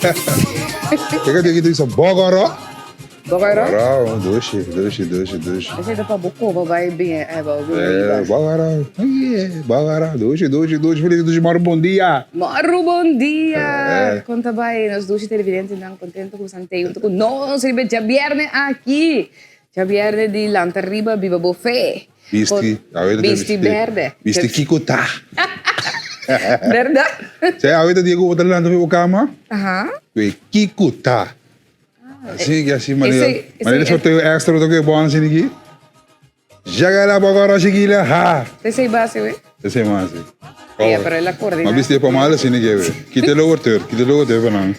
Kijk, dit is een bagara. Bagara? Bagara, doosje. Esse é da Pabuco, vai bem, Bagara, doosje. Feliz doosje, maar bom dia. Maru, bom dia! Conta bem, nós dois televidentes estão contentes com o Santeio. Nós, já viernes aqui. Já viernes de Lantarriba, Viva Buffet. Bisti verde. Bisti Kikuta. Verdade? Zij, weet je wat er land op elkaar? Aham. Kikuta. Assim, maneira sorteio extra do que bom assim aqui. Já lá bagara chegila ha. Você base, ué? Esse mais. É, para ela coordenar. Mas biste para mal assim aqui. Kite lo orter para não.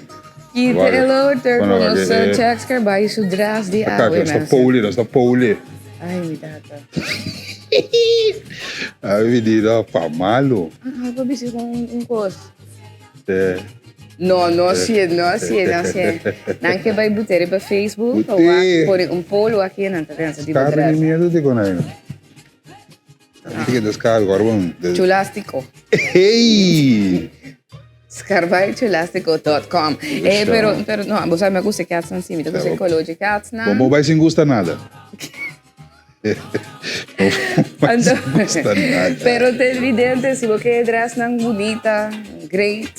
Kite lo orter com os checks que vai sudras de água. Está Pauli. Ai, me data. A vida para malo. Ah, vou ver com coisa. É. Não sei. Não que vai botar para Facebook ou por polo aqui na terra de Cara, nem medo de conar. Tem que descarregar agora vamos. Chulástico. Hey! Scarvaichulástico.com. Pero não, você me gusta que assim, me gusta ecologia que assim. Como vai sem gostar nada. Pero te evidente se você dress não bonita, great,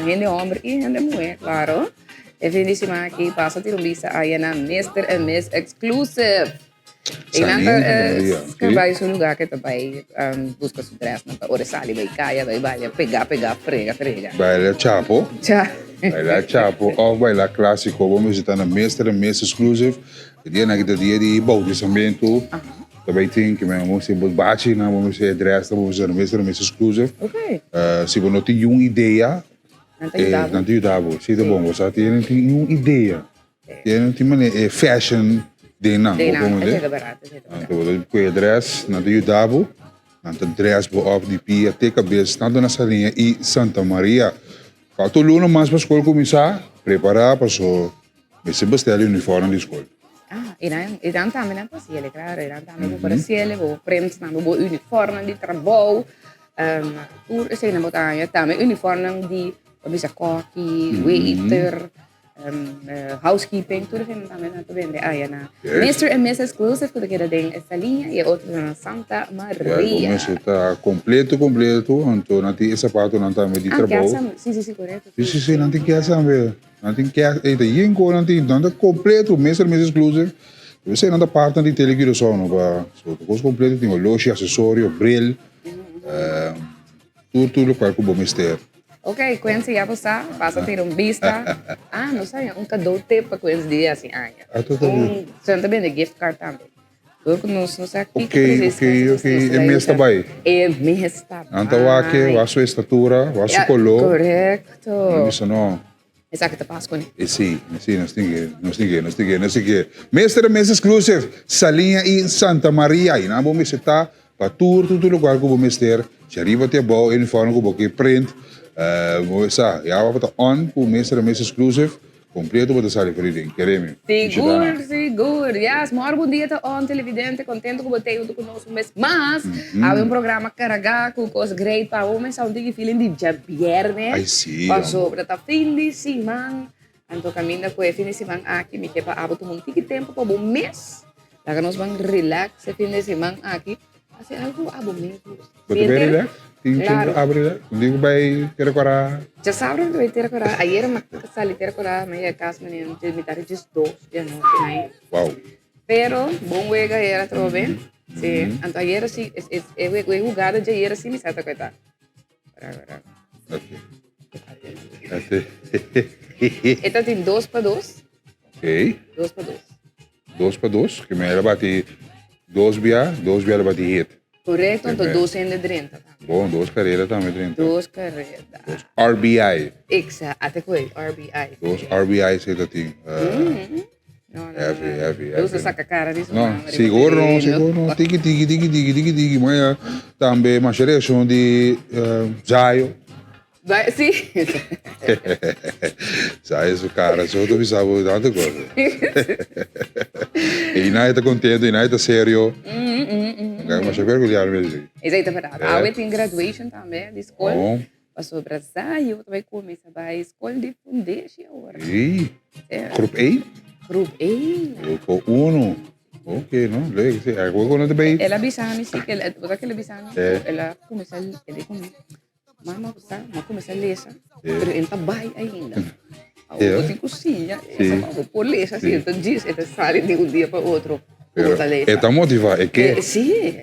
gente homem e gente mulher, claro. É finíssima aqui, passa ter vista aí na Mr. and Miss Exclusive. E nada, vai seu lugar que também busca seu dress, não para sali, vai caia, vai pegar, frega. Vai lá chapo. Vai lá chapo, ou vai lá clássico, vamos visitar na Mr. and Miss Exclusive. Dia na kita dia di bau di sambiento. Também tem que mesmo se bate na vamos ser dress, vamos ser Mr. and Miss Exclusive. Okay. Se você não tem uma ideia, não te ajudava. Se é bom, você tem uma ideia. Tem uma fashion de não, como é? Então, o dress não te ajudava. Não te dress op die pia, até cabeça, tanto na salinha e Santa Maria. Quando o aluno mais para a escola começar, preparar para só se bestel uniforme de escola. E dan também na pasiele, claro, e dan também para pasiele, vou prender na bo uniforme de trabalho, sei na botar também uniforme de bisa koki, waiter, housekeeping, tudo que também na vende aí na Mr. and Miss Exclusive, que queda tem essa linha e outra na Santa Maria. Isso está completo, então não tem sapato, não tem de trabalho. Sim, correto. Sim, não tem que saber. Não tem que não tem nada completo, Mr. and Miss Exclusive. Você não dá parte de televisão, não vai. Coisa completa tem loja, acessório, bril, tudo qual que o bom mistério. Ok, Quincy, já passa a ter vista. Não sei, cadeau para Quincy dia assim, você também de gift card também. Porque não sei aqui ok, é mês também. É mês também. Então, aqui, a sua estatura, a sua cor. Correto. Isso não. Exato, tá passando. Sim, nós temos que. Mr. and Miss Exclusive, salinha em Santa Maria. E não vamos visitar para todo lugar que vamos ter. Se arriba até bom, uniforme que vamos print. Vamos já vai para on para Mr. and Miss Exclusive. Completo para sair para ele, queremos. Seguro. Yes, maior bom dia tá on televidente, contente com você junto conosco mês. Mas há programa carregado com coisas great para homens, só tem feeling de viernes. Ai sim. Passou para tá fim de semana. Então caminha com o fim de semana aqui, me quer para abrir um tique tempo para bom mês. Lá nós vamos relax esse fim de semana aqui. Assim algo abomento. Você vai relax? Claro. Abre, digo vai ter agora. Já sabe que vai ter agora. Ayer uma sala ter agora, mas a casa menino de me dar just dos, já não tem. Wow. Pero bom wega era trove. Sim. Então ayer assim, é jogada de ayer assim me sata coita. Para. Ok. Então tem 2 para 2. Ok. 2 para 2. 2 para 2, que me era bati 2 via bati hit. Correto, então 230. Bom, 2 carreiras também, 30. 2 carreiras. 2 RBI. Exato, até com RBI. 2 RBI você tem. Não. Heavy. Você saca cara disso? Não, seguro não. Tiki. Mas também uma geração de Zayo. Sim. Zayo, esse cara, só tu sabe tanta coisa. E não está contente, e não está sério. Mas eu quero olhar mesmo. Exato, verdade. A gente tem graduation também, de escola. Passou para Zai, eu também comecei a escola de fundência agora. Ei, groep 1? Grupo 1. Grupo 1. Oké, no? Leuk. Ako ko na tayo. Ela bisani, sim, ela bisani, É. ela começou a ler comigo. Mama começou a ler, pero ele tá bem ainda. Eu tenho cozinha, essa por ler, assim, então diz, ele sai de dia para outro. Está motivado, é que? Sim,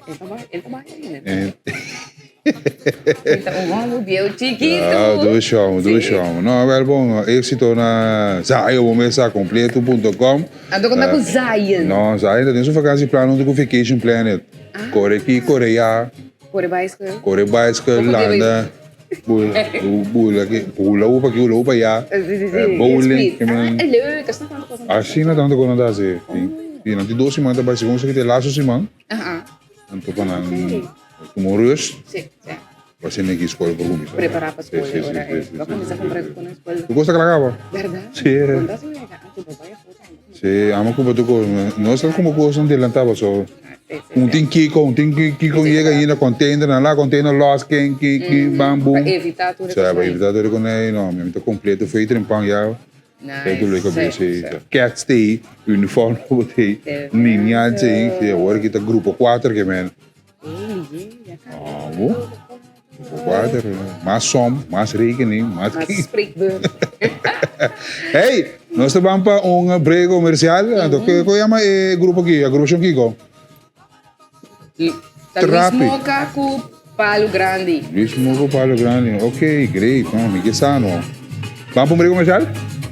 ele tá bem ainda. Então, vamos ver o chiquito. Doe chamo. Não, é bom. Êxito na zaio.completo.com. Ando contar com Zion. Não, Zaio tem sua vacancy plano com Vacation Planet. Corre aqui, Coreia. Corre bicycle, landa. Pula upa ya. Bowling. Leuk, dat is nog wel Assim não tanto quando dá assim. E não tem 2 semanas para segundo que tem laço semana. Então para não como rust. Sim. Você nem que escolhe por comigo. Preparar para a escola agora. Vai começar a comprar com a escola. Tu gosta que ela acaba? Verdade? Sim. Quando você vai cá, tu vai a Sim, ama como tu gosta. Nós estamos como coisa não delantava só. Tem Kiko chega aí na container, na container lost, que bambu. Para evitar tudo isso. Para evitar tudo isso, não, me está completo, feito em pão já. Kijk hoe lekker bezig. Cat stay, uniform botei, linha de agora que tá grupo 4 que men. Grupo 4, mais som, mais rekening, mais spreekbeurt. Hey, nós estamos para break comercial, então que chama grupo aqui, a grupo Kiko. Luis Moca com Palo Grande. Luis Moca com Palo Grande, ok, great, não, que sano. Vamos para um break comercial?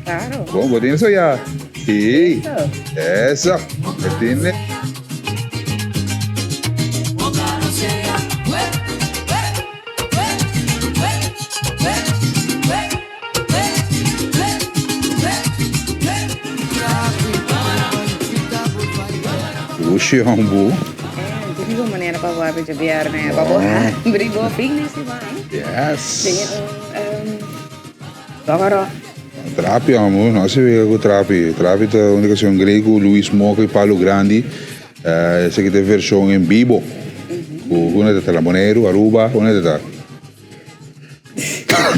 Claro. Bom, vou ter isso já. E essa, tem. O Xiombu. Tem uma maneira para voar para jabiar, né? Para voar, brigou bem nesse mar. Yes. Agora. Trapi, amor, não se vê com Trapi. Trapi é uma canção grego, Luis Moca e Palo Grande. Essa aqui tem versão em vivo. Una de Monero, Aruba, una de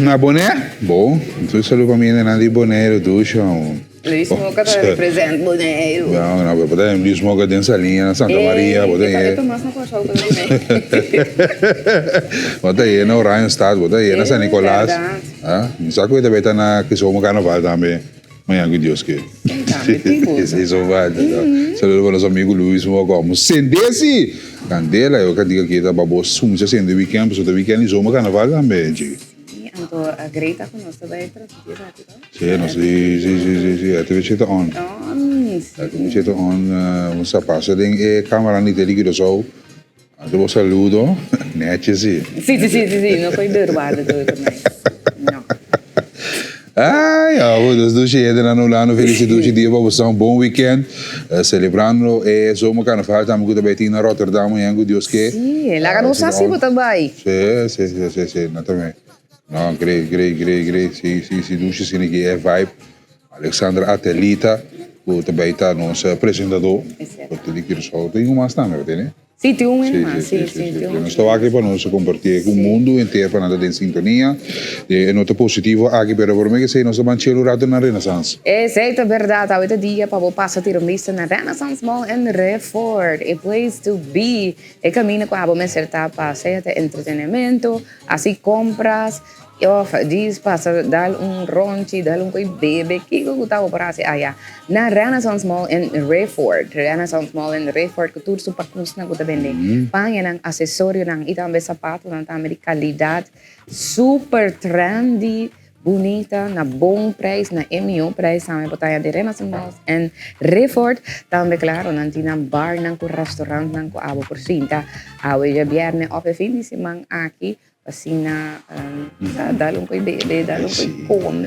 Na Boné? Bom, tu saludo para mim, não de Bonero, tu chão. Luis Moca representa Bonero. Não, pode ter Luis Moca dentro da linha, Santa Maria, pode ter. Eu mais não posso falar pode ter na Orion Stad, pode ter na San Nicolás. Não sabe que também está na que sou um carnaval também. Manhã que Deus que. Isso vai. Saludo para os amigos Luis Moca, como sendesse. Candela, eu quero dizer que está para você, se você tem weekend, se você tem weekend, isso é um carnaval também, gente. Então, a Greta conosco vai transmitir rápido. Sim, a TV está on. A TV está on, você passa, tem câmera não tem que só. Então, você saludo, net sim. Sim, não foi derrubado também. Não. Ai, dus doe je eerder aan Olano, felicitaties die hebben we een bon weekend. Celebrando zomercarnaval, estamos goed bij Tina Rotterdam, en goed Dios que. Sim, lá no Sassibo também. Sim, não também. Não, great. Sim, doe je aqui é vibe. Alexandra Atelita, o também está nosso apresentador. Porque ele quer só tem uma também, né? Sim, tem um irmão, sim. Estou aqui para nós compartilhar com o mundo inteiro para nós ter sintonia. E nota positivo aqui para por mim que sei nós vamos chegar rato na Renaissance. Exato, verdade. Hoje dia para passar ter vista na Renaissance Mall em Redford, a place to be. E caminho com a boa certa para ser entretenimento, assim compras. Eu diz passa dar ronchi, dar coi bebê, que eu gostava para assim, na Renaissance Mall em Redford, que tudo super custo na gota vende, panha ng acessório ng itambe sapato ng também de qualidade, super trendy, bonita, na bom preço, na MO preço, também botaia de Renaissance Mall em Redford, também claro, nanti ng bar ng restaurant ng abo por cinta, hoje viernes ou fim de semana aqui. Assim, dalong ko'y bebe, dalong ko'y come.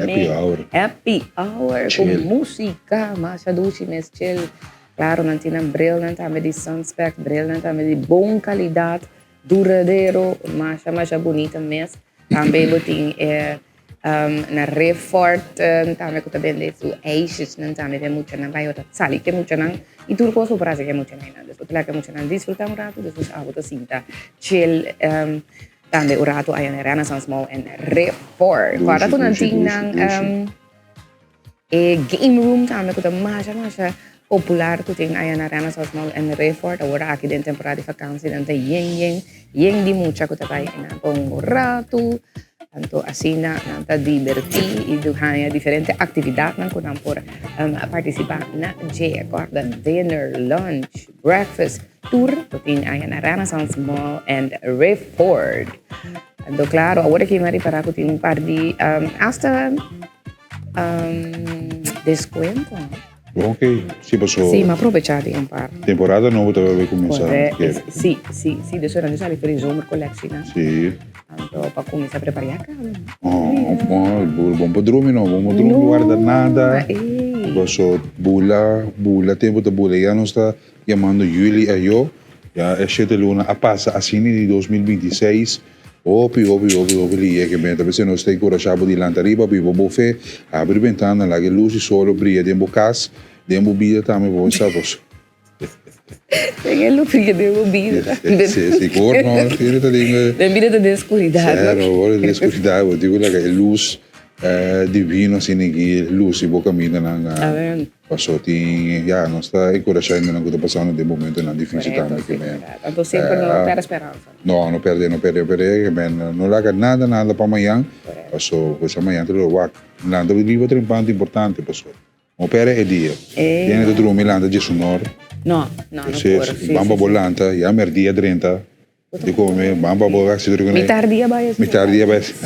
Happy hour. Com música, masyado mes chill. Claro, nanti ng brill ng tama di sunspec, brill ng tama di bom qualidade, duradeiro, masya bonita mes. Também boting na Redford, tama ko tabende su Aces, ng tama de mucha ng bayo, sali que mucha ng iturko so para que mucha ng después la que mucha ng disfrutar un rato, después abo to cinta chill. Também o rato aí na Renaissance Mall em Reform. Agora tu não tinha game room também que tá mais popular que tem aí na Renaissance Mall em Reform. Agora aqui dentro temporada de vacância dentro yeng di mucha que tá aí na com rato. Tanto assim na divertir e do hanya diferente atividade na que por participar na J acorda dinner, lunch, breakfast, tour que tem aí na Renaissance Mall and Reform. Então claro, agora que mari para que tem par de hasta descuento. Ok, sí pasó. Sí, ma aprovechar un par. Temporada nuova dove cominciare. Sì, adesso era necessario per il summer collection. Sì. Tanto per cominciare a preparare Buon padrone, no, buon padrone, non guarda nada. Passo bula, tempo da bula. Ya non sta chiamando Julie e io. Ja, è scelta luna a passa a fine di 2026. Opi, lì che mentre se non stai incoraggiato di l'antariba, pivo bofe, apri ventana, la che luci solo, bria, tempo cas, tempo bida, tame, buon sapos. Perché lo frío devo bida. Sì, corno, tiene da Den bida de oscuridad. Zero, ora di oscuridad, vuol dire quella che è luz divino, sin che luz, si può camminare, passati, ja, non sta incoraggiando non passando dei momenti non difficili che me. Tanto sempre non perde speranza. No, non perde, che men non laga nada per amanhã. Passo, questa amanhã te lo wak. Landa vivo trimpante importante, passo. O pere e dia. Tiene da drum Milanda di sonor. No, bamba bollanta, ja merdia 30. Di come bamba bolla si trova. Mi tardia vai.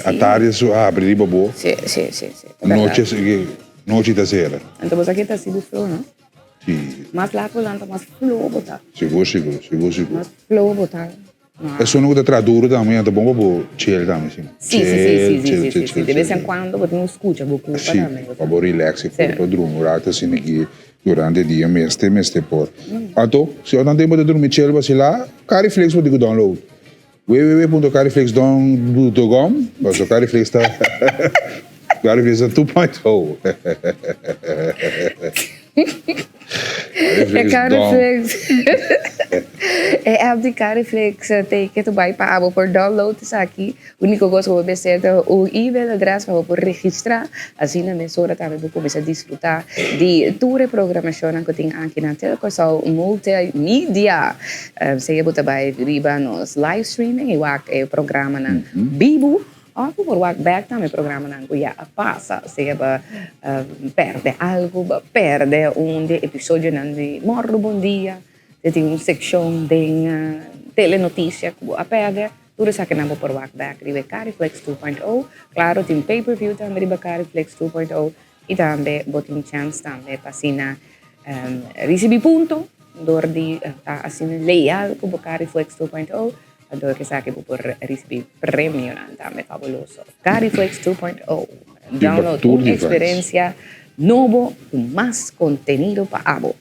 A tarde su apre di babo. Sì. Noche da sera. Então você aqui está sido flow, não? Sì. Mas lá por lá mas flow botar. Sicuro. Mas flow botar. E sono da tradurre também, é bom para chill também, sim. Sì. De vez em quando você não escuta beaucoup também. Sì, para relax, para dormir, rata assim aqui durante o dia, meste por. Então, se eu não tenho para dormir chill, você lá, Cariflex pode download. www.cariflex.com, mas o Cariflex está Cariflex 2.0. Cariflex. É app de Cariflex tem que tu vai para por download isso aqui. O único coisa que você precisa o e-mail address para por registrar. Assim na mesura também você começa a desfrutar de toda a programação que tem aqui na televisão multimédia. Você pode vai riba nos live streaming e o programa na Bibo. Ako por walk back também programa na Goiás passa, se perde algo, perde episódio de Morro Bom Dia, tem uma seção de telenotícia que a perde, tudo isso que não por walk back, ribe Cariflex 2.0, claro tem pay-per-view também ribe Cariflex 2.0 e também botem chance também para assinar receber ponto, door die assinar leal com Cariflex 2.0. Adoro que saque por receber prêmio também fabuloso. Cariflex 2.0. Download uma experiência nova com mais conteúdo para abo.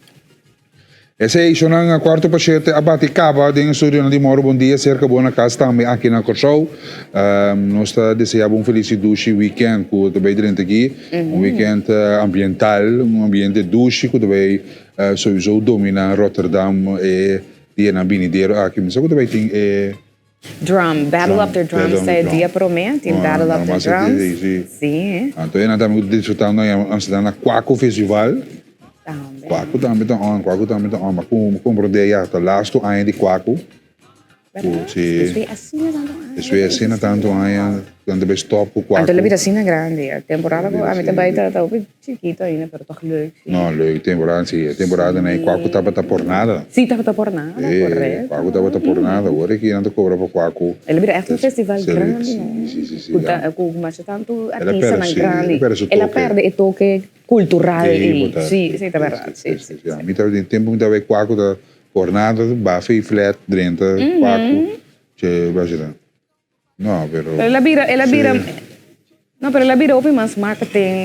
Essa é isso na quarto paciente abate cava de estúdio de Morro Bom Dia cerca boa casa também aqui na Corsou. Nós está desejando um feliz duche weekend com também dentro aqui, weekend ambiental, ambiente duche que também sowieso domina Rotterdam e dia na binideiro aqui, mas eu também tem Battle of the Drums é dia promete, Battle of the Drums. Sim. Então eu estamos desfrutando Amsterdam na Quaco Festival. Quaco também está on, mas como já está lasto ano de Quaco. Isso é assim tanto ano, quando best top com Quaco. Então ele vira assim grande, a temporada a mim também está chiquito ainda, mas toch leuk. Não, leuk, temporada na Quaco estava por nada. Sim, estava por nada, correto. Quaco estava por nada, agora que não cobra para Quaco. Ele vira echt um festival grande, Sim. Mas tanto artista grande. Ela perde o toque cultural. Sim, é verdade. Sim. A mim tem tempo muito a ver Quaco da jornada, baffe flat dentro Quaco. No, pero ela vira no, pero ela vira open mais marketing,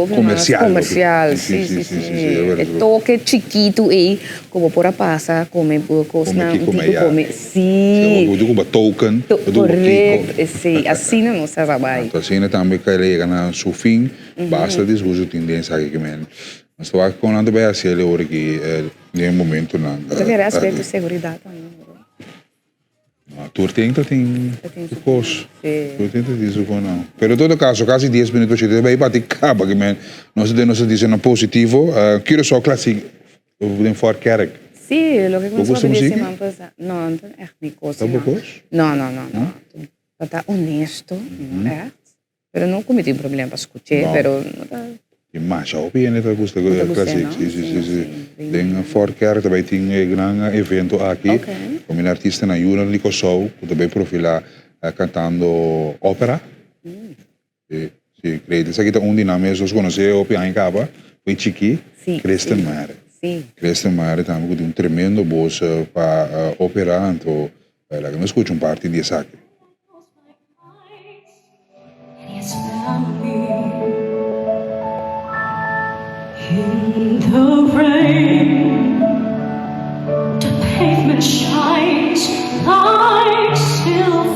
comercial. Sim. É toque chiquito e como por a passa, come coisa come. Sim. Tudo com token, correto. Sim, assim não se trabalha. Então assim também que ele na seu fim, basta discutir tendência aqui men. Mas estou aqui com nada bem assim ele hoje que no momento não. Eu quero aspecto de segurança também. Tu tem su cos. Sí. Tu tem su não. Pero en todo caso, casi 10 minutos de vai bater capa que man. Não se diz no positivo. Quiero só clássico de Voorkerk. Sí, lo que ¿Vos gusta decir, música? pues, no, no es mi cosa. ¿Tampoco No, es? no. Está honesto, ¿verdad? Pero no cometí un problema para escuchar, No. pero no está... Je maakt ook bien het gusta Te gusta, clássico. ¿no? Sí. Sí. Den Voorkerk também tem um grande evento aqui. Ok. Com um artista na Juna Lico Show, que também profila cantando ópera. Sì, credo. Sai che un dinamico sono conosciuto o più in capa, poi Chiqui, Sì, Cresta sì. Mare. Sí. Cresta Mare também com um tremendo voz para operar, então, lá que não escuto parte de saque. It's found me in the rain. The pavement shines like silver.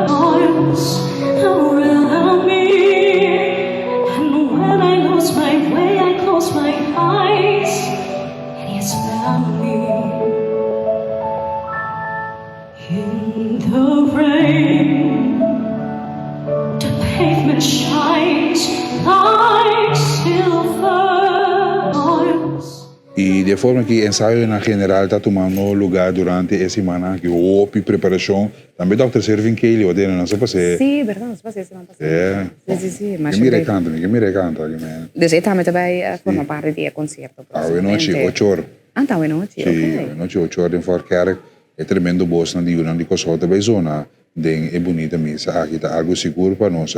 Arms around me, and when I lose my way, I close my eyes, and it's found me in the rain. The pavement shines like silver. E de forma que o ensaio na general está tomando lugar durante a semana que houve preparação. Também dá o terceiro vinqueiro, ou não sei se Sí, verdad, nos pasa semana pasada. Sí. Que me recanta, Dus esta me também forma parte do concerto. A noite, 8 horas. Ah, tá, noite, Sim, ok. a noite, 8 horas em Voorkerk. É tremendo boas na Diuna de Kosovo, também zona. Den é bonita missa. Aqui está algo seguro para nós.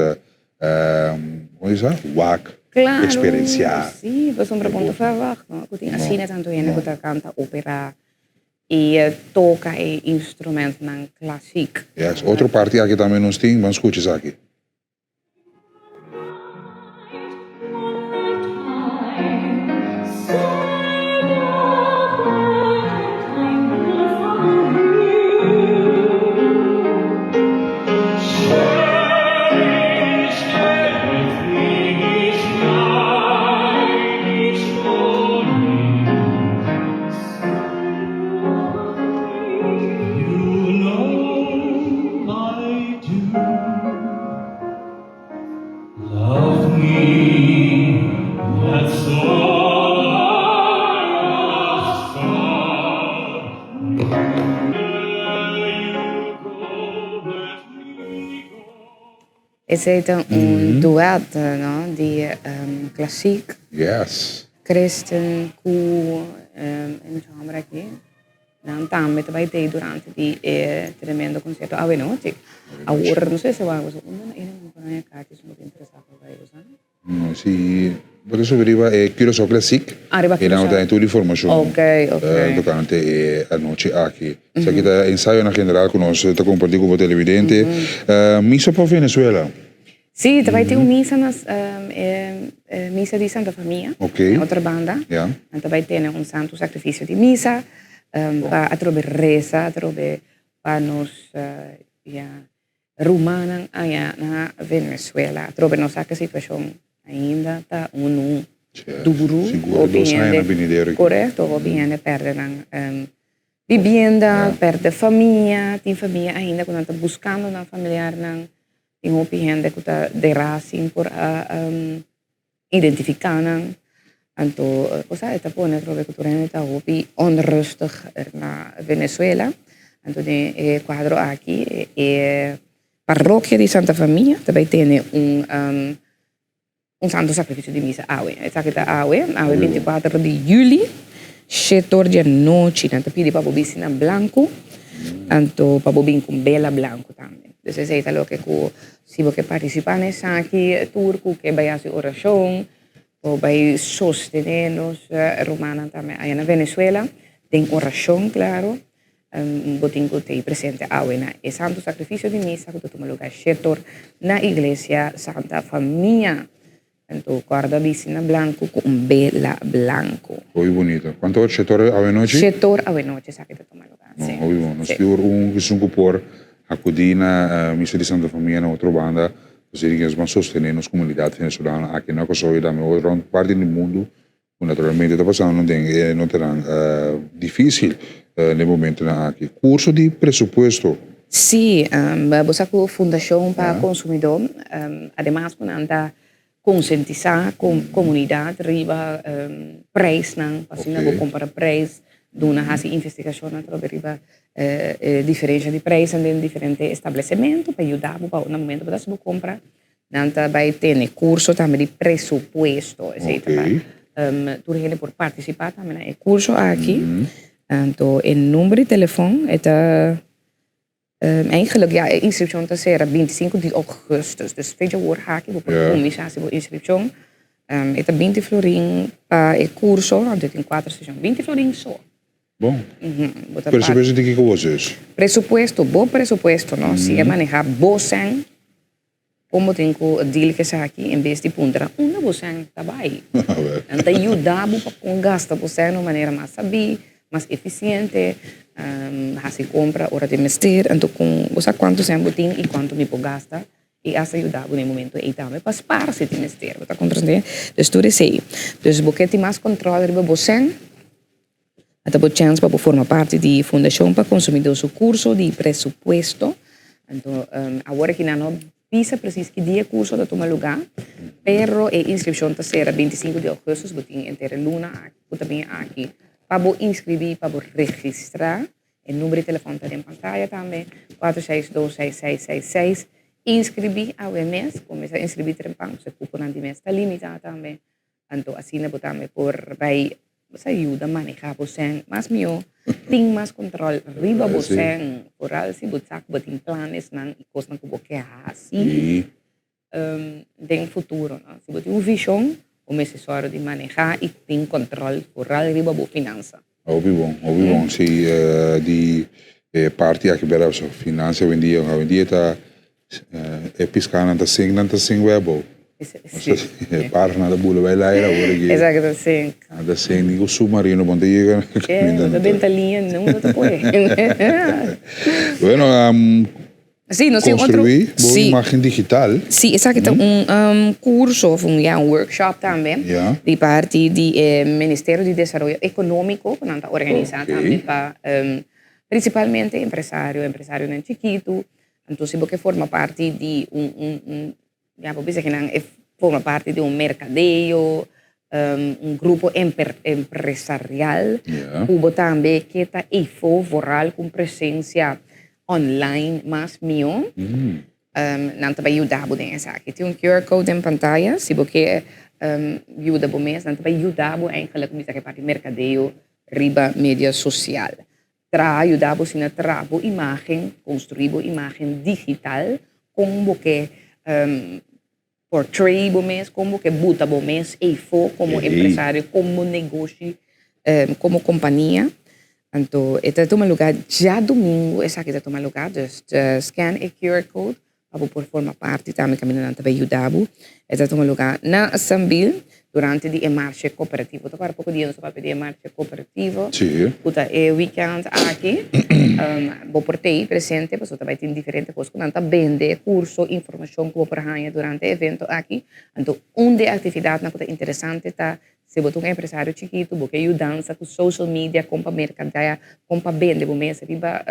Como diz? WAC. Claro. Experienciar. Sí, pues un punto verwacht. No? Ik denk, assim é tanto ene que canta ópera e toca e instrumento nan klassiek. Yes. Outra parte aqui também nós temos, mas escute aqui. Esse é então dueto, no? De klassiek, Yes. christen, koe, en zo aqui. Dan também vai ter durante di tremendo concerto a noite. Agora não sei se vai usar uma ainda cá que são muito interessados para usar. No, sì, per adesso arriva Chiro So Classic. Arriva e abbiamo dato l'informazione Ok. durante la noce aqui. Sai che da ensaio na general conosce, da compartir con il televidente. Misa per Venezuela. Sì, vai ter missa nas missa di Santa Famiglia, Ok. outra banda. Ja. En daarbij tienen un santo sacrificio di misa, a trobe reza, a trobe panos rumanan allá na Venezuela, a trobe nossa situação ainda tá duro, Sicuro, lo sai na venidere. corretto, o viene perdere vivienda, perde famiglia, tem famiglia ainda quando está buscando na familiar nan tem gente que está de raça por identificar nan. Anto, cosa esta pone trobe cultura está hopi onrustig na Venezuela. Anto de quadro aqui parroquia di Santa Famiglia, também tem un santo sacrificio di misa awe. Esta que está awe 24 de juli, 7 de noite, nanto pidi para bobisina blanco, anto para bobin com bela blanco também. Dus esse é lo que se você participar nessa aqui turco que vai fazer oração, ou vai sostener os romanos também aí na Venezuela, tem oração, claro. Botin que tem presente na e santo sacrifício de misa que toma lugar setor na igreja Santa Famiglia. Então, guarda vicina blanco com bela blanco. Muy bonito. ¿Cuánto es settore a noche? Setor a noche, sa che toma lugar. No, Sì. obvio, non stiamo un sunco por accudina misa di Santa Famiglia na outra banda, così che si sostenere la comunità venezuelana anche na Kosovo da outra parte del mondo, naturalmente sta passando non terrà difficile no momento na aqui. Curso de presupuesto. Sí, vamos a Fundación para Consumidor, además con anda concientizar con comunidad riba prijs nan, pasina Okay. bo compara prijs, doen hasi investigação na trobe riba diferença de prijs en diferente estabelecimento para ajudar bo no momento para se bo compra, nanta vai ter curso também de presupuesto, etc. Okay. Tu regele por participar também no curso aqui, então o número de telefone é eigenlijk, ja, inscription está será 25 de augustus. Dus weet je hoor, haak ik op een commissatie voor inscription. Het 20 florin para o curso, então tem 4 sessões. 20 florin só. Bom. Presupuesto de que coisas? Presupuesto, bom presupuesto, não? Se é manejar bolsão, como tem que o deal que está aqui, em vez de punta, uma bolsão está bem. Então ajuda para gastar bolsão de uma maneira mais sabia, mais eficiente. Assim compra, hora de investir, então com você quanto tempo tem e quanto me pode gastar e assim ajudar no momento e também para spar se tem investir, você compreende? Dus tudo isso aí. Dus porque tem mais controle sobre você, até por chance para formar parte de Fundação para Consumidor seu curso de presupuesto. Então agora que não pisa preciso que dia curso da toma lugar, pero a inscrição está será 25 de agosto, você tem entre luna também aqui. Para inscrever, para registrar, o número de telefone está em pantalla também, 4626666. Inscrever ao mês, começa a inscrever trempang, se cupo de mês está limitado também. Então, assim, também por vai, você ajuda a manejar você, mas melhor, tem mais controle, riba você, por algo, se você tem planos, não, e coisas que você quer assim, tem futuro, não? Se você tem uma visão, o necessário de manejar e tem controle por riba boa finança. Ouvi bom. Se de parte aqui para a finança hoje em dia está piscando está sem web. Para nada bula vai lá era agora que. Exato, sim. Nada sem nem submarino bom dia. Da ventalinha não te pode. Bueno, sí, no sé, construir otro, sí. imagen digital. Sí, exacto. Un curso, un workshop también, de parte del Ministerio de Desarrollo Económico, que está organizado también para principalmente empresarios en chiquito. Entonces, porque forma parte de forma parte de un mercadeo, un grupo empresarial, hubo también que está foral con presencia online mas mío, não vai ajudar a essa aqui. Tem QR Code em pantalla, se você ajuda a mês, não vai ajudar a começar a parte de mercadeio, riba mídia social. Ajudar a trazer imagem, construir imagem digital, como que portray o mês, como que buta o mês, e como empresário, como negócio, como companhia. Então, está toma lugar já domingo, essa aqui está toma lugar, dus scan o QR Code, para por formar parte também caminhando para ajudar. Está toma lugar na Sambil, durante a marcha cooperativa. Então, para pouco dia, nós vamos pedir a marcha cooperativa. Sim. Puta, é weekend aqui, vou portei presente, pessoa também tem diferentes coisas, que não está vende curso, informação que vou por aí durante o evento aqui. Então, uma atividade que é interessante está se você é um empresário chiquito, você ajuda com social media, compra mercadoria, compra vende, você riba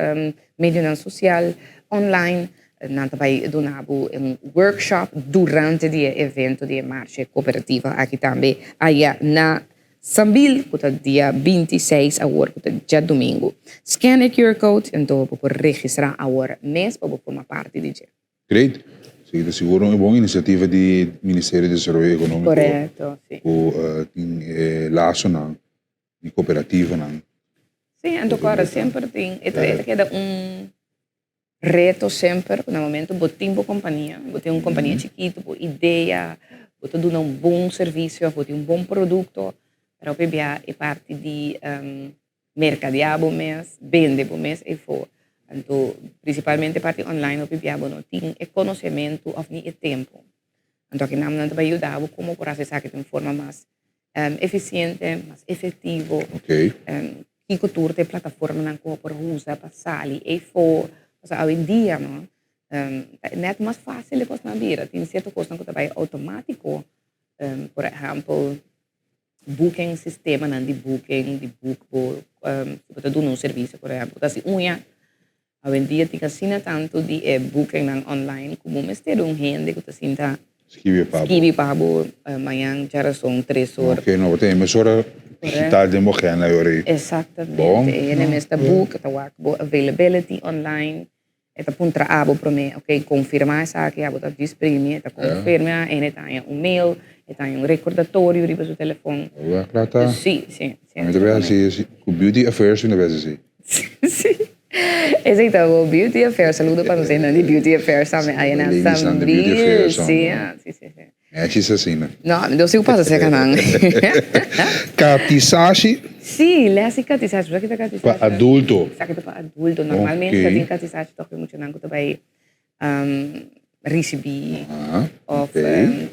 mídia social, online, não vai donar um workshop durante o evento de marcha cooperativa aqui também, aí na Sambil, que é dia 26 agora, que é dia domingo. Scan o QR Code, então você registrar agora mês para formar parte de dia. Great. Sim, de seguro uma boa iniciativa do Ministério do Desenvolvimento Econômico. Correto, sim. Tem laço de cooperativa. Sim, então agora sempre tem, queda reto sempre, no momento, você tem uma companhia, você tem uma companhia chiquita, uma ideia, você dá um bom serviço, você tem um bom produto, para o PBA é parte de mercadear o mês, vender o mês e for. Então, principalmente parte online, o PBA não tem conhecimento ou nem tempo. Então, aqui não vai ajudar como processar de uma forma mais eficiente, mais efetiva. Ok. Que cultura de plataforma não para usar para sair e for. Hoje em dia, não, é net mais fácil de coisa na vida. Tem certas coisas que vai automático. Por exemplo, booking sistema nan di booking, di book você doen um serviço, por exemplo, assim, unha, hoje em dia tika sina tanto di booking nan online, como mas ter gente que sinta Skibi pabo, manhã já são 3 horas. Ok, não, tem emissora digital de mogen na yori. Exatamente. Bom. E nesta book, tá availability online. Eta puntra abo para mim, ok, confirmar essa aqui, abo tá disprime, tá confirma, e tá um mail, e tá recordatório riba do telefone. Ué, plata. Sim, sim. Mas também assim, o beauty affairs não deve ser. Sim. Esse é o beauty affairs, saludo para você, não de beauty affairs também, aí na beauty sim. É isso assim, né? Não, não sei o passo ser canang. Katisashi Sim, lê assim katisashi, já que tá katisashi. para adulto. Sabe que para adulto, normalmente Ok. tem katisashi toque muito não que vai receber ou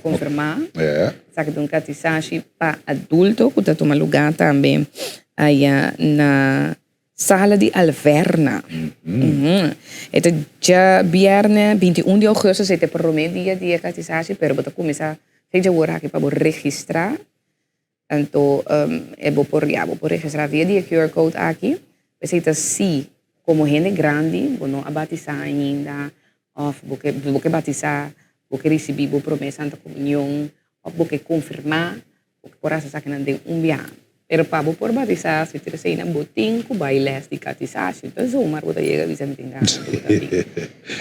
confirmar. É. Sabe que um katisashi para adulto que tá toma lugar também aí na sala de Alverna. Então já viernes 21 de agosto se te promete dia de katisashi, pero bota começar seja hora aqui para registrar. Então, vou por registrar via de QR Code aqui. Você está se como gente grande, vou não batizar ainda, ou vou que batizar, vou que receber a promessa da comunhão, ou vou que confirmar, vou que por essa saca não tem viagem. Pero para por batizar, se você ainda botin com bailes de catizar, então o mar vou chegar Vicente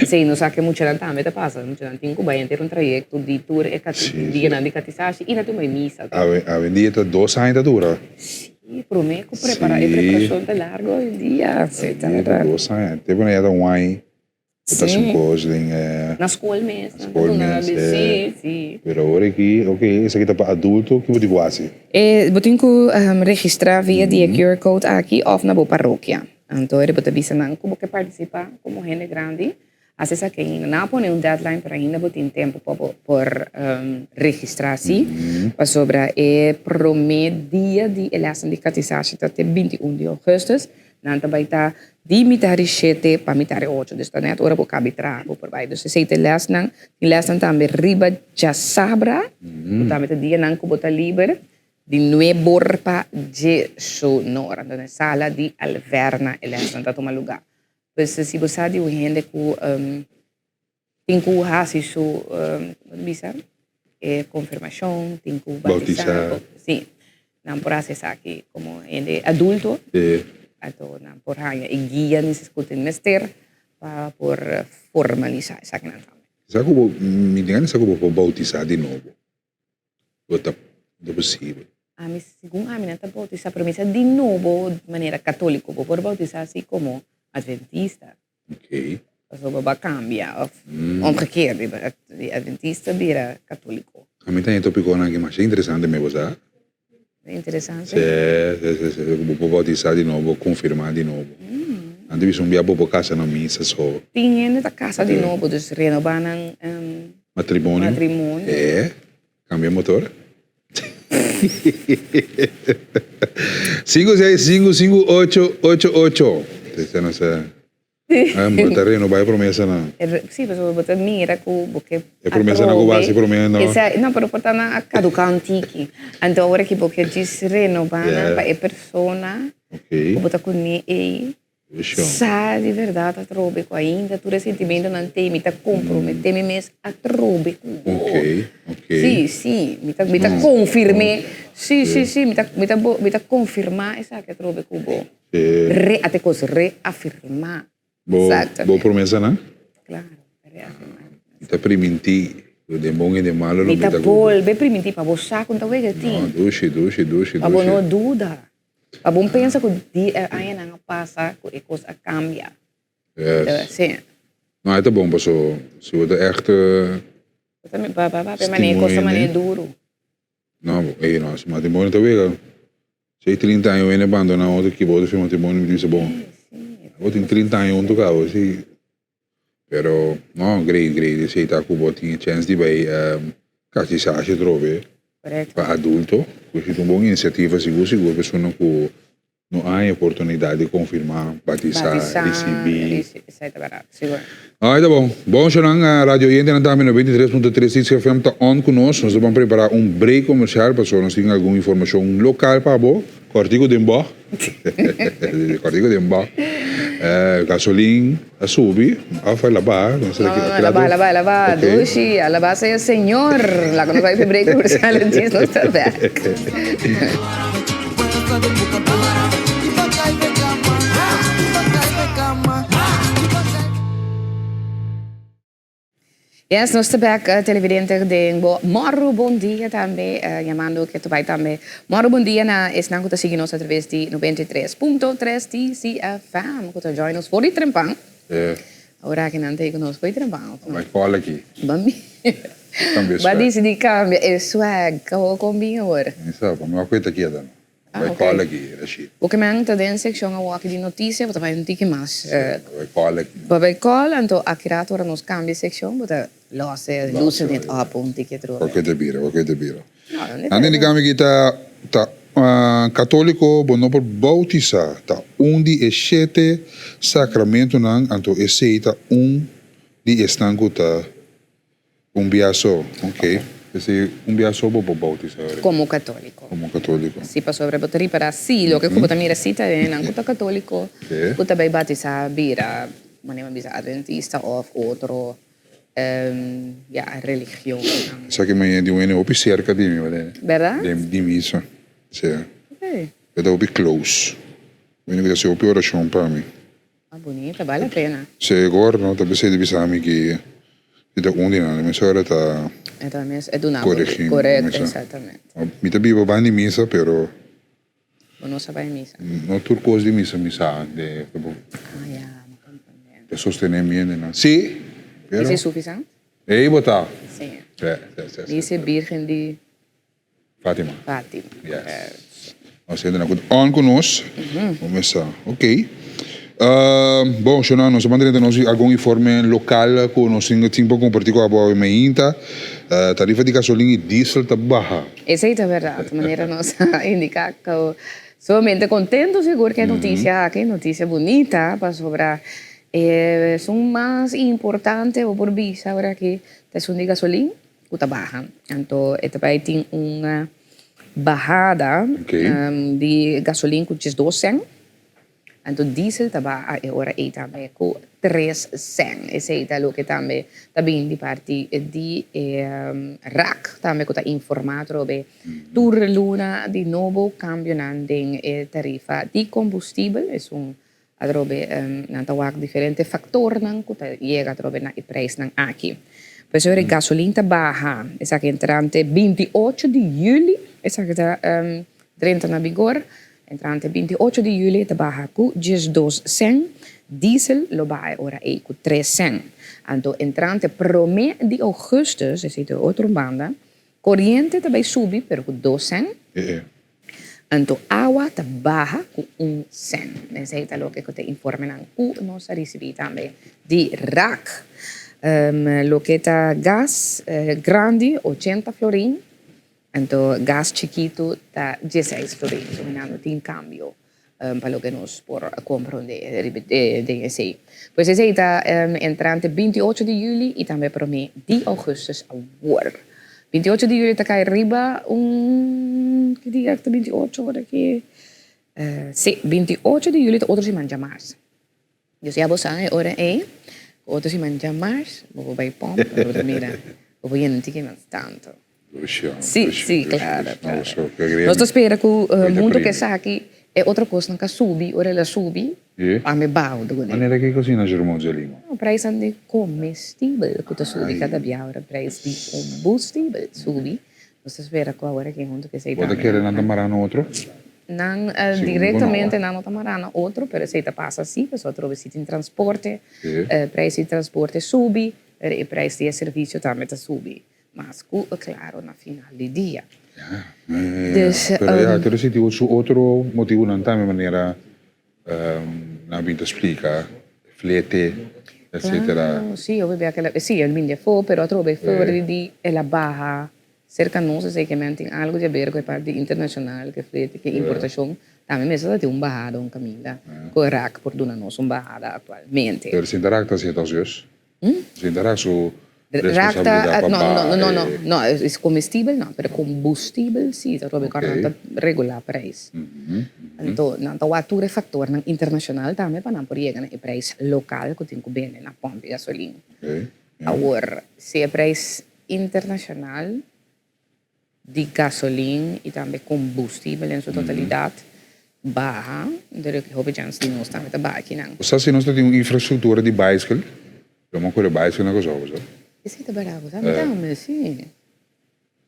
se não sabe muito lá também passa, muito lá tem com baile ter trajeto de tour e dia de catizar e na tua missa. A vendia está 2 anos dura. Sim, prometo preparar a preparação de largo o dia, Está 2 anos. Teve uma wine. Está sem coisa, na escola mesmo. Na escola mesmo, sim. Pero agora aqui, ok, esse aqui está para adulto, que pode quase. Vou ter que registrar via de QR Code aqui ou na boa paróquia. Então, eu vou te avisar como que participar como gente grande. Assim, que ainda não põe deadline para ainda vou ter tempo por registrar-se. Sobre o dia de eleição de catização até 21 de agosto. Não vai estar de mitari 7 para mitari 8. Então, net ora vou cabitar, vou provar. Então, se te lesson também riba já sabra. Também dia não que bota livre. De nuevo para de sonora. Então, na sala de Alverna, eleição está tomando lugar. Então, se você de gente que tem que fazer isso, confirmação, tem que batizar. Sim. Não por acessar aqui como gente adulto. Então, não por aí, e guia nesse escuta mister para por formalizar essa que não também. Sabe como me engano, sabe como bautizar de novo? Outra é possível. A mim, segundo a minha bautizar promessa de novo de maneira católica, por bautizar assim como adventista. Ok. Então, vai cambiar, omgekeerd, de adventista vira católico. A mim tem tópico que mais interessante me você. Interessante. Vou bautizar de novo, confirmar de novo. Antes de um para casa na missa só. Tinha na casa de novo, dus renovar matrimônio. É. Cambia motor. 5655888. Você não sabe. Botar renovar a promessa não. Sim, mas eu botar mira que é promessa na base promessa não. Não, pero porta na caduca antiqui. Então agora que porque diz renovar para a pessoa. Ok. Botar com e sabe de verdade a trobe com ainda tu ressentimento não tem, me tá comprometer mesmo a trobe com. Ok. Sim, me tá confirme. Sim, me tá confirmar essa que a trobe com bo. Até coisa reafirmar. Boa promessa, não? Claro, reafirmar. Está permitir o de bom e de malo. Me tá volve permitir para você contar o que tem. Não, duche. Para não dúvida. Para bom pensar que o dia ainda não passa, que a coisa cambia. Sim. Não, é bom, mas se você é echt... Mas coisa mais duro. Não, se matrimônio está bem. Se 30 anos eu abandonar outro que pode ser matrimônio, me diz bom. Eu tenho 30 anos junto com você. Pero, não, great. Se está com o tinha chance de vai catizar se trove. Para adulto, porque é uma boa iniciativa, seguro, pessoa que não há oportunidade de confirmar, batizar, receber. Isso é barato, seguro. Ah, tá bom. Bom, Xanang, a Rádio Oriente na Dami 93.3 CFM está on conosco. Nós vamos preparar um break comercial para nós ter alguma informação local para você. Cortico de Mbó. Cortico de Mbó. Gasolina, a subir. Ah, foi lavar. Lavar. Dushi, a lavar se senhor. Lá quando vai para break comercial, ele diz, não está bem. Yes, nós estamos aqui, televidente de Moro, bom dia também, chamando que tu vai também. Moro, bom dia, é não que seguir nós através de 93.3 TCFM, que tu join nos for de trempão. É. Agora que não tem conosco, foi trempão. Vai falar aqui. Bambi. Mas disse de câmbio, é swag, que eu combino agora. Isso, vamos uma coisa aqui, Dan. Vai falar aqui, Rashid. O que me está dentro da secção aqui de notícias, você vai notícia mais. Vai falar aqui. Vai falar, então, aqui agora nós cambia secção, você loosen het op um ticket terug. Qualquer de bira. Ande ni kami kita católico bono por bautizar ta di esete sacramento nang anto eseita di estanco ta biaso, ok? Esse biaso bo bautizar. Como católico. Si pa sobre botari para sí, lo que como también recita en anguta católico, puta vai batizar bira, manema bisa adventista of otro religião. Sa que me di un opi cerca di mi, ¿Verdad? Di misa. Sì. Okay. Vedo opi close. Quindi che se opi orazione per me. Ah, bonita, vale a pena. Se agora não tá pensando de bisami que da undina, a mensura tá É do nada. Correto, exatamente. Mi tá vivo bem de missa, pero não sabe missa. não turcos de missa de Ah, já, não compreendo. de sostener bien, ¿no? Sí. Pero Isso é suficiente? Ei, botar. Sim. Sì. Dice Virgem de Fátima. Fátima. Yes. Nós ainda não on conosco. Vamos começar. Ok. Bom, Xana, nós vamos ter algum informe local que nós temos compartilhar com a boa meinta. Tarifa de gasolina e diesel está baixa. Essa é a verdade. De maneira nós indicar que somente contento seguro que é notícia bonita para sobrar. Son más importantes o por visa ahora que te son de gasolina que está baja. Entonces, este país tiene una bajada de gasolina que es 2 cents. Entonces, diesel está baja ahora también con 3 cents. Ese es lo que también de parte de RAC, también que está informado sobre Tour Luna de nuevo cambio en tarifa de combustible. Es un atrobe nantawak diferente factor nang kuta llega atrobe na prijs nang aqui. Pues ahora gasolina baja, esa que entrante 28 de julio, esa que está 30 na vigor, entrante 28 de julio te baja cu 2 cents, diesel lo baja ahora cu 3 cents. Anto entrante prome de augustus, esa é outra banda, corriente também sube pero cu 2 cents. Então, água está baixa com 1 cent. Esse é o que te informa que nós recebemos também de RAC. O que está gás grande, 80 florin. Então, gás chiquito está 16 florin. Então, tem câmbio para o que nós por compreender de esse. Pois esse está entrante 28 de julho e também para mim de augustus agora. 28 de julho está cá arriba que dia que 28 agora que sim, 28 de julho outra semana de março. Eu sei a você agora outra semana de março, vou vai pom, mira, vou ir não mais tanto. Sim, claro. Nós esperamos que o mundo que está aqui é outra coisa que subi, ora ela subi, a me bau do Ma nella che cosina Germonzoli? O preço de comestível que está subi cada dia, o preço de combustível subi. Nós esperamos que agora que mundo que se Pode querer nada marano outro? Não diretamente não está marano outro, pero se passa assim, pessoa trova se tem transporte, preço de transporte subi, e preço de serviço também está subi. Mas claro, na final do dia. Però se ti su outro motivo non tame maniera na vinta explica flete eccetera. Sì, ovviamente sì, il mille fu, però trovo fuori di la baja cerca non se que tem algo de ver com a parte internacional que flete que importação Também mesmo tem bajada, Camila. Correto, por dona nossa bajada atualmente. Pero sin daracta se tá os Sin daracta su Racta, responsabilidade no, es comestível, no, pero combustível, sí, dat heb ik al regular prijs. Então, o ature factor ng internacional também para não poder chegar no preço local que tem que bem na pompa de gasolina. Agora, se é preço internacional de gasolina e também combustível em sua totalidade baixa, então eu hoop chance de nós também trabalhar aqui não. Você se nós temos uma infraestrutura de bicycle, vamos correr bicycle na coisa, sabe? Isso é bravo, também, sim.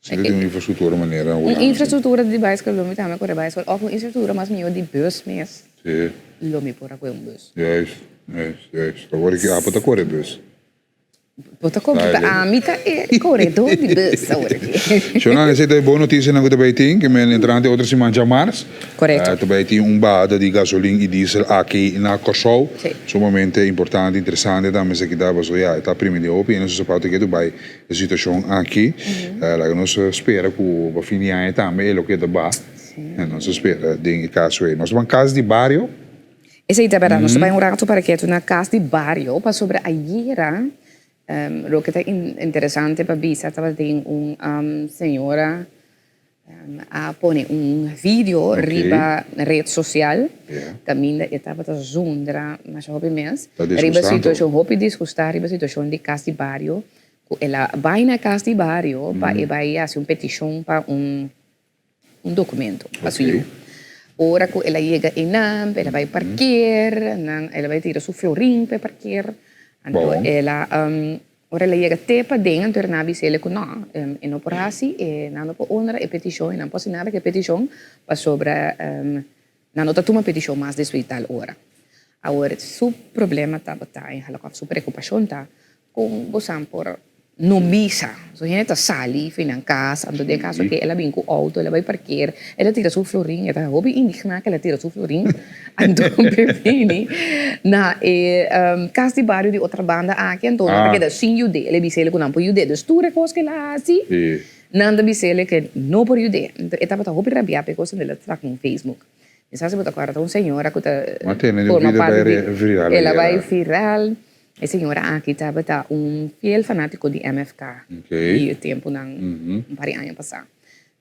Se tem uma infraestrutura maneira. Uma infraestrutura de bicycle, lo também correr bicycle, ou uma infraestrutura mais melhor de bus mesmo. Sim. Lo me por aqui bus. Juist. Agora que a pota corre bus. Pota corre, a mita é corredor de bus agora aqui. Jonah, essa é boa notícia na que também tem, que men entrante outra semana de março. Correto. Também tem bada de gasolina e diesel aqui na Kosovo. Sumamente importante, interessante, também se que dá para já, está prima de open, nós só pode que Dubai a situação aqui. Lá nós espera que o fim de ano também o que dá ba. Nós espera de caso aí. Nós vamos casa de barrio. Esse aí tá verdade, nós vamos rato para que tu na casa de barrio, para sobre a ira. Lo que é interessante para ver, estava tem senhora a pôr vídeo riba na rede social, caminha estava tá zundra, mas hobby mesmo, riba situação hobby disgustar, riba situação de casa de barrio, ela vai na casa de barrio para vai fazer petição para documento, para sua. Ora que ela chega em Nam, ela vai parquear, ela vai tirar seu florim para parquear. Então, ela, ora ela chega até para dentro, ela não se ela que não, é não por assim, não por onder é petição, não pode nada que petição para sobre, não está uma petição mais de tal hora. Agora, seu problema está em relação sua preocupação está com você por não visa, so gente está sali, foi na casa, ando de caso que ela vem com o auto, ela vai parquear, ela tira seu florim, ela hobby indignada que ela tira seu florim, ando bem, na casa de barrio de outra banda aqui, então porque da sim jude, ela disse ele que não pode jude, das tuas coisas que ela assim, nada disse ele que não pode jude, então estava tão hobby rabiar porque coisa dela está no Facebook. Então se você agora uma senhora que está forma parte viral, ela vai viral. A senhora aqui estava fiel fanático de MFK e o tempo não pari ano passado.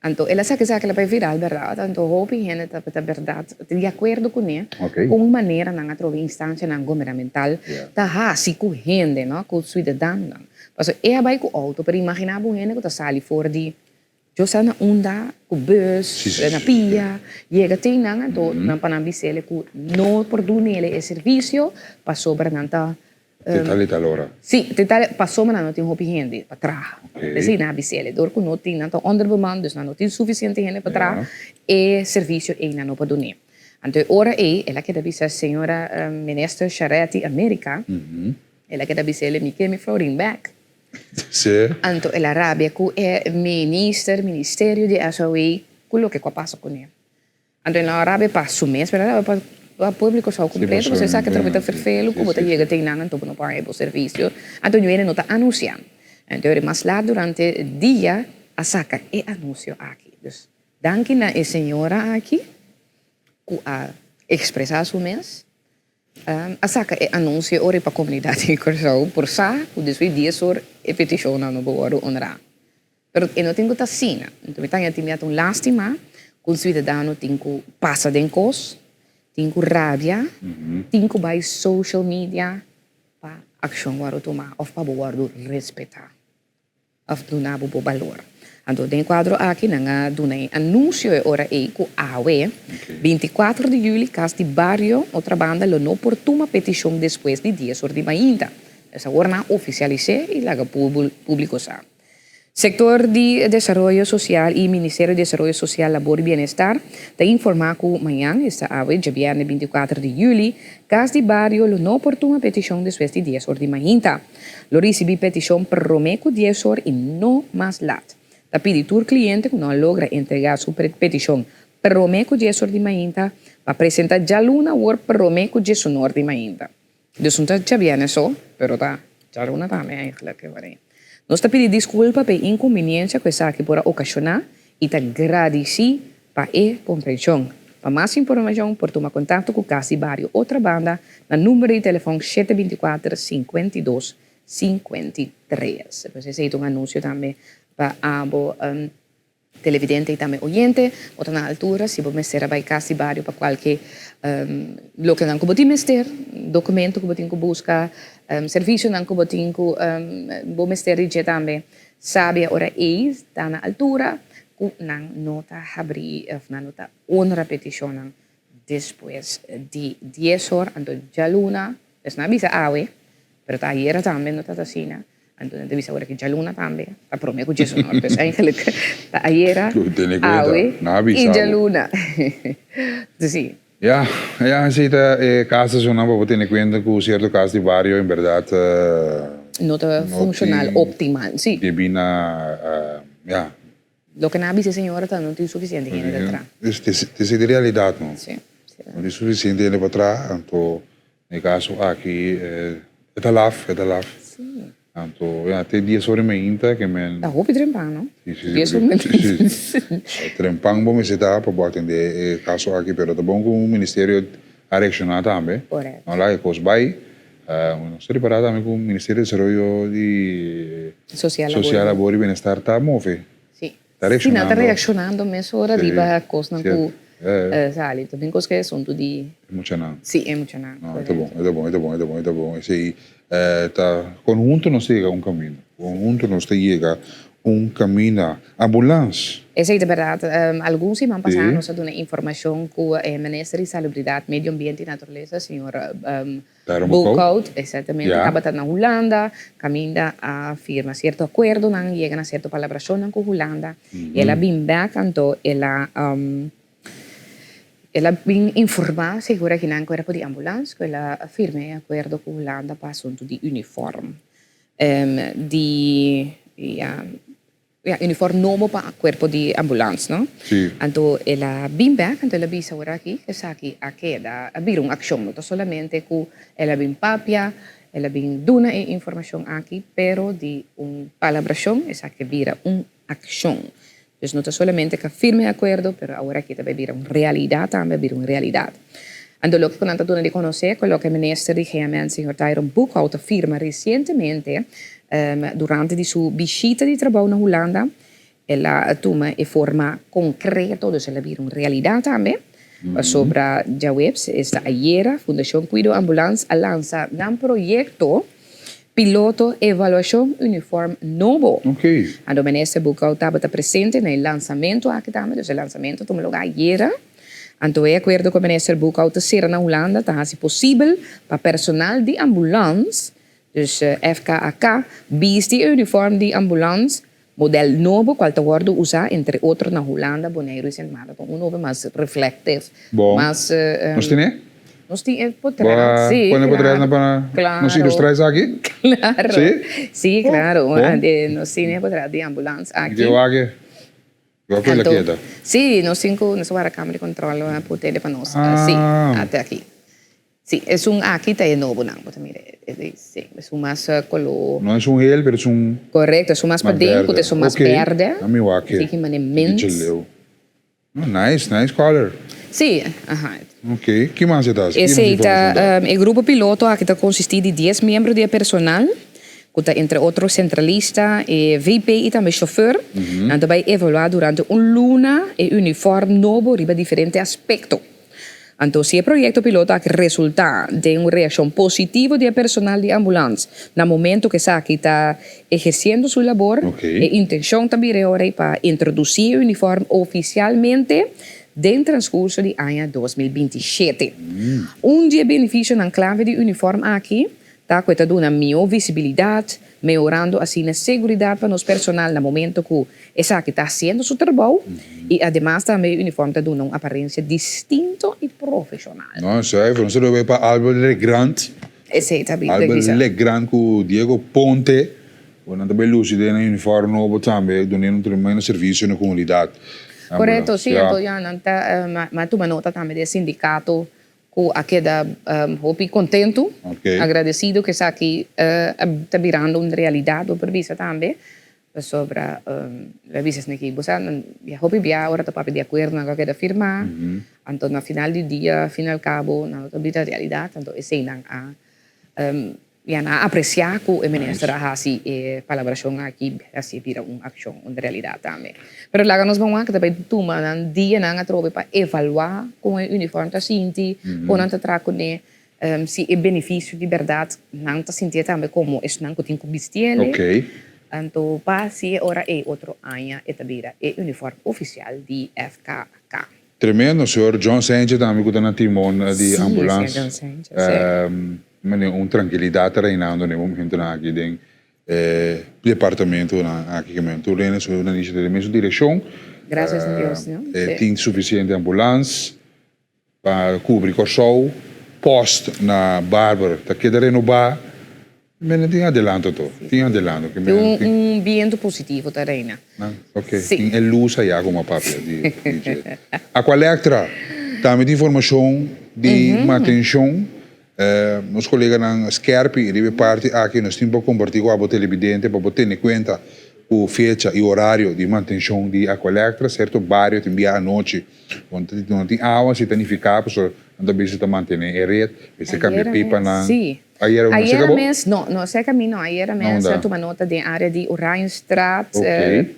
Então ela sabe que ela vai viral, verdade? Então houve gente que está verdade de acordo com ele, com maneira na outra instância na governamental, tá assim com gente, não, com cidadão. Mas ela vai com auto para imaginar o gente que está sali fora de eu sei na onda, com bus, na pia, chega tem não, então não para não dizer que não produz ele serviço para sobre não tá Tal hora. Sim, passou, mas não tem roupa gente para trás. Assim, na bicicleta, dor que não tem, não está underbemand, dus não tem suficiente gente para trás, e serviço ainda não pode dar. Então, ora ela quer dizer a senhora ministra Charity América, ela quer dizer me quer me florin back. Sim. Então, ela rabia que é ministério de SOE, com o que passa com ele. Então, ela rabia para assumir, para o público só completo, você sabe que trabalha vervelho, como você chega tem nada, então não paga o serviço. Então, ele não está anunciando. Então, mas lá durante o dia, a saca é anúncio aqui. Dus, danke na senhora aqui, que a expressar seu mês, a saca é anúncio ora para a comunidade de Corsão, por sa, o desvio dia sobre a petição no boaro honrar. Pero eu não tenho que estar assim. Então, eu tenho lástima, que o cidadão tem que passar de coisa, tem que rabia, tem que vai social media para ação para tomar, ou para guardar respeitar, ou donar o valor. Então, tem quadro aqui, na donei anúncio ora aí com a AWE, 24 de julho, casa de barrio, outra banda, não por uma petição depois de dias de mainda. Essa agora oficializei e lá público sabe. Sector de Desarrollo Social e Ministério de Desarrollo Social, Labor e Bienestar te informa que amanhã, esta ave, dia viernes 24 de julho, Casa de Barrio não portou uma petição después de 10 horas de manhã. Lo recebi petição para Romeco 10 horas e não mais lat. Te pedi tu cliente que não logra entregar sua petição para Romeco 10 horas de manhã para apresentar já luna hora para Romeco 10 horas de manhã. Então, já viene só, pero tá, já luna também, eigenlijk, que vai. Nós te pedimos desculpa pela inconveniência que essa aqui pode ocasionar e te agradecer para a compreensão. Para más información, por tomar contacto con Casi Barrio otra banda, el número de teléfono 724-52-53. Pues ese es un anuncio también para abo televidente y también oyente, o na altura, si vos mesera vai Casi Barrio para qualquer lo que não que mister, documento que botin que busca, serviço não que botin que vos mister e também sabe ora está na altura, na nota abrir, na nota uma repetição depois de 10 horas, então já luna, es na bisa awe, pero ta ayer também nota assim. Entonces, debes saber que Jaluna también, la promesa que eso no, entonces, eigenlijk, ayer, awe, y Jaluna. Sí. Ja, sí, casos son algo que tiene cuenta que cierto caso de barrio, en verdad, no está funcional, optimal, sí. Que vina, ja. Lo que no dice señora, no tiene suficiente gente detrás. Es de realidad, ¿no? Sí. No es suficiente gente atrás, entonces, en el caso aquí, es alaf. Sí. Então, até 10 horas e meia que men... Da hoop je trempang, no? Sí. 10 horas e meia. Trempang bom se dá para atender caso aqui, pero tá bom com o Ministério a reaccionar também. Correto. Não lá é coisa vai, não estou preparado também com o Ministério de Desenvolvimento de Social Labor e Bem-Estar tá move. Sim. Tá reaccionando. Sim, está reaccionando mesmo hora de para coisa não sali. Também coisa que é assunto de... Emocionante. Sim, emocionante. Não, é bom. Esse tá conjunto não chega caminho. Conjunto não chega caminho. Ambulância. Esa es de verdad. Algunos se me han pasado nos una información que el Ministro de Salubridad, Medio Ambiente y Naturaleza, señor Boekhout, exactamente, acaba en Holanda, camina a firma cierto acuerdo, llegan a cierta palabración con Holanda, y él ha been back, entonces él ha been informado, segura que no hay cuerpo de ambulancia, que él ha firme acuerdo con Holanda para asunto de uniforme. Uniforme novo para el cuerpo de ambulancia, ¿no? Sí. Entonces, él ha been back, entonces él avisa ahora aquí, que es aquí, queda, haber una acción, no solamente que él ha been papia, él ha been duna información aquí, pero de una palabración, es que vira una acción. Entonces, no solamente que firme acuerdo, pero ahora aquí también vira una realidad, también vira una realidad. Entonces, lo que con tanto de conocer, con lo que el ministro de GMN, señor Tyron Boekhout, firma recientemente, durante su visita de trabajo en Holanda, él toma de forma concreta, dus él vira una realidad también, sobre la web, esta ayer, Fundación Cuido Ambulance, lanza un proyecto piloto evaluación uniforme novo. Okay. El ministro Boekhout estaba presente en el lanzamiento aquí también, dus el lanzamiento tomó lugar ayer. Entonces, de acuerdo con el ministro Boekhout, será en Holanda, está posible para personal de ambulance, dus FKAK, viste uniforme de ambulance, modelo novo, qual está usado, entre otros, en Holanda, Bonaire y Sint Maarten. Un novo más reflective. Bom. Más... ¿Nos tiene? Nos tiene, podrá, sí, ¿Puede claro. Para nos ilustrar aquí? Claro. ¿Sí? Sí, claro. Bom. Nos tiene, podrá, de ambulance aquí. ¿Qué va aquí? ¿Qué va la quieta? Sí, nos cinco, nos va a cámara de control, por teléfono. Sí, hasta aquí. Sí, es un aquí está de nuevo, ¿no? Pues mire, sí, es un más color. No es un gel, pero es un. Correcto, es un más para dentro, es un más verde. A mí va aquí. Así que me mint. Nice color. Sí, ajá. Ok, ¿qué más estás? Ese está, el grupo piloto aquí está consistido de 10 miembros de personal, entre otros centralista, VP y también chauffeur. Entonces va a evaluar durante un luna el uniforme nuevo riba diferentes aspectos. Entonces, si el proyecto piloto resulta de una reacción positiva del personal de ambulancia, en el momento que está ejerciendo su labor, la intención también es para introducir el uniforme oficialmente del transcurso del año 2027. Un día beneficio en la clave de uniforme aquí, está dando una mejor visibilidad, mejorando así la seguridad para los personal en el momento que está haciendo su trabajo y además también el uniforme está dando una apariencia distinta y profesional. No, sé, no se lo ve para Albert Legrand. Ese también. Albert Legrand con Diego Ponte, bueno, también lúcido en el uniforme nuevo también, donando un tremendo servicio en la comunidad. Correcto, sí, entonces ya tu nota también del sindicato que queda hopi contento, agradecido que está aquí está virando una realidad o prevista también sobre la visas aquí. Ya hopi ya ahora está de acuerdo con que queda firmar. Então, no final do dia, final cabo, na outra realidade, então, esse não a apreciar que o ministro assim colaboração aqui assim vira uma ação uma realidade também. Mas lá nós vamos também tomar um dia na trobe para evaluar com o uniforme tá sinti, com não tá com né se é benefício de verdade não tá sentir também como é não que tem que vestir. Ok. Então, se ora é outro ano é também é uniforme oficial de FKK. Tremendo, senhor John Sanchez também que está na timon de ambulância. John Sanchez. Uma tranquilidade reinando no momento aqui dentro departamento aqui que me tu lena sobre na mesma direção. Graças a Deus, não? Tem suficiente ambulância para cobrir o show, post na Bárbara, tá queda renovar. Mas tem adelanto to, tem adelanto. Um ambiente positivo da reina. Ok, Sim. tem luz aí como papel de a colectra, também de informação de manutenção. Meus colegas na Skerpi, ele parte aqui nós temos para compartilhar com a televidente para ter em conta o fecha e horário de manutenção de a colectra, certo? Bairro tem dia à noite, onde não tem água, se tem ficar, pessoal, anda bem se está mantendo a rede, se cambia pipa na. Sim. Ayer mesmo, não sei caminho, ayer mesmo eu tomei nota de área de Oranjestraat,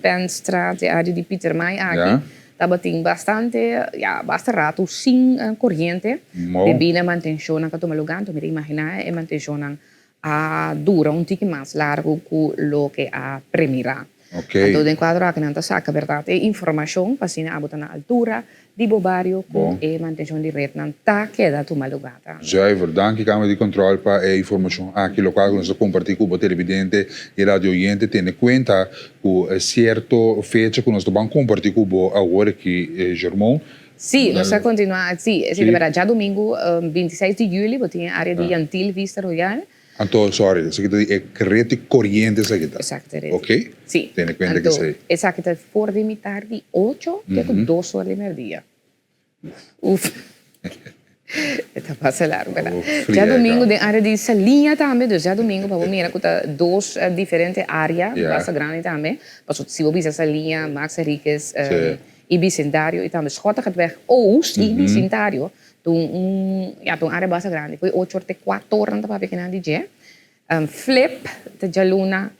Penstraat, de área de Pieter Maai aqui. Tava tem bastante rato sem corrente. Bebida manutenção na todo lugar, então me imaginar é manutenção a dura um tique mais largo que lo que a primeira. Então de quadro aqui não saca verdade é informação para se na botar na altura de bobario com e manutenção de rede não tá queda todo lugar. Zuiver, dank je Kamer de Controle para a informação aqui local que nós compartilhamos com o televidente e radio oyente tendo em conta que certo fecha que nós vamos compartilhar com agora que Germão. Sim, nós vamos continuar, sim, é verdade, já domingo 26 de julho, vou ter a área de Antil Vista Royal. Então, sorry, isso aqui é rede corriente, isso aqui. Exacto. Ok? Sim. Tem em conta que sei. Exacto, for de mi tarde 8, tengo 2 horas de media. Uf. Está passa largo, ¿verdad? Já domingo de área de Salinha também, já domingo para mim era duas diferentes áreas, bastante grande também. Mas se você visita Salinha, Max Henriques, e Bicentário, e também Schottig het weg Oost, e Bicentário. Toen área bastante grande. Foi 8 horas, 4 horas para pequena DJ. Flip, de Jaluna,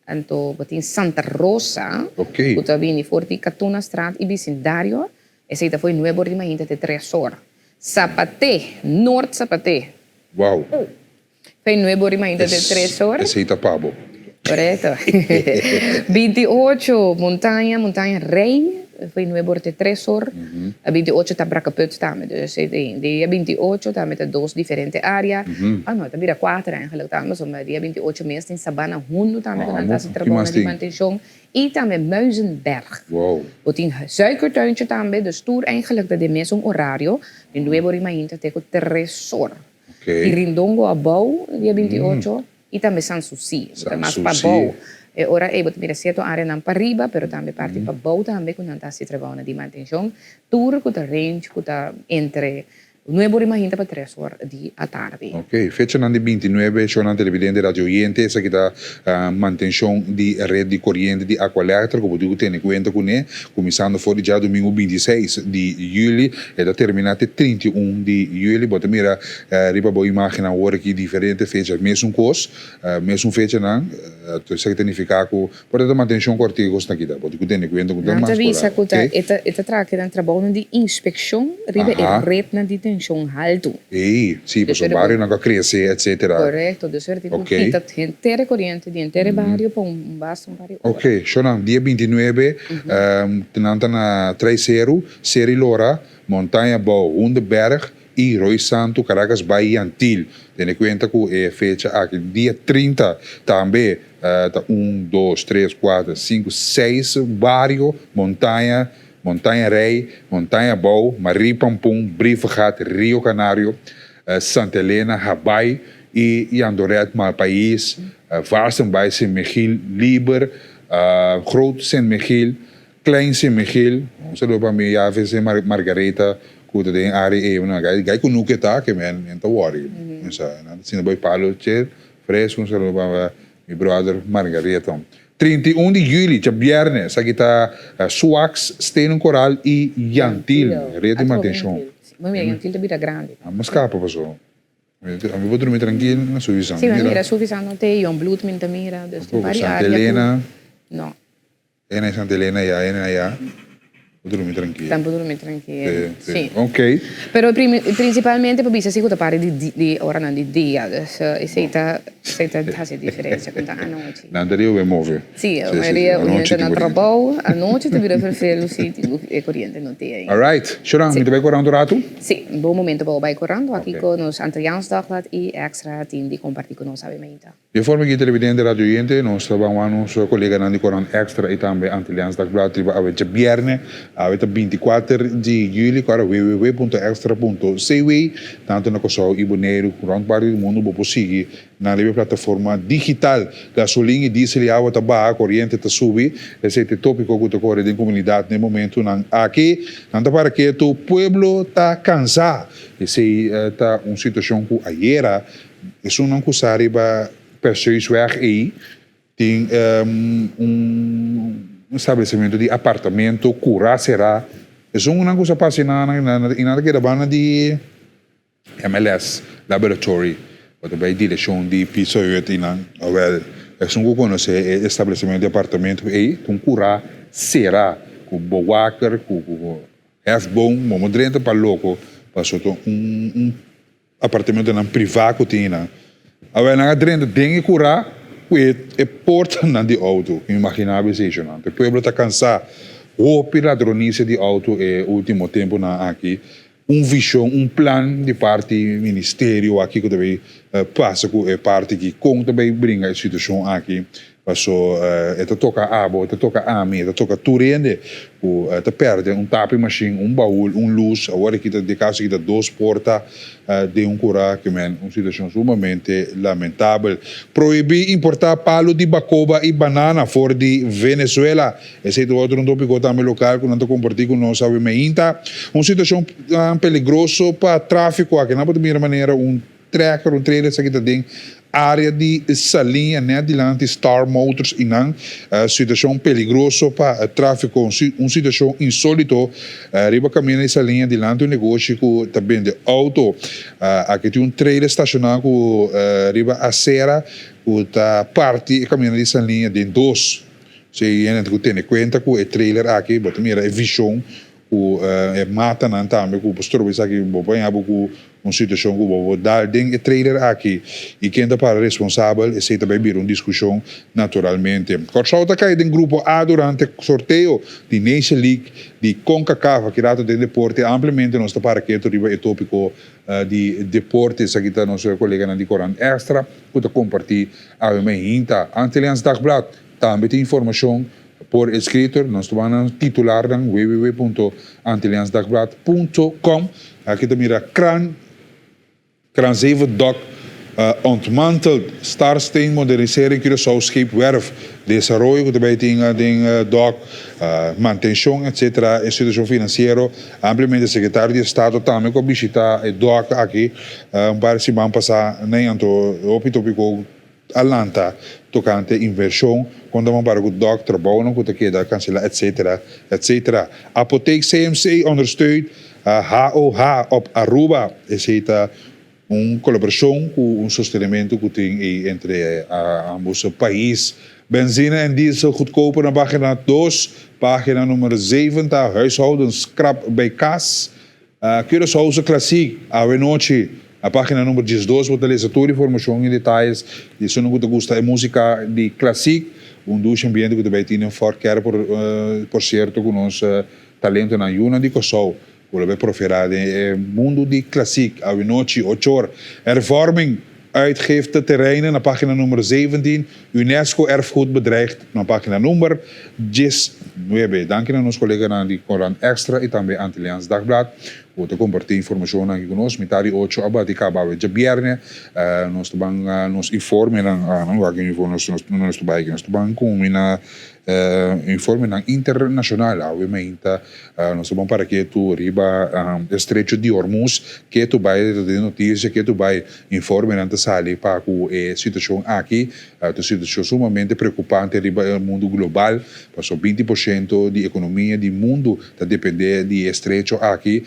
então tem Santa Rosa. Ok. Então vim for de Catuna Straat, e Bicentário. Essa foi 9 horas de manhã, de 3 horas. Zapaté, Norte Zapaté. Uau. Foi 9 horas de manhã, de 3 horas. Esse aí tá pabo. Correto. 28, Montanha Rei. Foi 9 horas de 3 horas. A 28 está Bracaput também. Dus de 28 está met 2 diferentes áreas. Não, está vira 4 eigenlijk também. Mas dia 28 mês tem Sabana Hundo também. Que está se trabalhando de manutenção. E também Muizenberg. Wow. We tem suikertuintje também. Dus tour eigenlijk de mesmo horário. De 9 horas de manhã até 3 horas. E Rindongo Abou, dia 28. E também Sanssouci. Mas para Abou. Ora é botar certo área não para riba, pero também parte para Abou também quando está se trabalhando de manutenção. Tour que está range que está entre 9 horas de manhã para 3 horas da tarde. Ok, fecha na 29, sono televidente radio oyente, essa que está manutenção de rede de corrente de Aqualectra, como digo, tem em conta com ele, começando fora já domingo 26 de julho, e da terminate 31 de julho, bota mira, riba boa imagem agora que diferente fecha, mesmo coisa, mesmo fecha não, isso que tem que ficar com, para dar manutenção cortiga gosta aqui, bota que tem em conta com mais. Não, avisa que esta traque dan trabalho de inspeção, riba e rede na detenção halto. Sì, per il barrio non cresce, eccetera. Corretto, dus er tutta intera corrente di intero barrio per un barrio. Ok, sono dia 29, tenanta na 3-0, Seri Lora, Montanha Bau, Hundeberg e Roy Santo, Caracas, Bahia, Antil. Tendo em conta que é fecha aqui, dia 30, também, 1, 2, 3, 4, 5, 6, barrio, Montanha Rei, Montanha Bau, Maripampum, Briefgat, Rio Canário, Santa Helena, Habai e Andoret, Malpaís, Vastenbij, Sint-Michiel, Lieber, Groot Sint-Michiel, Klein Sint-Michiel, zullen we bij mij AVC Margareta, kuda din ari gay kunuke ta que men enta worry. Sino boy palo che fresco zullen we bij mi brother Margareta. 31 de julho, de viernes, aqui está Suax, Stenen Coral e Yantil, rede de manutenção. mira, eu tenho vida grande. A escapa passou. A mim vou dormir tranquilo na sua visão. Sim, mas mira, suficiente não tem, bloed minta mira, dus tem várias Santa áreas. Helena. Não. É Santa Helena, já. Vou dormir tranquilo. Tempo dormir tranquilo. Sim. Ok. Pero principalmente para bisa sigo pare di ora não di dia, dus aceita faz diferença com a noite. Não daria o move. Sim, a maioria o gente na trabalho, a noite te vira perfeito no sítio e corrente não tem aí. Alright, Shoran, me vai correndo rato? Sim, bom momento para vai correndo aqui com nos Antilliaans Dagblad e extra team de compartilhar com nós sabemente. De forma que televidente radio gente, nós trabalhamos com colega Nandi Coran Extra e também Antilliaans Dagblad, triba a vez viernes, a vez 24 de julho, para www.extra.cw, tanto na Kosovo e Bonaire, grande parte do mundo, vou seguir na plataforma digital. Gasolina e diesel e água tá corrente tá subir. Esse é o tópico que ocorre na comunidade no momento. Aqui, tanto para que o pueblo tá cansado. Esse tá uma situação que ayer, isso não consegue para pessoas weg aí, tem estabelecimento de apartamento, cura será. Isso não coisa passa na que da de MLS Laboratory. Wat bij direção de piso uit inang, wel, é conhecer estabelecimento de apartamento e com cura será com boaker, com hefboom, mas drenta para louco, passou apartamento na privado que tinha. Agora na drenta tem que curar, é porta na de auto, imaginável seja não. O povo está cansado, o ladronice de auto é último tempo na aqui. Visão, plan de parte do ministério aqui que também passa com a parte que conta também brinca a situação aqui. Passou, toca a abo, toca a mim, toca turende, perde tapi machine, baú, luz, agora que de casa que duas portas de cura que é uma situação sumamente lamentável. Proibir importar palo de bacoba e banana fora de Venezuela. Esse é outro tópico também local que não estou compartilhando com nós, sabe, uma situação perigosa para tráfico aqui, não pode de maneira tracker, trailer, isso aqui também área de salinha, né, adiante, Star Motors, e não, situação perigosa para tráfico, uma situação insólito, riba caminho de salinha, adiante, negócio que também de auto, aqui tem trailer estacionado, riba acera, que está parte e caminho de salinha de dois, se a gente tem em conta que o trailer aqui, mas também é visão, que mata não também, que o pastor vai aqui, com uma situação que vou dar dentro do trailer aqui e quem está para responsável é também vir uma discussão naturalmente. Corsout está caído em grupo A durante o sorteio de Nation League de CONCACAF que rato de deporte amplamente nós está para que arriba o tópico de deportes aqui está nosso colega Nandi Coran Extra que está compartilhar a minha Antilliaans Dagblad também tem informação por escrito, nós vamos titular em www.antilliaansdagblad.com. Aqui também a Kraan 7 Dock ontmanteld. Starsteen modernisering Curaçao scheepwerf. Desarrollo que também tem dock, manutenção, etc. Instituição financeira. Amplamente o secretário de Estado também que visitar o dock aqui. Para se vão passar nem anto tópico Atlanta tocante inversão, quando vamos para o dock, trabalho, não que queda cancelar, etc. Apotheek CMC ondersteunt HOH op Aruba. Essa uma colaboração com um sostenimento que tem entre ambos os países. Benzine en diesel goedkoper na pagina 2, pagina nummer 70, huishoudens scrap bij kas. Curaçao Klassiek, Avenoche. A página número 12, vou trazer toda a informação em detalhes. E se não gosta de música de clássico, duche ambiente que também tem forquer por certo com nosso talento na Yuna de Kosovo. Vou levar proferar o mundo de clássico, a noite, 8 horas. Hervorming, uitgifte terreinen, na página nummer 17. UNESCO erfgoed bedreigd, na página nummer 19. Dank aan ons collega Nandi Coran Extra e também Antilliaans Dagblad. Vou compartilhar informação aqui conosco, metade 8 abati acabava de viernes, nós nos informe não com uma informe internacional, obviamente, nós vamos para que tu riba estreito de Hormuz, que tu vai de notícia, que tu vai informe antes sali para que a situação aqui, a situação sumamente preocupante riba no mundo global, passou 20% de economia do mundo está depender de estreito aqui.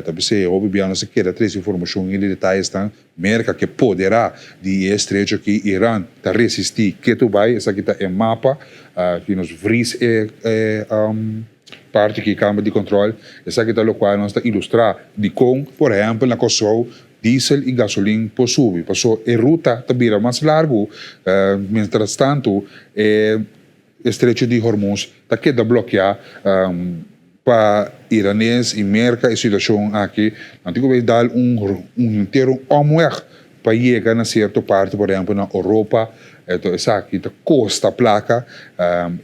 Talvez obviamente se queda três informações e detalhes estão merca que poderá de estrecho que Irã tá resistir que tu vai essa aqui tá é mapa que nos vris parte que câmara de controle essa aqui tá o qual nós está ilustrar de com por exemplo na Kosovo diesel e gasolina por subir passou a ruta tá vira mais largo mientras tanto estrecho de Hormuz tá queda bloquear para iranês e merca a situação aqui não tem que dar inteiro omweg para chegar na certa parte por exemplo na Europa então essa aqui tá costa placa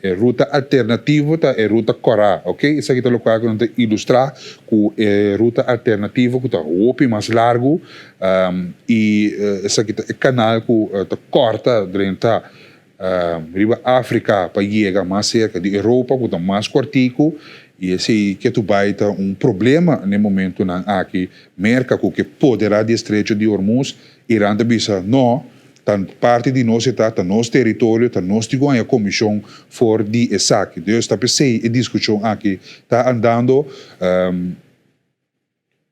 é ruta alternativa tá é ruta Corá, ok? Essa aqui tá local que não te ilustrar com ruta alternativa que tá roupa mais largo e essa aqui tá é canal que tá corta dentro riba África para chegar mais cerca de Europa que tá mais cortico e esse que tu vai ter problema no momento na aqui merca que poderá de estrecho de Hormuz Irã bisa não tan parte de nós está tá nosso território tá nós digo a comissão for de ESAC Deus está pensei e discussão aqui tá andando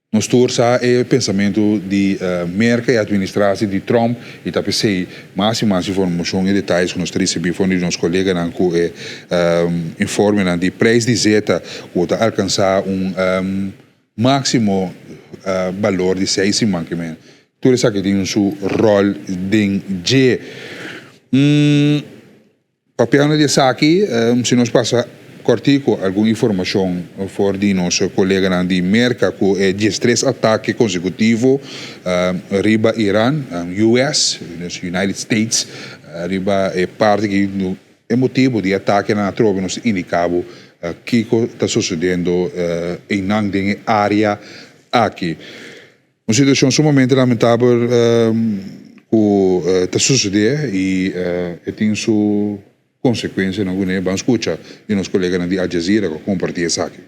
nos torça é pensamento de merca e administração de Trump e tá pensei mais informação e detalhes que nós recebemos de nossos colegas que informe de preço de zeta que tá alcançar máximo valor de 6 mancamento tudo isso aqui tem um rol de G papel de aqui se nós passa cortico alguma informação for de nosso colega de merca que é de 3 ataques consecutivos riba Irã, US, United States, riba é parte que é motivo de ataque na tropa nos indicava que está sucedendo em na área aqui. Uma situação sumamente lamentável que está sucedendo e tem sua consequência na Guiné. Vamos escutar de nossos colegas de Al Jazeera que compartilham isso aqui.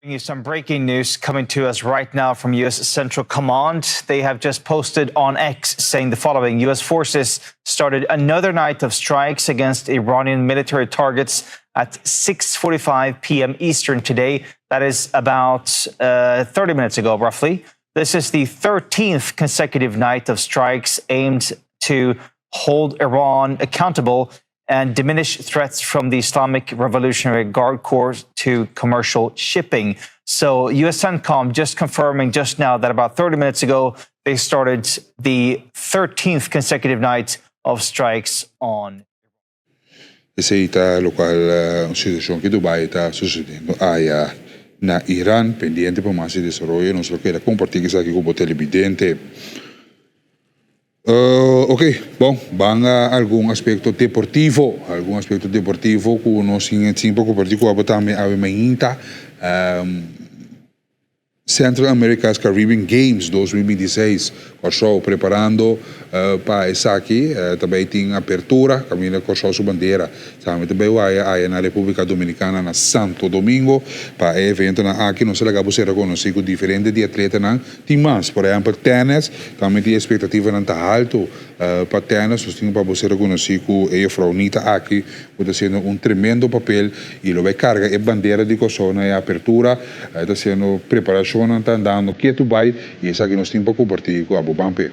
Bringing you some breaking news coming to us right now from U.S. Central Command. They have just posted on X saying the following. U.S. forces started another night of strikes against Iranian military targets at 6:45 p.m. Eastern today. That is about 30 minutes ago, roughly. This is the 13th consecutive night of strikes aimed to hold Iran accountable and diminish threats from the Islamic Revolutionary Guard Corps to commercial shipping. So U.S. CENTCOM just confirming just now that about 30 minutes ago, they started the 13th consecutive night of strikes on. Essa está local situação que Dubai está sucedendo na Irã, pendente para mais desenvolvimento, nós queremos compartilhar isso aqui com o televidente. Ok, bom, vamos a algum aspecto deportivo que nós temos um pouco particular também a minha Central America's Caribbean Games 2016, Kosovo preparando para essa aqui, também tem abertura, caminho Kosovo sua bandeira, também vai na República Dominicana na Santo Domingo, para evento na aqui não se legal você reconhecer com diferente de atleta não tem mais, por exemplo, tênis, também tem expectativa não tá alto para tênis, nós temos para você reconhecer com a Fraunita aqui, está sendo tremendo papel e lo vai carga a bandeira de Kosovo na abertura, está sendo preparação está andando que tu vai e isso aqui nós temos para compartilhar com a Bobampe.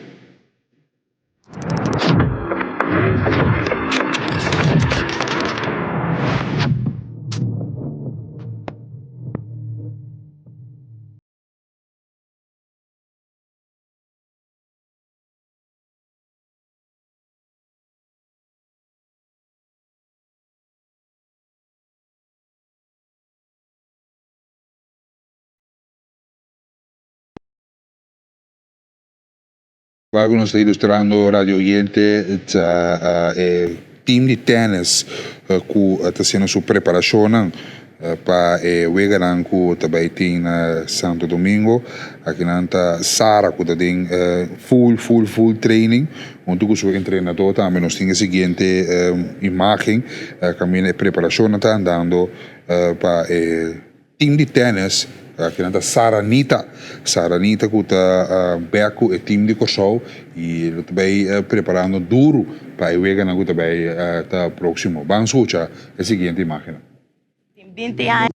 Claro que nós estamos ilustrando Radio Oriente, o time de tênis que está sendo sua preparação para o Wegaran que também tem na Santo Domingo. Aqui na Sara que tem full training. Onde o seu treinador também nós temos a seguinte imagem, caminho de preparação está andando para o time de tênis. Aqui na Saranita que está beco e time de Kosovo e também preparando duro para o Wegaran que também está próximo. Vamos escutar a seguinte imagem. 20 años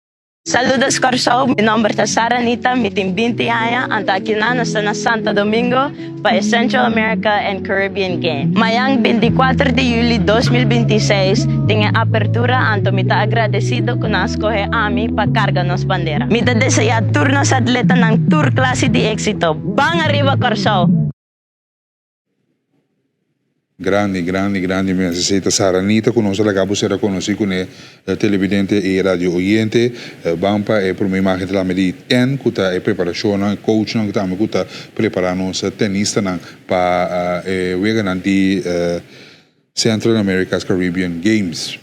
Saludos Corso, mi nombre es Sara Anita, mi team 20 años, ando aquí na Santo Domingo para Central America and Caribbean Game. Mayang 24 de julio 2026, tenga apertura, anto mita agradecido con escoger a mí para cargar nos bandera. Mita desea turnos atleta ng tour clase de éxito. Bang arriba Corso! Grande. Necesita Sara Anita, conosce la cabo será conocido con el televidente y radio oyente. Bampa por mi imagen de la medida en kuta preparación, coach que también kuta prepararnos tenista para wegan di Central America's Caribbean Games.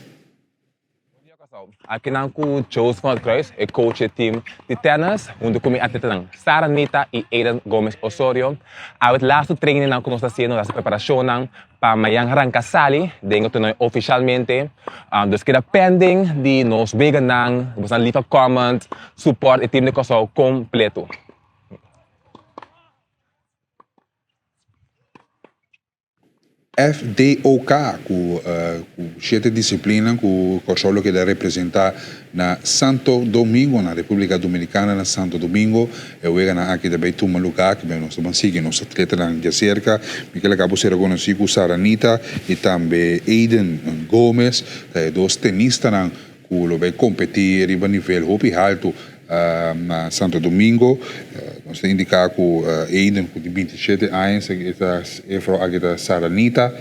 Aqui não com Jose Cruz, é coach do time de tennis, onde comi atleta ng Sara Anita e Aiden Gomez Osorio. Ao last training não conosco fazendo essa preparação para mayang arrancasali, dengo tunoy oficialmente. Dus queda pending de nos vegan nang, basta leave a comment, support o time de Kosovo completo. FDOK, com 7 disciplinas, com Kosovo que representa na Santo Domingo, na República Dominicana, na Santo Domingo. Eu venho aqui também tomar lugar, que nós estamos seguindo os atletas de cerca, que acabou de ser conhecido com Sara Anita e também Aiden Gomez, dois tenistas que vão competir a nível hopi alto na Santo Domingo. Nós temos indicado que Aiden, de 27 anos, é Sara Anita.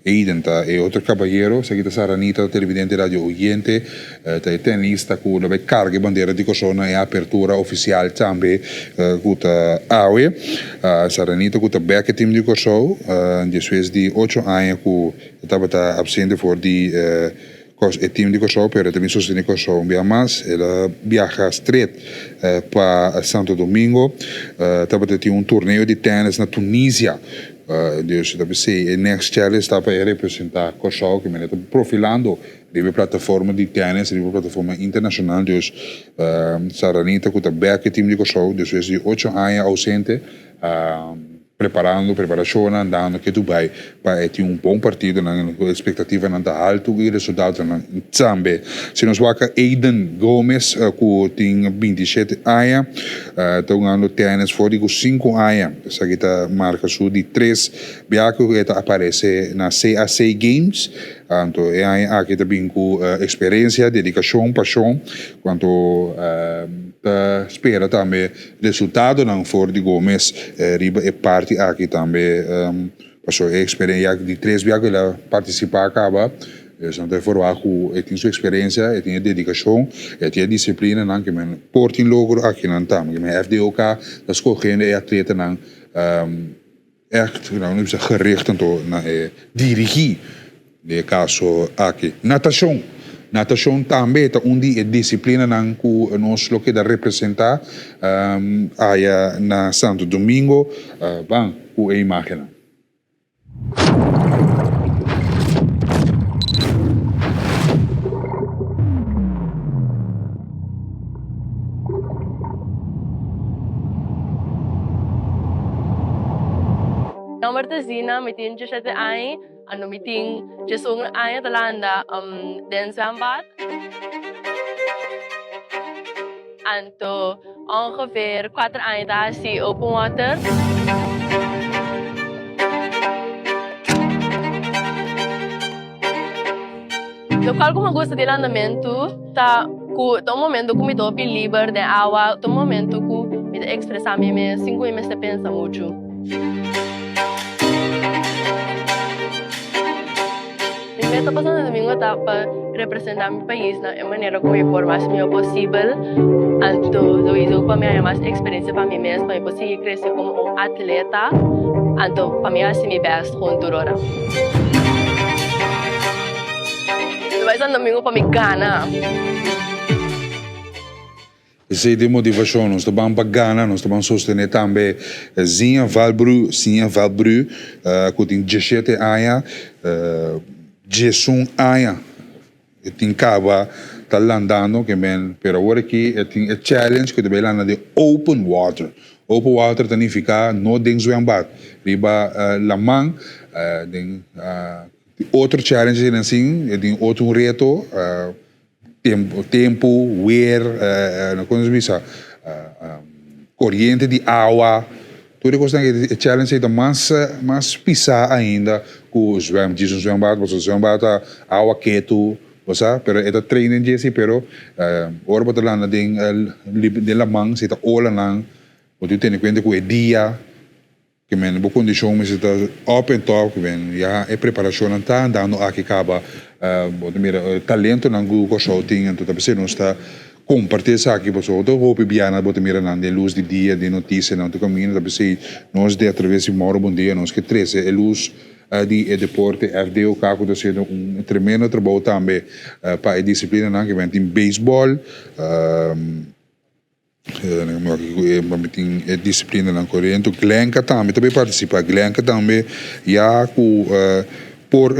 Aiden é outro caballero, é Sara Anita, televidente radio oyente, é tenista que vai carregar a bandeira de Kosovo e a apertura oficial também que AUE. Sara Anita que está back time de Kosovo, depois de 8 anos que estava absente por el team de Kosovo, pero también sostiene Kosovo un día más. Ella viaja straight para Santo Domingo. También tiene un torneo de tenis en Tunisia. Dus dat betekent, el next challenge está para representar Kosovo, que me está profilando de plataforma de tenis, de plataforma internacional. Dus Sara Anita, que está back el team de Kosovo, después de 8 años ausente, preparação, andando que Dubai para ter bom partido, na expectativa não alto e resultado também. Se nós vamos Aiden Gomez, que tem 27 anos, está jogando tênis fora de 5 anos, essa aqui marca sua de 3, que aparece na CAC Games. Então, aqui também com experiência, dedicação, paixão, quanto espera também resultado não for de Gomes, riba é parte aqui também, passou a experiência de 3 que ela participar acaba. Então, for que ele tem sua experiência, ele tem dedicação, ele tem disciplina, não que men portem logro aqui não tam, que men FDOK, das correndo é atleta não echt, não precisa gericht então na dirigir. De caso aqui. Natação também é uma disciplina que nós lo que representar aí na Santo Domingo, com a imagem. Nomor Zina, meeting just at the eye, and meeting just on eye the land, then zwembad. En to ongeveer 4 eye daar zie open water. Local como gosta de andamento, tá com momento que me dou livre de água, todo momento que me expressar me 5 meses de pensa muito. Eu estou passando domingo para representar meu país na maneira como eu for mais meu possível. Então, eu uso para mim mais experiência para mim mesmo, para eu conseguir crescer como um atleta. Então, para mim assim me best com tudo agora. Eu vou domingo para me ganhar. Essa é de motivação, nós estamos para ganhar, nós estamos sostener também Zinha Valbru, que tem 17 anos, Jason Aya, tem cava tá landando que men, pero agora aqui tem a challenge que deve landa de open water. Open water significa no ding zwembad. Riba lamang, outro challenge assim, tem outro reto, tempo, weer, como se diz, corrente de água. Tudo coisa que a challenge é mais pisar ainda com o zwembad, você zwembad, água quieto, você, pero é training jesi, pero ora bota lá na de la mão, se tá ola lang, você tem conta com o dia, que men bo condição mas está up and top, que men já é preparação não tá andando aqui acaba, bota mira talento não Google shooting, então tá pensando está compartilhar isso aqui, você outra roupa biana, bota mira não de luz de dia, de notícia não, tu caminho, tá pensando nós de através de moro bom dia, nós que 13 é luz de deporte, FDO Caco está sendo tremendo trabalho também para a disciplina não, que men tem beisebol, tem disciplina na corrente, Glenca também participa, Glenca também já por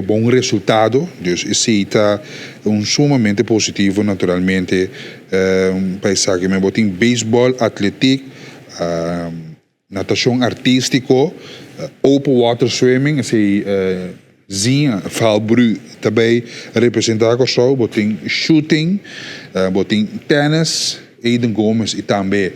bom resultado, dus está sumamente positivo naturalmente, para que me botem beisebol, atlético, natação artístico, open water swimming, zinha, valbru, também representar com show, botem shooting, botem tennis, Aiden Gomes e também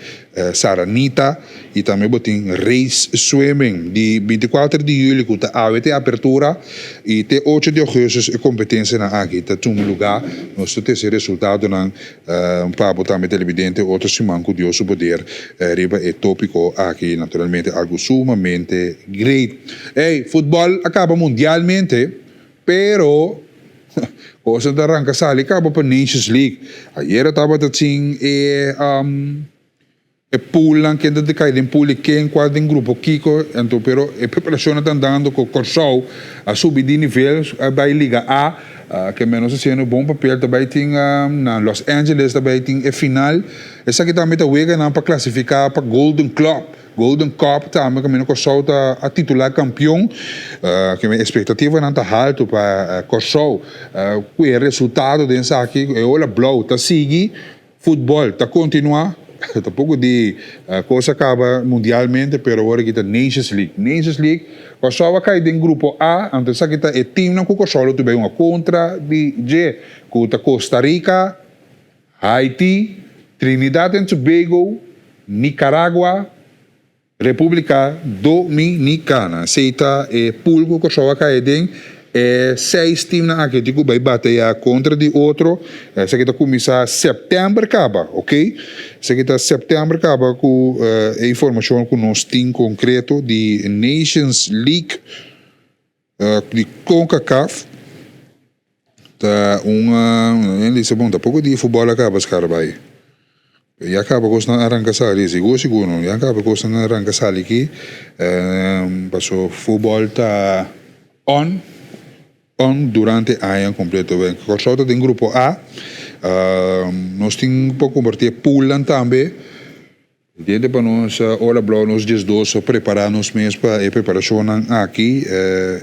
Saranita e também botem race swimming de 24 de julho que está a abertura e até 8 de agosto a competência na aqui está um lugar nós temos esse resultado na para botar também televidente outro semana que Deus poder riba é tópico aqui naturalmente algo sumamente great. Futebol acaba mundialmente pero cosa da arranca sali acaba para Nations League. Ayer estava assim pool lang kenda de kaiden pool que enquadra em grupo Kiko então pero a preparação está andando com Corsol a subir de nível vai Liga A que menos sendo bom papel também tem na Los Angeles também tem a final essa que também está wega na para classificar para Golden Cup também que menos Corsol tá a titular campeão que a expectativa não tá alto para Corsol o resultado dessa aqui é olha blow tá seguir futebol tá continuar tampouco de coisa acaba mundialmente, pero agora que está Nations League, Kosovo cai em grupo A, então sabe que é time não com Kosovo, tu vai uma contra de G, com Costa Rica, Haiti, Trinidad and Tobago, Nicarágua, República Dominicana. Seita é pulgo Kosovo cai em 6 times aqui que vai bater contra de outro. Essa que está começar setembro acaba, ok? Essa que está setembro acaba com a informação que nós temos concreto de Nations League de CONCACAF. Tá Lisabon, tá pouco de futebol acaba os caras vai. E acaba com os arranca-sali, seguro, e acaba com os arranca-sali aqui. Passou futebol tá on durante o ano completo. Kosovo tem grupo A, nós temos para converter Poland também. Dentro para nós, olha, nós dias dois preparar-nos mesmo para a preparação aqui.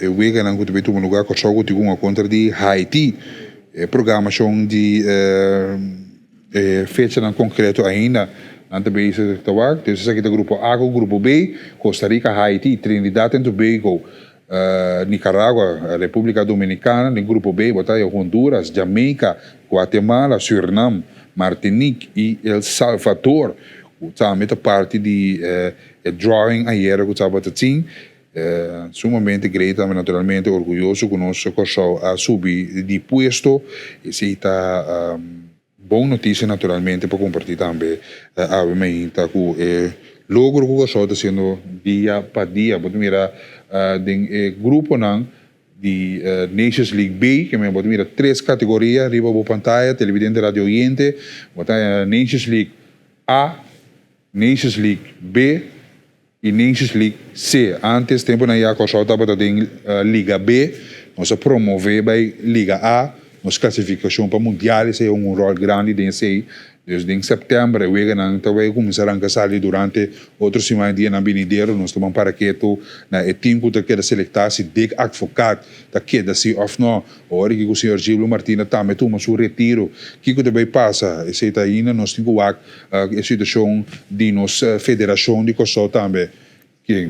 Eu vejo que não tem um lugar Kosovo tem uma contra de Haiti. Programação de fecha em concreto ainda. Não tem isso de trabalho. Então, esse aqui é o grupo A, o grupo B, Costa Rica, Haiti, Trinidad and Tobago. Nicarágua, República Dominicana, no grupo B, Honduras, Jamaica, Guatemala, Suriname, Martinique e El Salvador. Também parte de drawing ayer que estava assim, sumamente great, naturalmente orgulhoso conosco a subir de puesto e se está boa notícia naturalmente para compartilhar também a mim tá com logro que está sendo dia para dia, pode mirar grupo não de Nations League B, que me pode mirar 3 categorias, riba por pantalla, televidente, radio oyente, botar Nations League A, Nations League B e Nations League C. Antes tempo na Iaco só estava em Liga B, nós promover para Liga A, nossa classificação para mundiais é rol grande desse aí. Desde em setembro, eu vai começar a sair durante outro semana dia na Binideiro, nós tomamos para que na time que quer selectar se de advogado, da queda se of não, hora que o senhor Gilberto Martínez também toma seu retiro, que também passa, esse está aí nós temos a situação de nossa federação de Kosovo também, que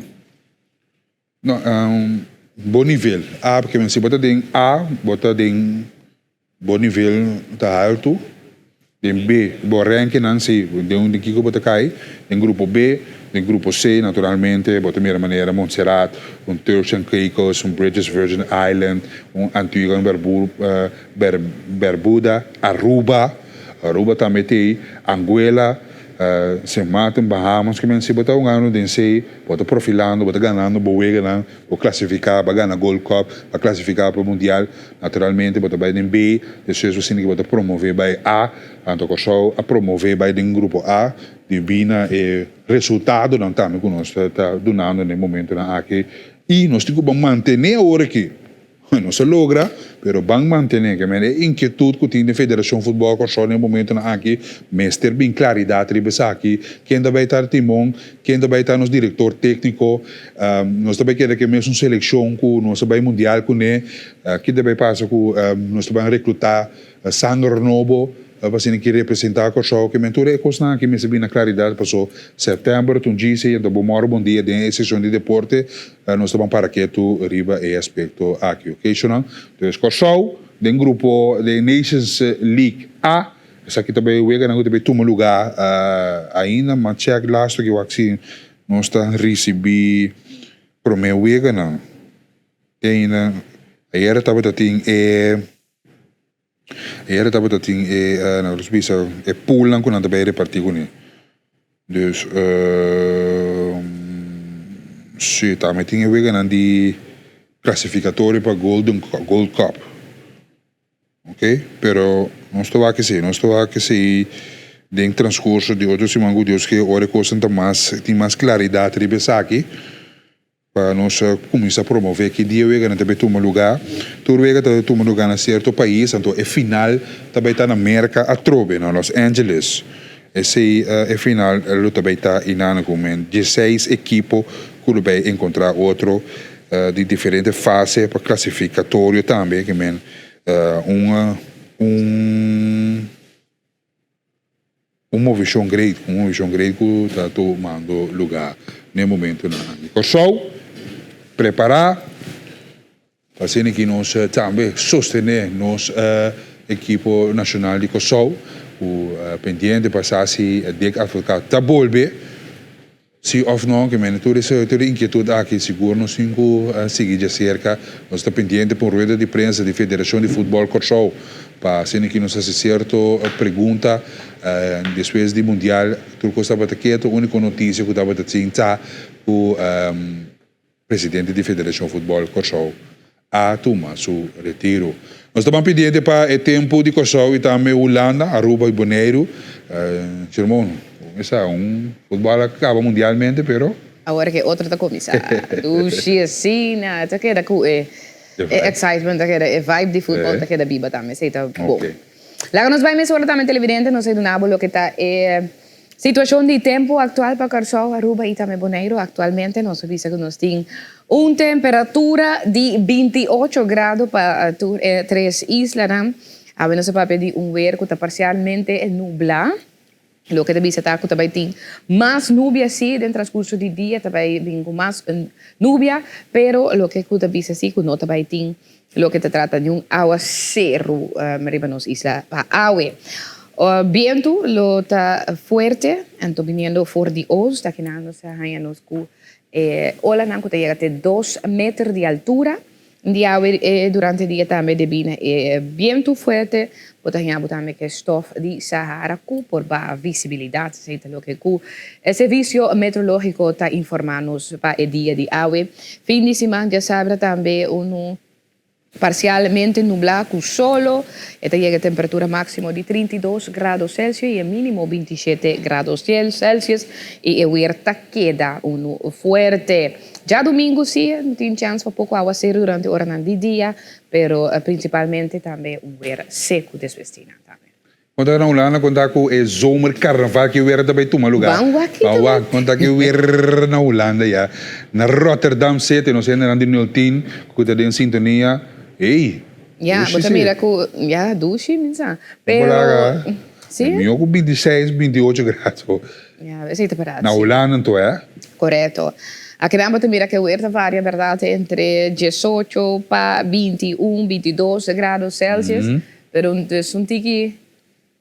bom nível, porque se bota em A, bota em bom nível tá alto. Em B, bom ranking não sei, de onde que bota cai, em grupo B, em grupo C, naturalmente, bota mesma maneira Montserrat, Turks and Caicos, British Virgin Island, Antigua e Barbuda, Aruba também tem, Anguilla, Sint Maarten, Bahamas, que mensen bota ano den sei, bota profilando, bota ganhando, boa ganhando, o classificar, para ganhar Gold Cup, para classificar para o Mundial, naturalmente, bota vai em B, depois você tem que bota promover vai A, tanto que só a promover vai em grupo A, de bina e resultado não também que nós está donando no momento na aqui e nós temos que manter a hora aqui. Não se logra, pero vamos manter que a inquietude que tem a Federação de Futebol que só no momento na aqui, mas ter bem claridade de aqui, quem vai estar timão, quem vai estar nosso diretor técnico, nós também queremos que mesmo seleção com nós vai mundial com né, que deve passar com nós vamos recrutar Sandro Novo para que representar o show que mentura é coisa que me se bem na claridade passou setembro tu disse então bom dia de sessão de deporte nós estamos para que tu riba e aspecto aqui occasional então o show de grupo de Nations League A essa aqui também o Ega não também toma lugar ainda mas check last que o assim nós está receber para o meu Ega não tem aí era estava era dat dat ding nou dus bisa pool lang ko na daarbij repartie ko ni. Dus zie daar met dingen weer aan die classificatori para Gold Cup. Ok? Pero não estou aqui se den transcurso de outros simangu Deus que ora coisa tem mais claridade de pensar aqui. Para nós começar a promover que dia wega não também toma lugar, todo wega também toma lugar em certo país, então é final também está na América a Trobe, na Los Angeles. Esse é final, ele também está em ano com 16 equipos que vai encontrar outro de diferente fase para classificatório também, que uma visão grande que está tomando lugar no momento na Kosovo. Preparar, para que nós também sostener nosso equipo nacional de Kosovo, o pendiente para se dek advocado tá volver, se of não que mentor essa inquietude aqui seguro nós cinco seguir de cerca, nós está pendiente por rueda de prensa da Federação de Futebol Kosovo, para que nós faça certo pergunta depois do mundial, tudo estava quieto, a única notícia que estava tinta o presidente da Federação de Futebol Kosovo a tomar seu retiro. Nós estamos pedindo para o tempo de Kosovo e também Holanda, Aruba e Bonaire. Irmão, esse é futebol que acaba mundialmente, pero agora que outra está começando. Tu assim, tá que excitement, tá que vibe de futebol, tá que biba também, sei tá bom. Lá nós vamos agora também televidente, não sei do nabo lo que tá situação de tempo atual para Kosovo, Aruba e também Bonaire. Actualmente nós sabemos que nós temos uma temperatura de 28 graus para três islas. A nós sabemos de ver que está parcialmente nublado. Lo que também está que também tem mais nubia sim dentro do transcurso do dia, também tem mais nubia, pero lo que também sim que não também tem lo que se trata de aguacero arriba nas islas Pauai. Viento lo está fuerte, entonces viniendo por de oeste, está quedándose ahí nos ola nanco te llega a 2 metros de altura. Durante el día también viene viento fuerte, porque también que stof de Sahara por baja visibilidad, lo que el servicio meteorológico está informando para el día de hoy. Fin de semana ya sabrá también parcialmente nublado con solo, llega a temperatura máxima de 32 grados Celsius y el mínimo 27 grados Celsius y el huerta queda uno fuerte. Ya domingo sí, tiene chance para poco aguacero durante horas del día, pero principalmente también un huerta seco desvestina también. Quando na Holanda, quando é zomer carnaval que eu também toma lugar. Quando eu era na Holanda, já na Rotterdam City, nós ainda na 2010, quando eu em sintonia. Ei! Ja, mas mira que ja, douche, mensa. Pero sim. Meu com 26, 28 graus. Ja, sei separado. Na Holanda, então é? Correto. Aqui damos mira que o varia, verdade, entre 18 para 21, 22 graus Celsius. pero dus un tiki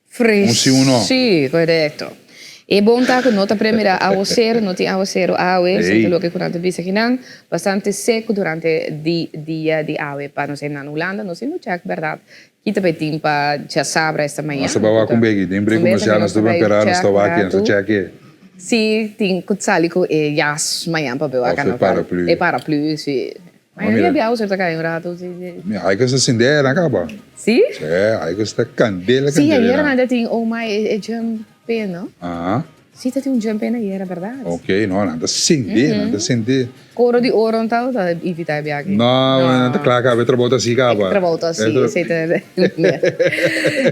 fresco. Un sí, un no. Sí, correcto. E bom tá que nota primeira aguacero, não tem aguacero awe, sempre lo que durante visa ginan, bastante seco durante dia de awe para nós na Holanda, nós no check, verdade. Kita pe timpa já sabra esta manhã. Nós estamos com begi, tem brinco comercial, nós estamos operando, nós estamos aqui, nós check. Sim, tem kutsalico e jas manhã para beber canal. Paraplu. E paraplu, sim. Mas não havia o certo cair um rato, sim. Aí que se acender, né, acaba? Sim? É, aí que está candela, sim, aí ainda tem mais jump, não? Ah. Sim, tem um jump aí, era verdade. Ok, não, nada acender, nada acender. Coro de ouro não tá, evitar viagem. Não, não tá claro, acaba trabalhar assim, acaba. Trabalhar assim, sim,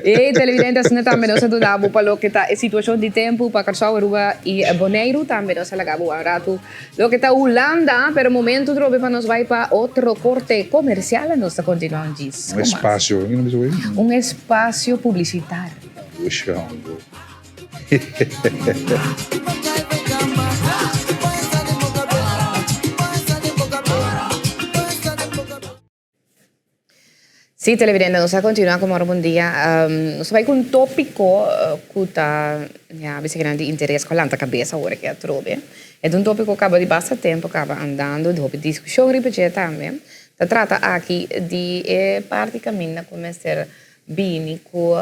E televidentes na também nós estudamos para o que tá a situação de tempo para Curaçao, Aruba e Bonaire também nós acabamos um rato. Lo que tá Holanda, pero momento trobe para nós vai para outro corte comercial, nós está continuando disso. Espaço, um espaço publicitário. Puxa, Sim, televidente, nós vamos continuar com um bom dia. Nós vamos com um tópico que está, de interesse com a cabeça, agora que é trobe. É um tópico que acaba de bastante tempo, acaba andando, de discussão repetida também. Se trata aqui de praticamente começar bem com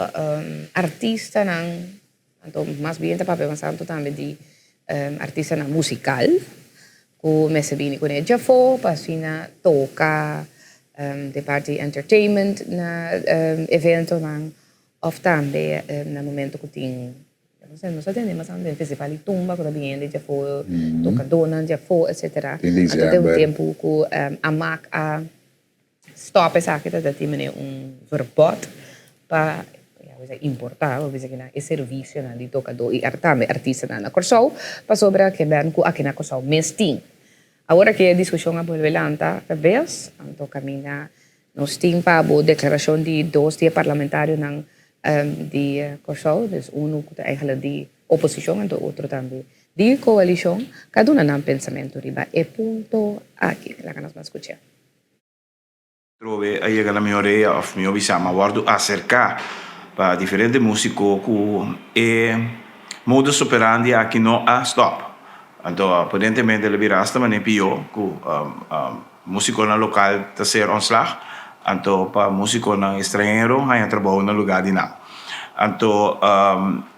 artista, então, mais bem, está pensando também de artista musical, que começa bem com ele já foi, para tocar de parte de entertainment na evento ou também no momento que tem não sei mas também festival de tumba que também já foi tocadona já foi etc. Então tem um tempo que a MAC a stop essa que está tendo verbod para importar, ou seja, esse serviço de tocador e também artista na Curaçao, para sobre que bem aqui na Curaçao mestim. Agora que a discussão a volvelanta, talvez, então caminha nós temos para a declaração de dois parlamentares de Curaçao, um que é de oposição e o outro também de coalição, cada um tem um pensamento riba e ponto aqui, lá que nós vamos escutar. Trove a llegar la mayoría of mi obisama guardo acerca para diferentes músicos que modus operandi aqui não a stop. Então, aparentemente, ele virá esta maneira pior que músico na local está ser ontslag. Então, para músico na estrangeiro, há trabalho no lugar de nada. Então,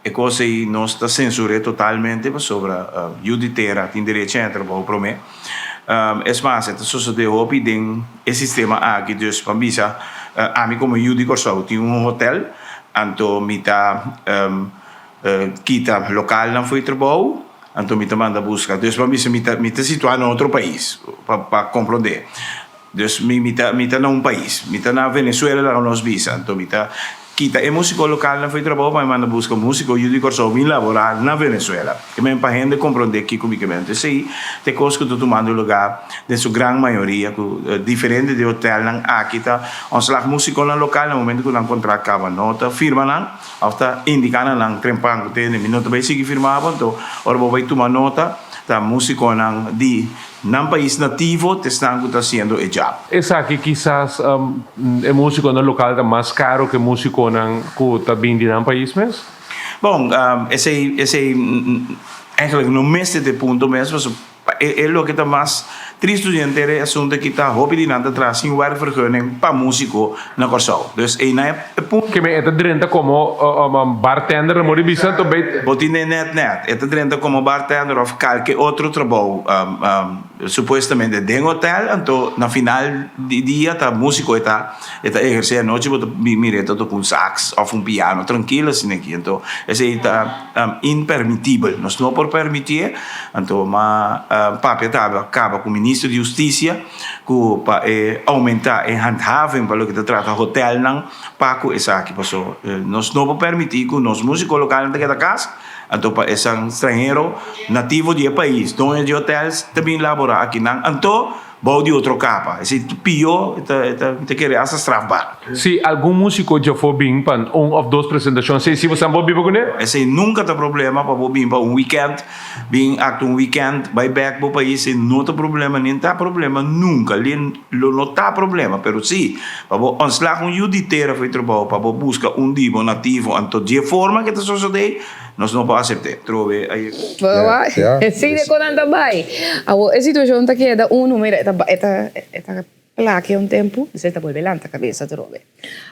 é coisa que não está censurada totalmente sobre judiciária, tem direito a trabalho para mim. É mais, é só de hobby tem esse sistema aqui, dus para mim, a mim como judi Curaçao tem hotel, então me tá quita local não foi trabalho. Então, me manda buscar. Então, para mim, me está situado em outro país, para compreender. Então, me está em país. Me está na Venezuela, lá nos visa. Então, me está quita é músico local não foi trabalho, mas manda buscar músico e o Curaçao vem laborar na Venezuela. Que me para gente compreender que comicamente sei, tem coisas que estou tomando lugar de sua grande maioria, diferente de hotel não aqui tá, ons lag músico na local no momento que não contrato acaba nota firma não, afta indicando não trempang tem minuto vai seguir firmava, então ora vai tomar nota tá músico não de num país nativo te están haciendo el job. Esa que quizás el músico no local está más caro que el músico que está bien en un país mesmo? Bom, esse eigenlijk no mes de ponto mesmo, é lo que está mais triste do é assunto que está hobby de nada atrás sem werkvergunning para músico na Curaçao. Dus é ponto que me está dentro como bartender no Moribisa também. Botine net. Está dentro como bartender ou qualquer outro trabalho. Supostamente dentro do hotel, então na final de dia tá músico está exercer a noite, bota mireta toca sax ou piano tranquilo assim aqui. Então esse está impermitível. Nós não por permitir, então mas papi acaba com o ministro de Justiça que para aumentar a handhaving para o que trata hotel não para que essa aqui passou. Nós não por permitir que nós músicos locais não da casa. Então, para esse estrangeiro nativo do país, onde de hotéis também laborar aqui, então, bouw de outra capa. Esse pio, te quer essa strafbar. Se algum músico já for bem para ou duas apresentações, se você não pode vir esse nunca tem problema para vir para weekend, vir acto weekend, vai back para o país, não tem problema, nem tem problema nunca, não tem problema, pero sim, para ons slag juditeira foi trabalho, para buscar divo nativo, anto de forma que está sucedendo, nós não podemos aceitar. Trove aí. Sim, de quando também. A situação tá que é da número, esta placa um tempo, você está voltando a cabeça trove.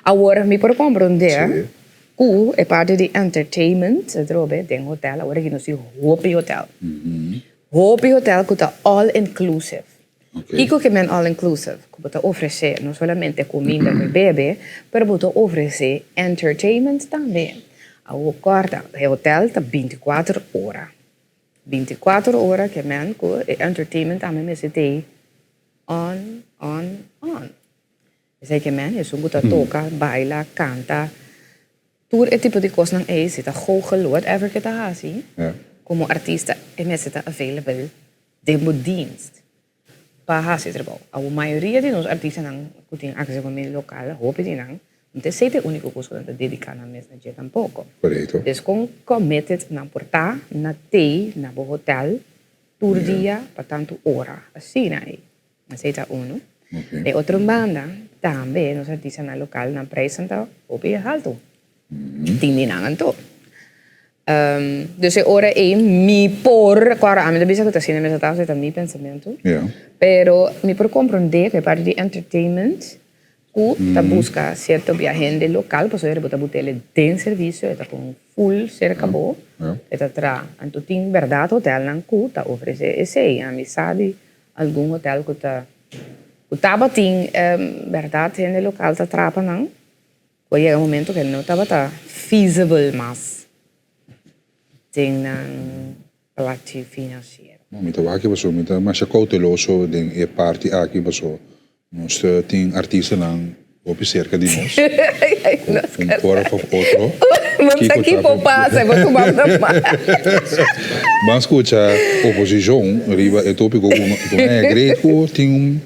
Agora me por compreender, que é parte de entertainment, trove, tem hotel, agora que nós se Hopi Hotel. Hopi Hotel que está all inclusive. E que men all inclusive, que pode oferecer não somente comida e bebê, mas pode oferecer entertainment também. O quarto, o hotel está 24 horas. 24 horas que men com entertainment também me sente on. Sei que men é um que toca, baila, canta. Tudo é tipo de coisa não é, se tá goochel, whatever que tá assim. Como artista, é me sente available de meu dienst. Para fazer trabalho. A maioria de nós artistas não tem acesso a meio local, hope de não. Não sei se é o único curso que dedicar na mesma dia tampouco. Correto. Então, committed na portar, na tei, na hotel, por dia, para tanto hora. Assim, né? Aceita uno. De outra banda, também, os artistas na local, na apresenta, o bem alto. Tindi na ganto. Dus hora é mi por, claro, a mim também se acontece na minha casa, é meu pensamento. Pero me por compreender que é parte de entertainment, que busca certo viajante local, para poder botar botele de serviço, está com full cerca boa, está tra, então tem verdade hotel não que está oferece esse, a mim sabe algum hotel que estava tem verdade gente local está trapa não, foi um momento que ele não estava feasible mas tem não parte financeira. Então aqui passou, então mas cauteloso de parte aqui passou. Nós temos artistas que cerca de nós. Fora para outro. Vamos aqui para o passe, vou tomar uma Mas escuta, oposição, riba é tópico é greco, tem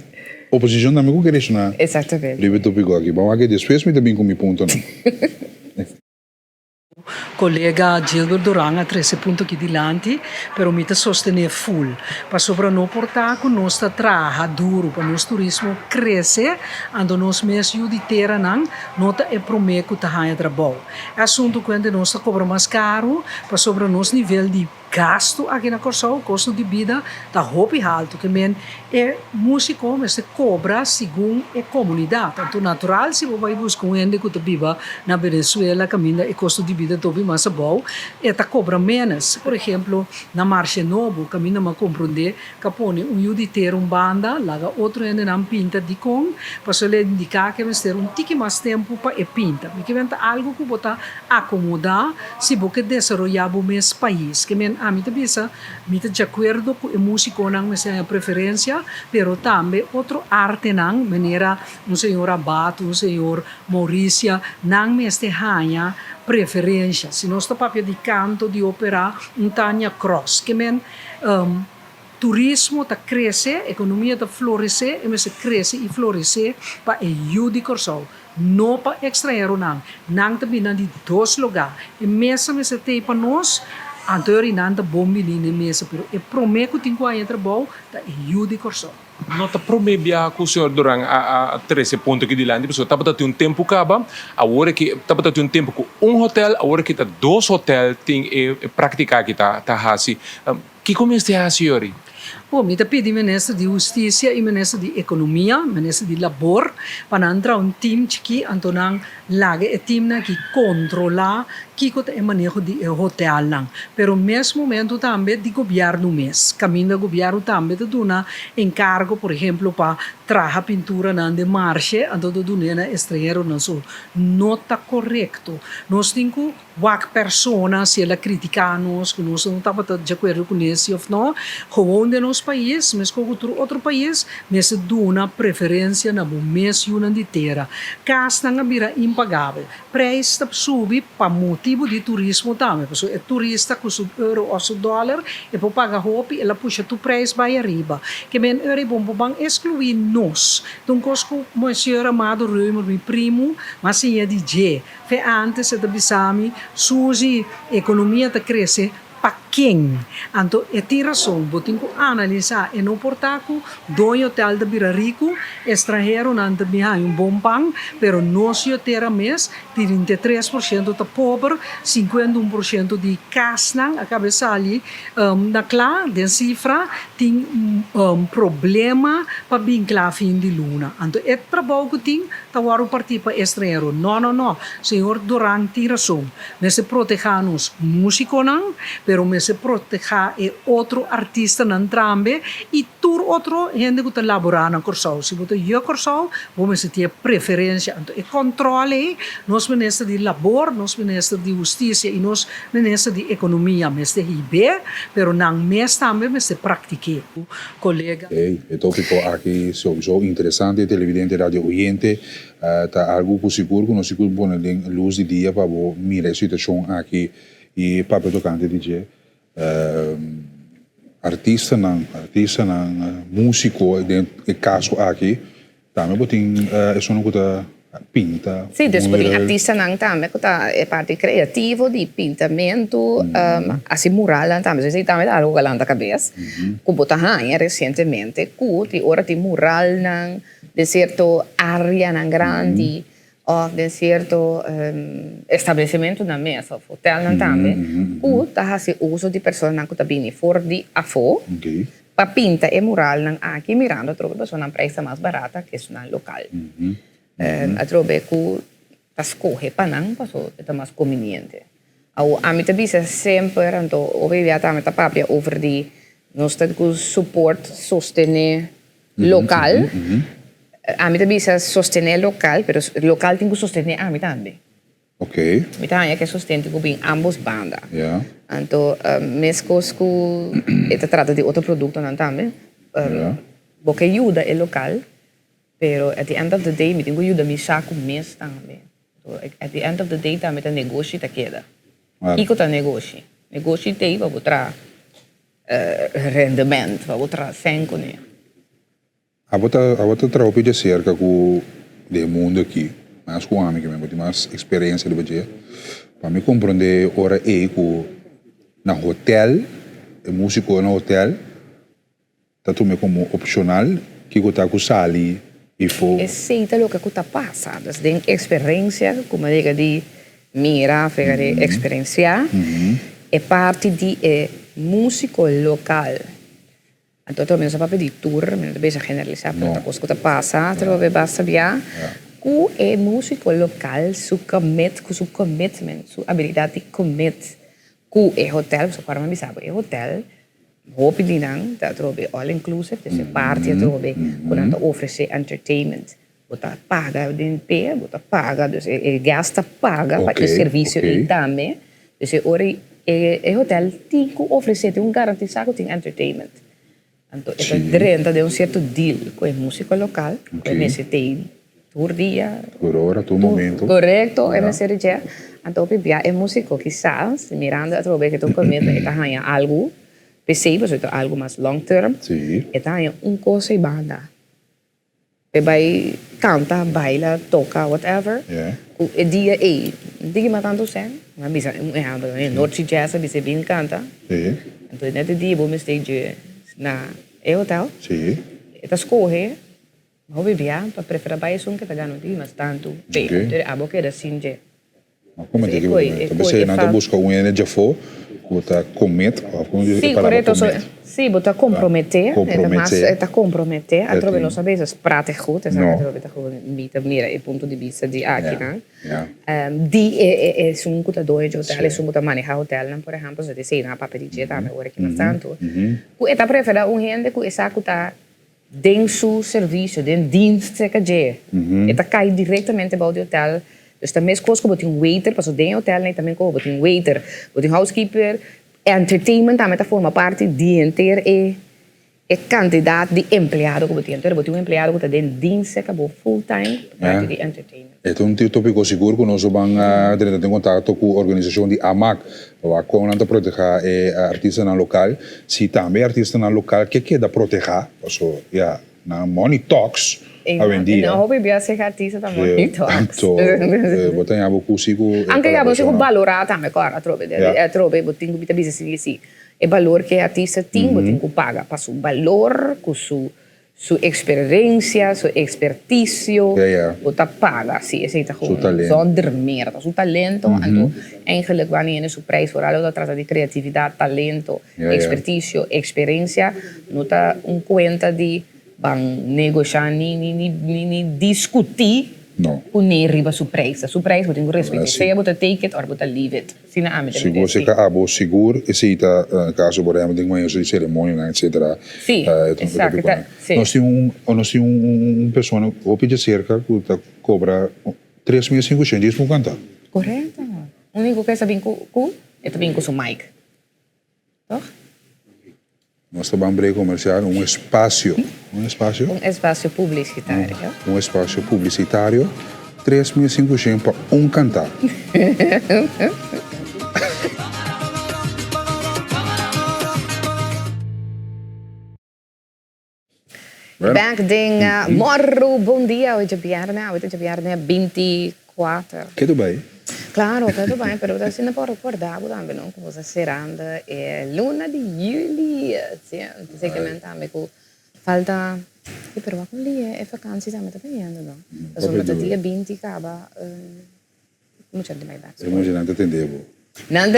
oposição também que queres na. Exatamente. Riba tópico aqui, vamos aqui depois me também com mi ponto não. Collega Gilbert Duran a 13 punto aqui dilante, pero mita sostener full. Para sobra não portar com nós trabalha duro para nosso turismo crescer, ando nós mesmo de terra nota é prometo que tá trabalho. É assunto quando nós cobra mais caro, para sobra nosso nível de gasto aqui na Corsol, custo de vida tá hopi alto, que men é músico, mas se cobra segundo a comunidade. Tanto natural se você vai buscar gente que vive na Venezuela, caminha e custo de vida tobi mais bom, e tá cobra menos. Por exemplo, na Marcha Novo, caminha ma compreender que põe yudi ter banda, laga outro gente não pinta de com, para se lhe indicar que vai ter tique mais tempo para pinta. Porque venta algo que você acomodar se você desenvolver o mesmo país, que men a mim também de acordo com o músico não é a preferência, pero também outro arte não, maneira senhor Abato, senhor Maurícia, não me ganha preferência. Se nós está papel de canto, de ópera, Tanya Cross, que men turismo está cresce, economia está florescer, e mas cresce e florescer para o de Corsol. Não para estrangeiro não também de dois lugares. E mesmo se tem para nós, anterior nada bom menino mesmo, pero é prometo que tem que trabalho da EU de Corsol. Nota promebia com o senhor durante a 13 pontos aqui de lá, pessoal, estava tendo tempo acaba, agora que estava tendo tempo com hotel, agora que tá dois hotéis tem praticar que tá assim. Que começa a senhora? Bom, me pedi ministro de Justiça e ministro de Economia, ministro de Labor, para entrar time que antonang lage e time que controla que é manejo de hotel lang. Pero mesmo momento também de governo caminho do governo também de duna encargo, por exemplo, para traja pintura de marcha, ando do dunena estrangeiro não sou. Não está correto. Nós temos que persona se ela criticar nós, que nós não estamos de acordo com isso ou não, gewoon de nós país, mas com outro país, mas dá uma preferência na bom mês e de terra. Casa não vira impagável. Preço sube para motivo de turismo também. Porque é turista com o euro ou o dólar, e para pagar roupa, ela puxa o preço vai arriba. Que bem, euro é bom para excluir nós. Então, conosco, meu senhor amado Reumer, meu primo, mas sim é DJ. Foi antes de bisami, surge economia está crescer. Para quem? Então, é a razão, vou ter que analisar e não portar que dois hotéis de Vila Rico, estrangeiro não tem um bom pão, mas nós hotéis mês, 33% de pobre, 51% de casna, a cabeça ali, na clá, de cifra, tem problema para vincular fim de luna. Então, é trabalho que tem, tá o partir para estrangeiro. Não, senhor Duran tem razão. Nós protegemos músicos, pero me se proteja outro artista não trambe e tur outro gente que está laborando na Corsau. Se você eu Corsau, você tem preferência. Então, é controle, nós ministro de labor, nós ministro de justiça e nós ministro de economia, mas de IB, pero não mês também, mas de pratique. Colega. É tópico aqui sowieso interessante, televidente, radio oyente, tá algo que seguro, que nós seguro poner luz de dia para mirar a situação aqui e papel tocante DJ. Artista não músico dentro caso aqui também botem isso não custa pinta. Sim, depois artista não também custa é parte criativa de pintamento, assim mural também, você também dá algo lá na cabeça. Como botar recentemente, que ora tem mural não de certo área não grande. Ou de certo estabelecimento na mesa, hotel não também, ou tá se uso de pessoas que tá vindo fora de afo, para pinta e mural não aqui mirando a troca pessoa na preço mais barata que isso na local. A troca que tá escolhe para não passou é mais conveniente. A mim também sempre então ouvi também tá papia over de nós temos suporte sostener local. A mim também se sostener local, mas local tem que sostener a mim também. Ok. A mim também que sustenta com ambos bandas. Yeah. Então, mesmo que se trata de outro produto não também, porque ajuda é local, mas at the end of the day, me tenho que ajudar me saco mês também. At the end of the day, também tá negócio tá queda. E que tá negócio tem para botar rendimento, para botar senco né. A bota tropa de cerca com o mundo aqui, mas com a que me tem mais experiência de budget, para me compreender ora é que na hotel, músico na hotel, tá também como opcional, que tá com sali e for. Aceita o que está passando, tem experiência, como diga de mira, de experiência, é parte de músico local. Então, também não pode de tour, não é bem generalizar, porque a coisa que passa, também basta via, que é músico local, seu commitment, sua habilidade de commit, que é hotel, você pode me saber, é hotel, roupa de não, tá trobe all inclusive, desse parte trobe, quando oferece entertainment, você paga de pé, você paga, você gasta paga para o serviço e também, desse hora é hotel tem que oferecer garantizado tem entertainment. Então, é dentro de certo deal com a música local, que necessita por dia. Por hora, por momento. Correto, é necessário. Então, é músico, quizás, mirando a troca que tu comenta, é algo, percebes, é algo mais long term, é coisa e banda. E vai canta, baila, toca, whatever. O dia diga mas tanto sen, mas bisa, norte jazz, bisa bem canta. Então, nesse dia, vou me stage na hotel. Sim. Eta escolhe, vou beber para preferir para isso que tá ganhando de mas tanto bem. Então, a boca da singe. Mas como é que você não busca energia for, você comete, sim, correto. Sim, você comprometer, está comprometer. A troca não sabe se prata goed, é a troca tá com mira e ponto de vista de aqui, né? É um que tá doido hotel, é um que tá manejar hotel, por exemplo, se você na papel de dia também, agora que mais tanto. O eta prefere gente que essa que tá dentro do serviço, dentro dienst que je. Eta cai diretamente para o hotel. Dus de meeste kosten wordt een waiter, pas op de hotel nee, também wordt een waiter, wordt een housekeeper, entertainment, também tá forma parte de inteiro a quantidade de empregado que você tem. Então, você tem um empregado que tem dienst, que é full-time, para de entertainment. Então, um tópico seguro que nós vamos entrar em contato com a organização de AMAC, para que proteger artistas local. Se também artistas local que quer proteger, então, na Money Talks, a vendia. Não, eu vou ser artista também. Então, botar em consigo. Anche io consigo valorare também, cara, trobe, eu tenho que dizer assim, é valor que a artista tem, eu tenho que pagar para o valor, com sua experiência, sua expertise, você paga, assim, é tá zonder meer, seu talento, então, eigenlijk wanneer je zo'n prijs vooral dat trata de creatividade, talento, expertise, experiência, não tá conta de bang negociar nem discutir. Não. O nem riba surpresa. Surpresa, você tem que respeitar. Se você take it or você leave it. Se você acaba seguro, esse está caso por exemplo de uma cerimônia, etc. Sim, exato. Nós temos um pessoa que pede cerca que cobra 3.500 por cantar. Correto. O único que sabe é também com o mic. Toch? Nós estamos em break comercial, um espaço publicitário. Um espaço publicitário, 3.500 para cantar. Back ding, morro, bom dia, hoje é viernes 24. Tudo bem? Claro, tudo bem, mas você não pode recordar também, não? Como você serando luna de juli, sei que também falta, però com dia é vacancy também tá vendo, não? Então, mas dia 20 acaba, muito de mais baixo. Imaginando entender. Não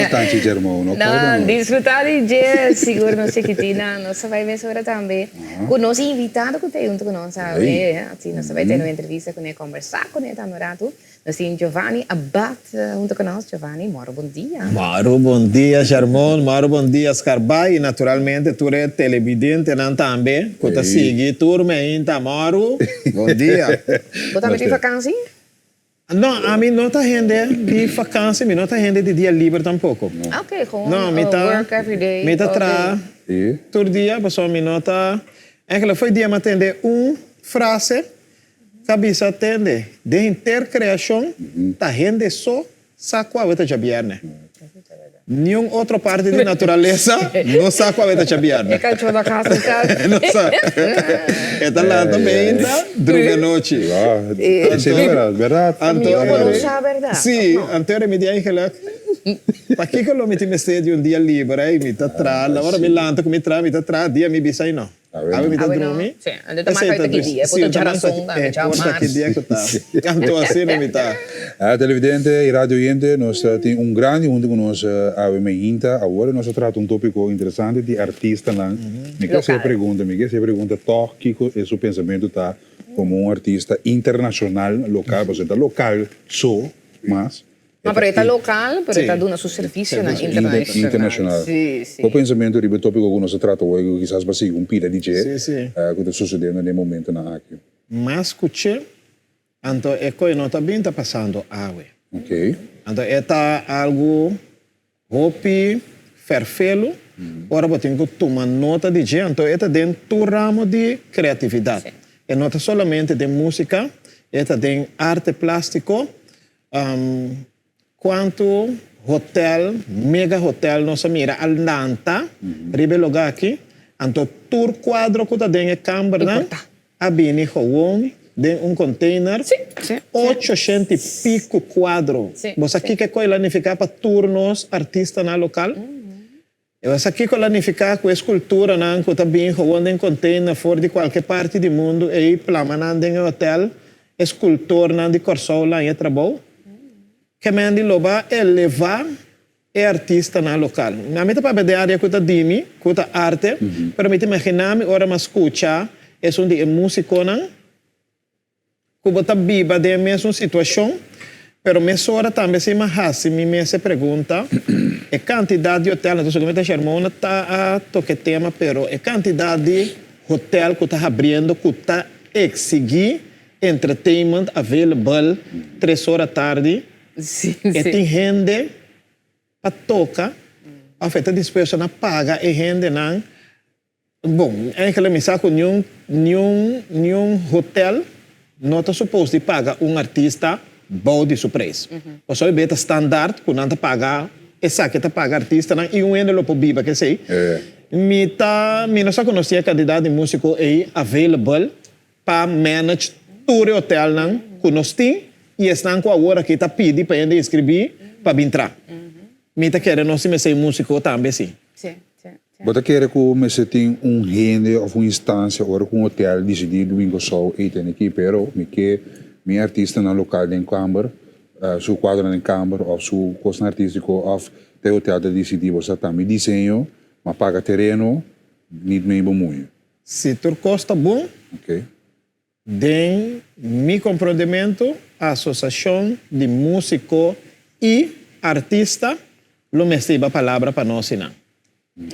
tanto Germão, não. Desfrutar de dia, seguro não sei que tinha, não se vai ver sobre também. Com nós invitado que tem junto com nós, sabe? Assim, nós vai ter uma entrevista com ele, conversar com ele também, nós temos Giovanni Abad junto com nós. Giovanni, moro bom dia. Moro bom dia, Germão, moro bom dia, Scarbai, e naturalmente tu é televidente não também, que tu segue turma ainda, moro, bom dia. Você também tem vacância? Não, a mim não está rende de vacância, não está rende de dia livre tampouco. Ok, com work every day. Me está todo dia, pessoal, me nota. É que foi dia me atender frase, cabeça atende, de intercriação, tá rende só, saco a veta viernes. Nenhum outra parte de natureza não sabe qual é a viernes. É cachorro da casa, sabe? Não sabe. É lá também, dorme à noite. Isso é verdade. Eu não sabe a verdade. Sim, anterior me disse que para que eu me tive de dia livre, aí me tá atrás, agora me lanta, me tá atrás, dia me bisa aí não. Aí me tá dormir. Sim, ainda tá mais que dia, porque já razão, já mais. Que dia que tá. Então assim não me tá. Televidente e radio oyente, nós temos grande junto com nós a Mehinta. Agora nós tratamos tópico interessante de artista lá. Me quer se pergunta, toch, que é seu pensamento tá como artista internacional, local, você tá local só, mas Ma però è locale, però è un suo servizio internazionale. Sì. O pensamento di topico che si tratta, o chissà se un pila di che sta succedendo nel momento na aqui. Mas escuche, então é que não também está passando água. Ok. Então é algo hopi ferfelo. Ora eu tenho que tomar nota de que então é dentro do ramo de criatividade. É não somente de música, é de arte plástico. Quanto hotel, mega hotel, nós mira Alnanta, ribe lugar aqui, então tur quadro que está dentro da câmara, a bini gewoon, dentro container, 800 e pico quadro. Você aqui que coisa lá ficar para turnos artista na local? Você aqui que lá ficar com escultura na que está bem gewoon dentro container fora de qualquer parte do mundo e plama dentro do hotel, escultor na de Corsol lá em trabalho. Que me andi loba elevar é artista na local. Na minha para a área que está dimi, que está arte, para me imaginar me ora mas escutar é onde é músico não, que está viva de mesma situação, pero me hora também se me se pergunta é quantidade de hotel, então como está chamando tá a toque tema, pero é quantidade de hotel que está abrindo, que está exigir entertainment available 3 horas da tarde. E tem gente para tocar, a feita dispersa na paga e gente não Bom, eigenlijk me saco nenhum hotel não está suposto de pagar artista bom de surpresa. Ou seja, beta standard, quando não pagar, essa que paga artista, não, e ainda lo pobiba, que sei. Me não só conhecia a quantidade de músico aí available para manage todo o hotel não, que nós temos, e estão com a hora que está pedindo para ele escrever para entrar. Me está querendo nós ser músico também, sim. Sim. Você quer que você tenha rende ou uma instância ou um hotel decidido em que só eten aqui, pero me que minha artista na local em Camber, seu quadro em Camber ou seu custo artístico ou de hotel de decidido você também desenho, mas paga terreno, niet mee bemoeien. Se tu custa bom, Okay. den mi comprometimento a associação de músico e artista, lo mestre a palavra para nós não.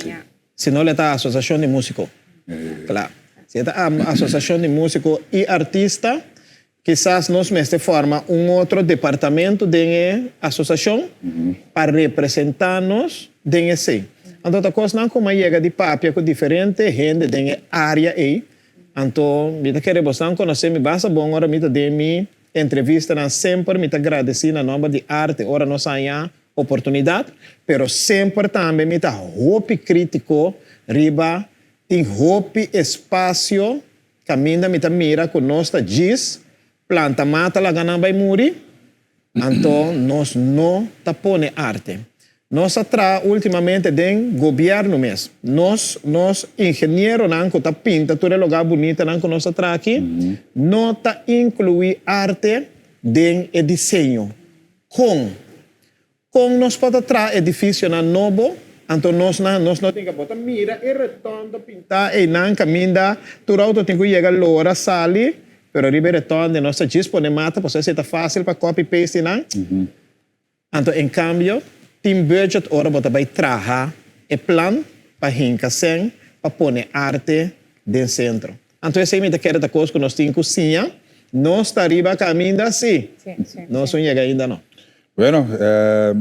Yeah. Se não está a associação de músico, claro. Se está a associação de músico e artista, quizás nós mestre forma outro departamento da associação para representar-nos dentro esse. Então, a coisa não como chega de papel com diferente gente dentro área aí. Então, me quero você conhecer me basta bom hora me de mi entrevista na sempre me agradecer na nome de arte ora nós aí oportunidade, pero sempre também me tá hope crítico riba tem hope espaço caminha me tá mira com nossa diz planta mata la gana vai muri então nós não tá pone arte nós atra ultimamente den governo mesmo nós engenheiro não que tá pinta todo lugar bonito não que nós atra aqui não tá incluir arte den e desenho com nós pode trazer edifício na novo, então nós não temos que botar mira e retorno pintar e não caminha, tudo auto tem que chegar lora sali, pero ribe retorno de nossa dispone mata, porque isso é fácil para copy paste não. Então em cambio, tem budget ora botar vai trabalhar e plan para hinca sem para pôr arte dentro do centro. Então esse é me quer da coisa que nós temos cozinha, nós está riba caminho assim, nós não chega ainda não. Bueno,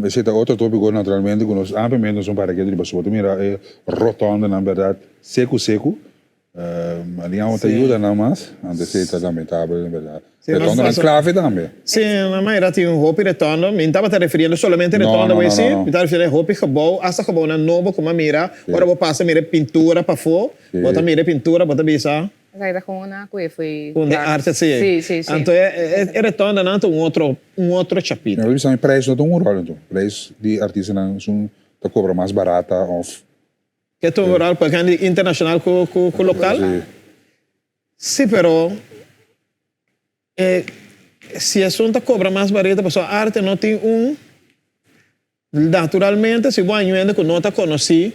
esse é outro tópico naturalmente que nós amplamente não para que ele possa mira rotonda na verdade seco ali há outra ajuda não mais antes de ser lamentável na verdade retonda na clave também sim na maioria tem hope retorno me estava referindo solamente retorno vai ser me estava referindo hope acabou hasta acabou na novo como mira agora vou passar mira pintura para fora bota mira pintura bota bisa Saída com uma coisa foi com arte sim então é retorno não um outro capítulo eles são preços não um rol então preço de artista não são tá cobra mais barata of que é um rol para quem internacional com local sim pero se a sua cobra mais barata para sua arte não tem naturalmente se você ainda que não está conhecido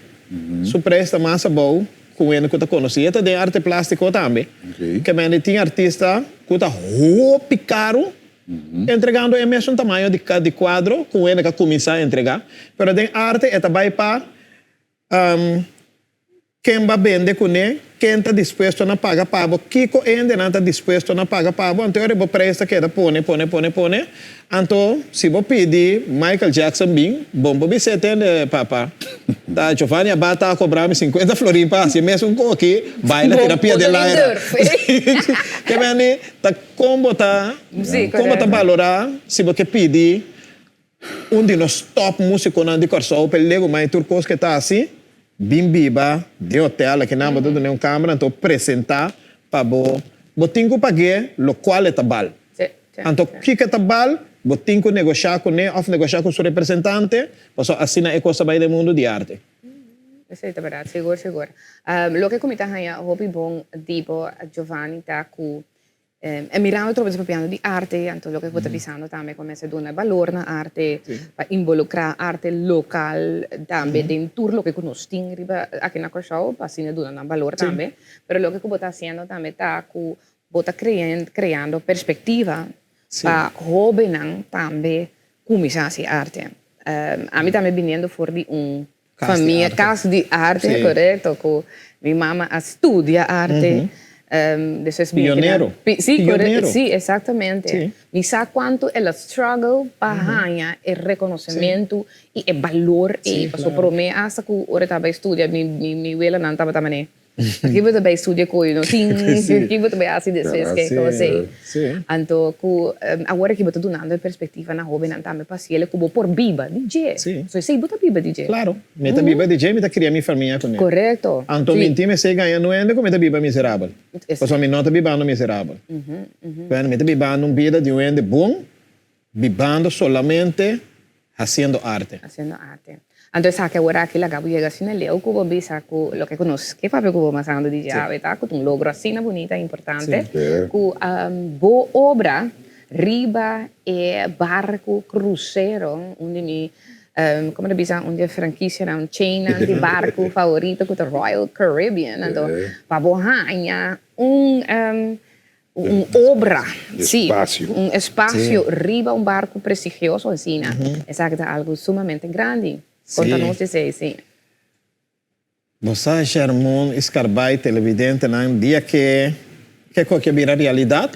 seu preço mais bom com ele que está conhecido tem arte plástico também que também tem artista que está roupa caro entregando o mesmo tamanho de quadro com ele que começa a entregar mas tem arte é também para quem vai vender com ele quem está disposto a pagar pago Kiko ainda não está disposto a pagar pago então ele vai preço que ele põe então se você pedir Michael Jackson bem bom você tem papá da Giovanni bata a cobrar 50 florim para se mesmo aqui vai na terapia de lá que bem tá como tá valorar se você pedir de nos top músico na de corso para lego mais turcos que tá assim bimbiba de hotel que não botou nenhum câmera então apresentar para botinho que paguei lo qual é tabal então que é tabal botinho que negociar com ele ou negociar com seu representante para assim é coisa vai do mundo de arte isso é verdade seguro lo que comenta hanya hobby bom tipo Giovanni tá com mirando troppo piano di arte, anche lo che sto pensando também come se dona valore na arte, per involucrare arte local também dentro lo che conosci riba aqui na show, para assim dona valore também, pero lo que sto facendo também tá com bota criando perspectiva para jovem também começar a arte. A mim também vindo fuori di família casa de arte, correto, com minha mama studia arte. Pioneiro. Pioneiro. Sim, exatamente. Sim. E sabe quanto ela struggle para ganhar o reconhecimento e o valor. E passou por mim, hasta que eu estava estudando, minha abuela não estava também. Aqui você vai estudar coisa, aqui você vai assim desses que você. Então, agora que você está dando perspectiva na jovem, então me passei como por biba DJ. Sim. So sei botar biba DJ. Claro, meta biba DJ, meta cria minha família com ele. Correto. Então, minha time sei ganhando ainda com meta biba miserável. Porque minha nota bibando miserável. Quando meta bibando vida de um ende bom, bibando solamente haciendo arte. Haciendo arte. Entonces, sabe que ahora aquí la cabo llega sin el leo, cubo bisa, lo que conozco, que papel cubo más ando de llave, tá? Con un logro así, bonita, importante. Con bo obra, riba e barco crucero, onde mi, come le bisa, onde franquicia un chain di barco favorito con Royal Caribbean. Entonces, pa bohanha, obra, sí, un espacio, riba un barco prestigioso encima. Exacto, algo sumamente grande. Conta-nos dizer, sim. Você, Germão, escarbai televidente, não dia que qualquer vira realidade,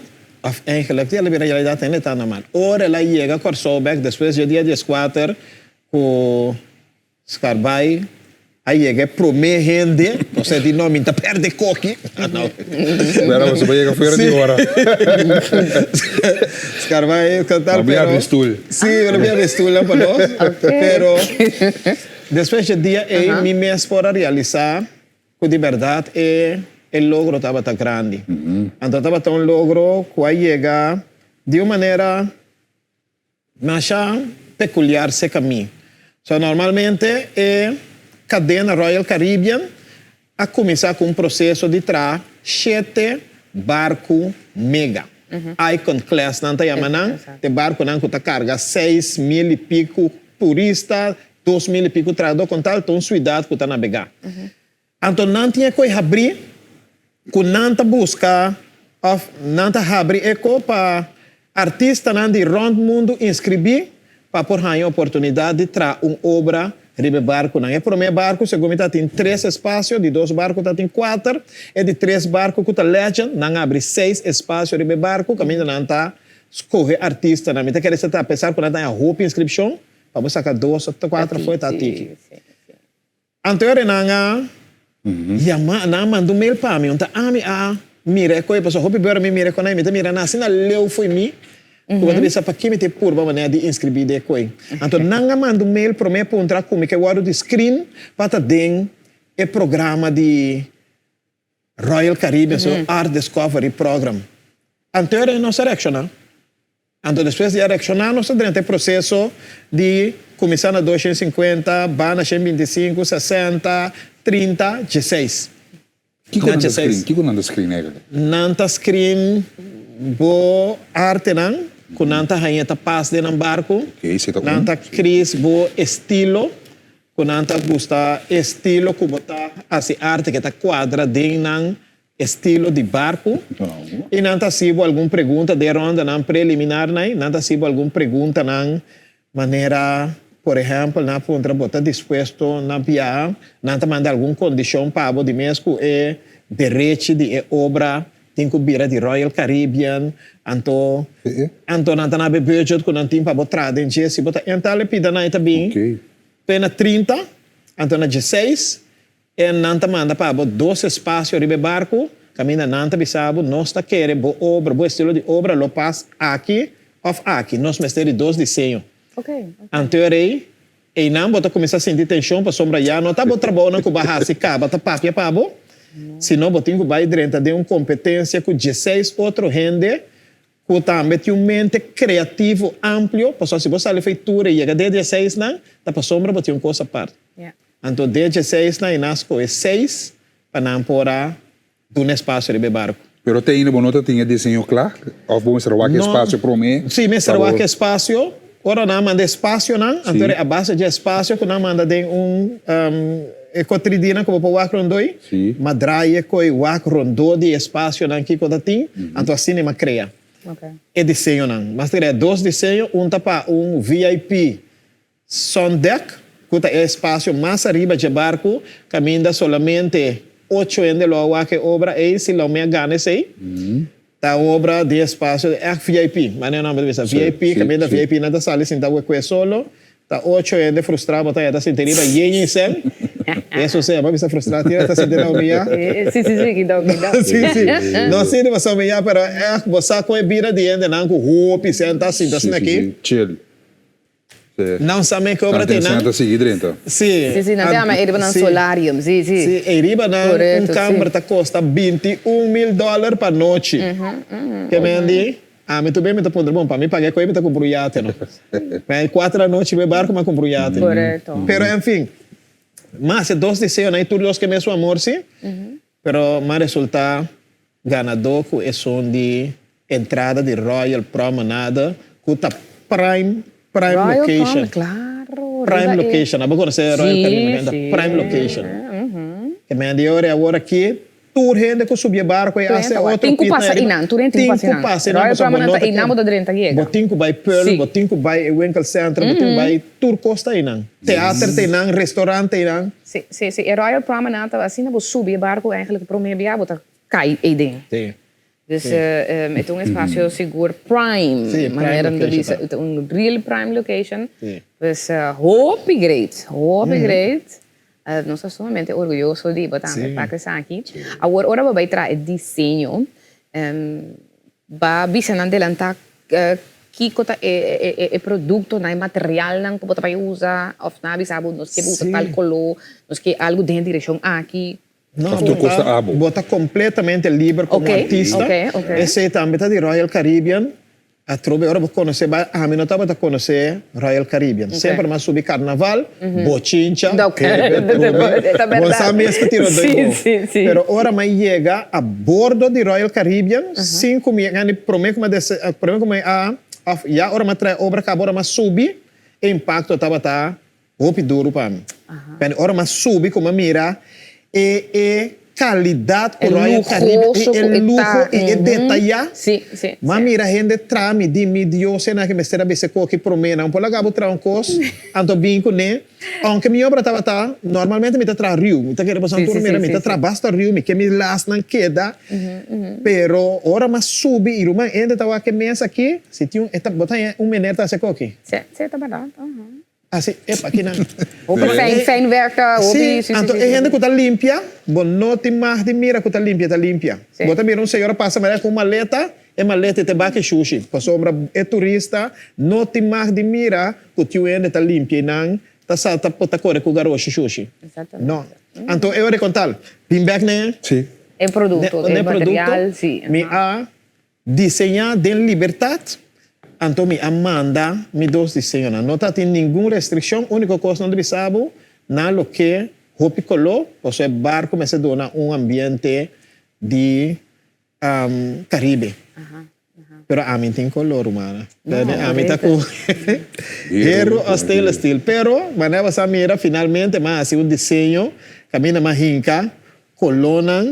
eigenlijk die vira realidade ainda está na mão. Ora ela chega com Sobeck, depois de dia 14, com escarbai, aí chega promete gente, você diz não, minta perde coque. Não. Agora você vai chegar fora de hora. Escarbai cantar, pero... Vestul. Sí, lo voy a vestir para nós. Pero depois de dia aí, me mesmo para realizar que de verdade o logro estava tão grande. Então estava tão logro que aí chega de uma maneira mais peculiar se caminho. So normalmente cadena Royal Caribbean a começar com um processo de 7 barcos mega. Icon Class, não está chamando, de barco não que carga 6.000 e pico turistas, 2.000 e pico trabalhadores, com tal, então cidade que está navegar. Então não tinha que abrir, que não está buscar, não está abrir para artistas de rondo mundo inscrever para por aí a oportunidade de trazer uma obra ribe barco. Não é primeiro barco, segundo tem 3 espaços, de 2 barcos tem 4, e de 3 barcos que está legend, não abre 6 espaços ribe barco, caminho não está escorrer artista, não quer dizer que apesar que não tem a roupa inscrição, para você sacar 2 ou 4 foi tá tiki. Anterior não mandou mail para mim, então mire coi, pessoal, roupa bem me mire com aí, me mira na sina leu foi mim. Quando você para que me ter por maneira de inscrever de coi. Então não mando mail para mim para entrar como que eu guardo de screen para ter o programa de Royal Caribbean Art Discovery Program. Anterior é nossa reaccionar. Então depois de reaccionar nós durante o processo de começar na 250, bana 125, 60, 30, 16. Que quando screen? Que quando screen é? Nanta screen bo arte não. Com nanta rainha tá paz de num barco, nanta cris bo estilo, com nanta gusta estilo como tá assim arte que tá quadra de num estilo de barco. E nanta sibo alguma pergunta de ronda não preliminar não, nanta sibo alguma pergunta não maneira, por exemplo, na ponta botar disposto na via, nanta manda alguma condição para de mesmo direito de obra tem que vir de Royal Caribbean, então não tem nada budget que não tem para botar dentro de se botar então ele pida não está bem, pena 30, então na 16 e não tem manda para 2 espaços de barco, caminha não tem bisabo, nós está querendo boa obra, bom estilo de obra, lo passa aqui of aqui, nós mestre 2 desenhos. Então aí e não bota começar a sentir tensão para sombra já, não está bom trabalho não que barra se caba, tá papia para bo. Se não, botinho vai dentro de uma competência com 16 outros gente que também tem uma mente criativo amplo, porque se você faz feitura e chega de 16 não, dá para sombra botar uma coisa à parte. Então, de 16 não, e nasco é 6 para não poder de um espaço de barco. Pero tem ainda bonota tinha desenho claro? Ou vamos reservar que espaço para mim? Sim, me reservar que espaço. Ora não manda espaço não, então a base de espaço que não manda de cotridina como para o Wacrondoi, madraia coi Wacrondo de espaço não que quando tem, então assim não cria. É desenho não, mas tem 2 desenhos, para VIP sun deck, que é espaço mais arriba de barco, caminha solamente 8 ende logo que obra é se não me gana sei. Tá obra de espaço é VIP, mas não é nada VIP, caminha da VIP nada sale sem dar o solo. Tá 8 ende frustrado tá sentindo bem sem Eso sea, mami está frustrada, está sintiendo humillada. Sí, cuidado. Sí. Não sei de você humilhar, pero você com a vida de ainda não com roupa e senta assim, tá aqui. Chill. Não sabe que obra tem, não? Senta seguir dentro. Sim. Sim, não tem, mas ele vai solarium, sim. Sim, ele vai câmara tá custa $21 mil para noite. Que me andi? Muito bem, me tá pondo bom, para mim paguei com ele, me tá com iate, não? Mas 4 da noite, me barco, mas com iate. Correto. Pero, enfim, mas 2 deseos, né? Tudo os que me amor, sim. Pero, mas resulta ganador com esse de entrada de Royal Promenade, com a Prime Royal Location. Claro. Prime Location. Vou conhecer Royal Caribbean, Prime Location. Que me andi agora aqui, tour gente que subia barco e hace outro Tinku passa inan, tu renti passa inan. Royal Promenade inan da drenta giega. Botinco by Pearl, botinco by Winkel Center, botinco by Tour Costa inan. Teatro inan, restaurante inan. Sim. E Royal Promenade, assim, na subir barco eigenlijk pro me bia bota cai aí dentro. Sim. Dus het is een espacio seguro prime. Sim, Maneira de dizer, real prime location. Dus hope great. Nós estamos somente orgulhosos de botar para que aqui. Agora vai trazer desenho. Vai visar adelantar que é produto, não é material não que você vai usar, ou não sabe, nós que usa tal color, nós que algo dentro da direção aqui. Não, bota completamente livre como artista. Esse também está de Royal Caribbean. A trobe agora vou conhecer, a mim não estava a conhecer Royal Caribbean. Sempre mais subir carnaval, bochincha. Bom sabe mesmo que tirou dois. Sim. Pero agora mais chega a bordo de Royal Caribbean, 5 mil, prometo que já agora mais traz obra que agora mais subir, impacto estava tá roupa duro para mim. Agora mais subir como mira e qualidade com Royal Caribbean, e luxo e detalhar. Sim. Mas mira gente trame de medio, sei que me será bem que promena, um pouco acabo trancos, anto binco né. Aunque minha obra estava normalmente me tá tra rio, me tá querendo passar turno mira, me tá tra basta rio, me que me last não queda. Pero ora mas subi e uma ainda estava que mesa aqui, se tinha eta botar meneta se coque. Sim, tá verdade. Assim, aqui não. Fijn werken, hobby. Sim, então, é gente que está limpia, bom, não tem mais de mira que está limpia. Bota mira, senhora passa mas com maleta, e maleta te bate sushi. Passou obra é turista, não tem mais de mira que o tio ainda está limpia, não, tá salta pota corre com garoto sushi. Exatamente. Não. Então, eu vou contar, bimback né? Sim. É produto, é material, sim. Me a desenhar de liberdade. Então, me manda me dois desenhos. Não tem nenhuma restrição. A única coisa que não sabe na lo que roupa color, ou seja, barco me se dona ambiente de Caribe. Pero a mim tem color, humana. A mim está com hero ou stainless steel. Pero, maneira essa mira, finalmente, mas assim, desenho, caminha mais rica, colona.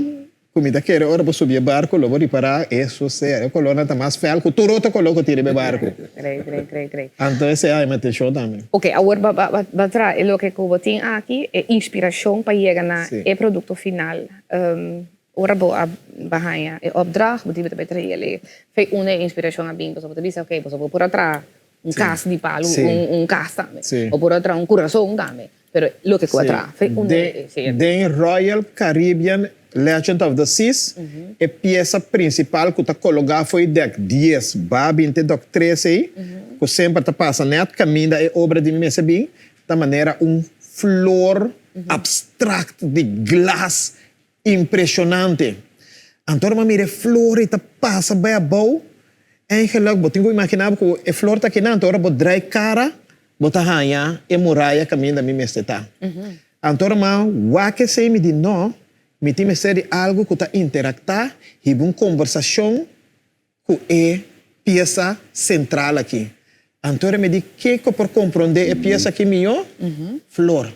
Comida que era hora para subir barco, logo reparar, isso é, a coluna está mais feia, que todo outro coloco tira de barco. Creio. Então, esse é a minha show também. Ok, agora, o que eu tenho aqui é inspiração para chegar na produto final. Agora, bahaya, é opdracht, você vai ter ele. Fez uma inspiração a mim, você vai dizer, ok, você vai por atrás caça de palo, caça também. Ou por atrás coração também. Pero lo que eu atrás, fez uma... Den Royal Caribbean Legend of the Seas, a peça principal que está colocada foi deck 10, babin te doc 13 aí, que sempre está passando net, caminho é obra de mim bem, da maneira flor abstract de glass impressionante. Então, mira flor e tá passa bem a boa, em relógio, eu tenho que imaginar que a flor está aqui não, então, eu drai cara, bota ranha e muralha caminho da minha está. Então, o que sei me diz não, me tem que ser algo que está interactar e uma conversação que é peça central aqui. Então, me diz que por compreender a peça aqui melhor, flor.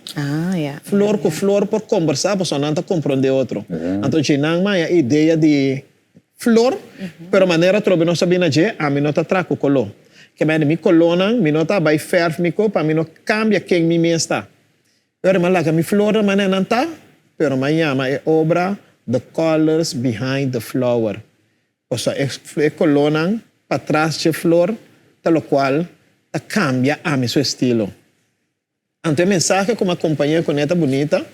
Flor com flor por conversar, porque não está compreender outro. Então, não é a ideia de flor, pero maneira trobe não sabia naquele, a mim não está traco color. Que me colona, me não está vai ferve me para mim não cambia quem me está. Eu me laga me flor da maneira não está. Pero amanhã é obra The Colors Behind the Flower. Ou seja, é colona para trás de flor, tal qual cambia a meu estilo. Então, a mensagem como a companhia com neta bonita,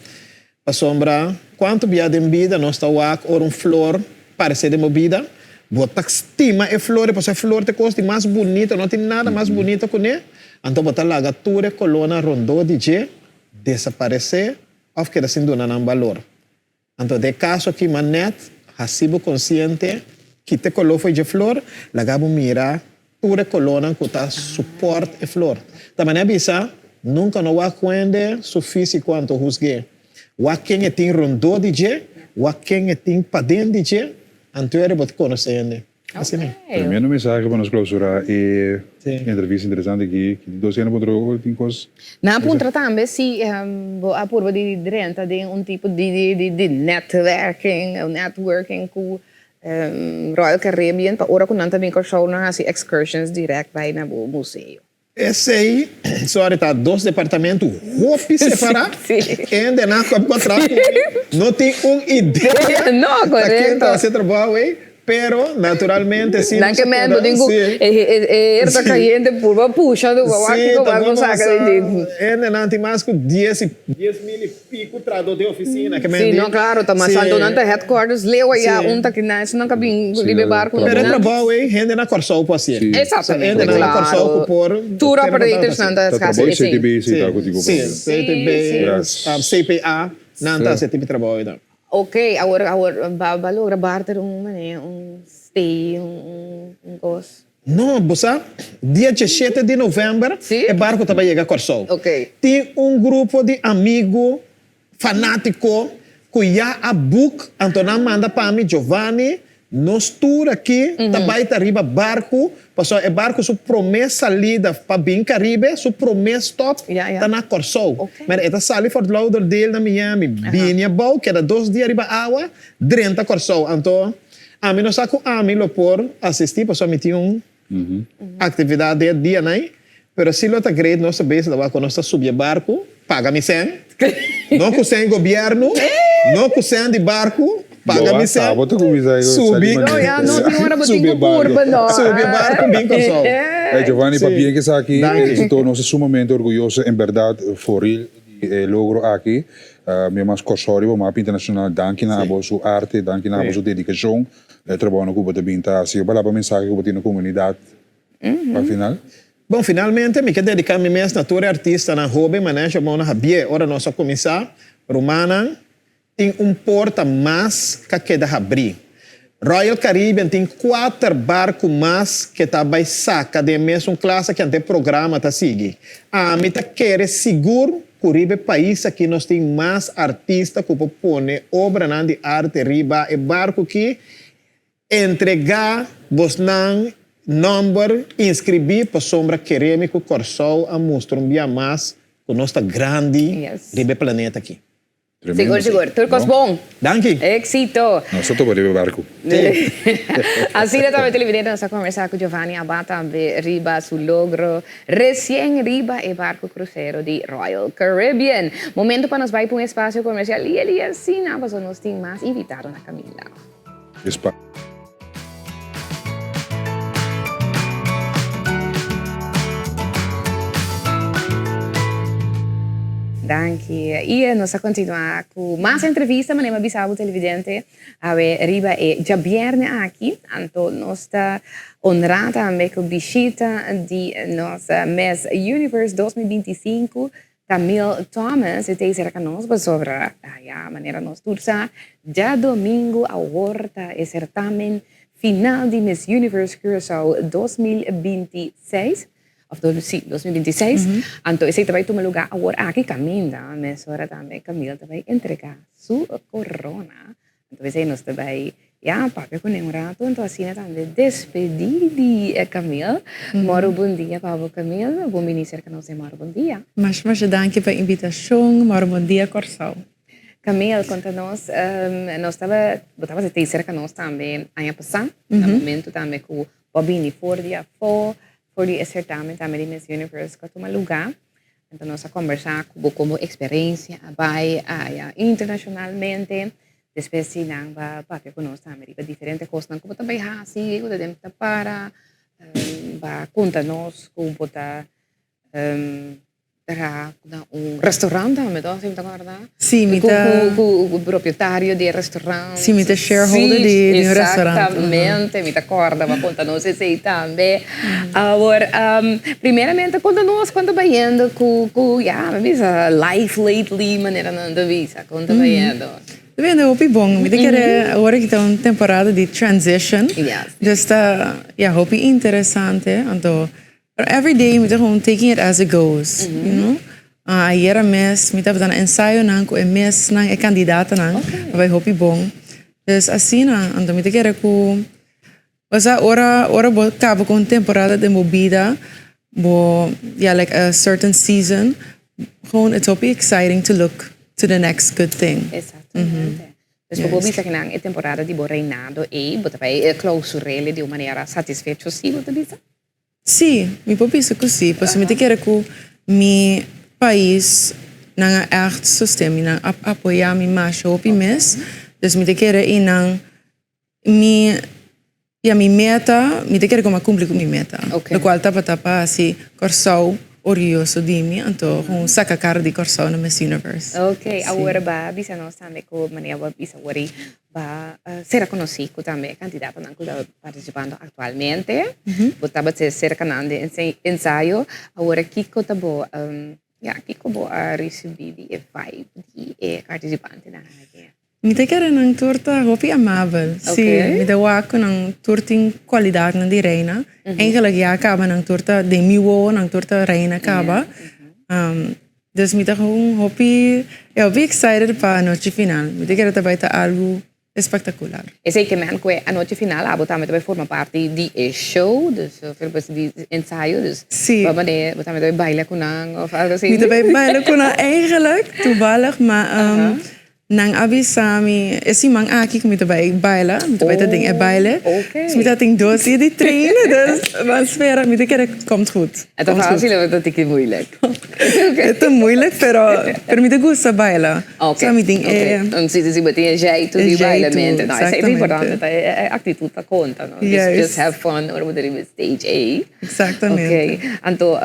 para sombra, quanto via de vida, nós está ou um flor parece de movida, bota estima e flor, porque a flor te custa mais bonita, não tem nada mais bonito com ele. Então, bota lá, gatura, coluna, rondou, DJ, desaparecer, ou que assim dona não valor. Então, de caso aqui, manet, recibo consciente, que te colou de flor, lagabo mira, tura coluna, que tá suporte e flor. Também é bisa, nunca não há quando suficiente quanto rusgue. Há quem tem rondou, DJ, há quem tem padem, DJ, então eu vou te conhecer. Assim, né? Primeiro mensagem para nos clausurar e entrevista interessante aqui, que dois anos para tem coisas. Na punta também, se a curva de renta tem tipo de networking com Royal Caribbean, para ora com nanta bem com show na excursions direct vai na museu. Esse aí, só está 2 departamentos, roupa separados, e ainda na contrato, não tem uma ideia. Não, correto. Está se trabalha aí. Pero, naturalmente, sim. Não que mesmo, digo, está caindo por puxa do aqui como vamos sacar de. Ainda não tem mais que 10 mil e pico trado de oficina. Sim, não, claro, está mais alto, não tem headquarters, leu aí a que não, não cabe livre barco. Pero trabalho aí, ainda na Corsol para ser. Exatamente, ainda na Corsol por. Tour operators não está escasso. CTB, sim, CTB, CPA, não está esse tipo de trabalho. Ok, agora valor barter stay, coisa. Não, você, dia 17 de novembro, o barco estava chegando a Corsol. Ok. Tem um grupo de amigos fanáticos que já a book, Antonio manda para mim, Giovanni, nós tour aqui, também arriba barco, passou é barco sua promessa salida para bem Caribe, sua promessa stop, está na Corsol. Mas esta sali for louder dele na Miami, bem bom, que era 2 dias arriba água, drenta Corsol. Então, a mim não saco a mim lo por assistir, passou me tinha atividade dia, né? Mas se lo está grande, nós sabemos que quando nós subir barco, paga-me sem. Não com sem governo, não com sem de barco. Paga-me sem. Subi. Não tem hora para ter curva, não. Subi barco, bem com sol. Giovanni, para bien que está aqui, estou sumamente orgulhoso, em verdade, por ele, logro aqui. Meu mais corsorio, o mapa internacional, danke na sua arte, danke na sua dedicação. Trabalho no Cuba também está assim. Para a mensagem que eu tenho na comunidade, para final. Bom, finalmente, me quero dedicar me mesmo natura artista na hobby, mas chamamos na Javier, ora nossa começar, Romana, tem porta mais que queda abrir. Royal Caribbean tem 4 barcos mais que tá vai saca de mesmo classe que ante programa tá seguir. A meta quer seguro Caribe país aqui nós tem mais artistas que põe obra de arte riba e barco que entregar vos não number inscrever para sombra querêmico Corsol a mostrar um dia mais com nossa grande ribe planeta aqui. Seguro. Turcos bom. Danke. Éxito. Nós só para barco. Assim também televidente nós conversar com Giovanni Abata riba su logro recém riba e barco cruzeiro de Royal Caribbean. Momento para nós vai para um espaço comercial e ele assim nós nos tem mais invitado na Camila. Danke. E nós vamos continuar com mais entrevista, mas nós vamos televidente a ver riba e já viernes aqui, então nós está honrado também com a visita de nossa Miss Universe 2025, Camille Thomas, e tem cerca nós sobre a maneira nós tursa, já domingo a horta e certamen final de Miss Universe Curaçao 2026. Of 2026. Então, esse vai tomar lugar agora aqui Camila, mas agora também Camila vai entregar sua corona. Então, esse nós vai para comemorar, então assim também despedir de Camila. Moro bom dia para Camila, bom ministro que nós moro bom dia. Mas danke pela invitação, moro bom dia Corsol. Camila, conta-nos, nós estava a ter cerca nós também ano passado, no momento também com o Bobini Fordia por o certamen também de Miss Universe que toma lugar. Então, nós vamos conversar como experiência vai internacionalmente, depois se não vai que conosco também diferentes coisas, como também assim, o tempo para contar-nos como está tra un ristorante, me do, se mi guarda? Sì, mi il proprietario del ristorante. Sì, mi da shareholder di un ristorante. Esattamente, mi ricorda, ma conta-nos sei também. Agora, primeiramente, conta-nos quando vai indo com, me visa life lately, maneira não da visa, conta vai indo. Vendo hopi bom, mi quer agora que tá uma temporada de transition. Yes. Dus tá, hopi interessante, então every day mi gewoon taking it as it goes, you know. Ayer mes mi tava dando ensaio nang ko mes nang candidata nang, vai hopi bom. Dus assim na, então mi quer ku was ora bo cabo com temporada de movida, bo like a certain season, gewoon it's hopi exciting to look to the next good thing. Exatamente. Dus we hebben que na temporada de reinado e vai clausurele de uma maneira satisfeita, sim, você diz? Sim, mi penso così, posso mi quero que mi país não echt sistema, não apoiar mi mais hopi mes, dus mi quero ir nang mi meta, mi quero como cumprir com mi meta. Lo qual tapa assim, corso orgulhoso de mim, então com saca cara de corso no Miss Universe. Ok, agora ba bisa nós também com maneira bisa agora ba ser conhecido também candidato não que participando atualmente. Botava ser canal de ensaio, agora Kiko tabo Kiko bo a receber de vibe de participante na área. Mi quero nang torta hopi amável. Sim, mi dá com nang torta em qualidade nang di reina. Eigenlijk acaba nang torta de miwo nang torta reina acaba. Dus mi dá hopi excited para a noite final. Mi quero também tá algo espetacular. E sei que man que a noite final a botar também forma parte de show, dus de ensaio, dus Sim. Botar também baila com nang of algo assim. Mi também baila com nang eigenlijk toevallig, maar nang abisami, esse mang aqui que me também baila, me também tá ding baile. Dus me tá ding doce de treinen, dus maar espera, me quer komt goed. Het is fácil of dat ik moeilijk. Het is moeilijk, pero me gusta baila. Okay. So me ding non si metti jeito di bailamento, no, è importante, è attitudine conta, no? Just have fun or what it stage A. Exactamente. Okay. Anto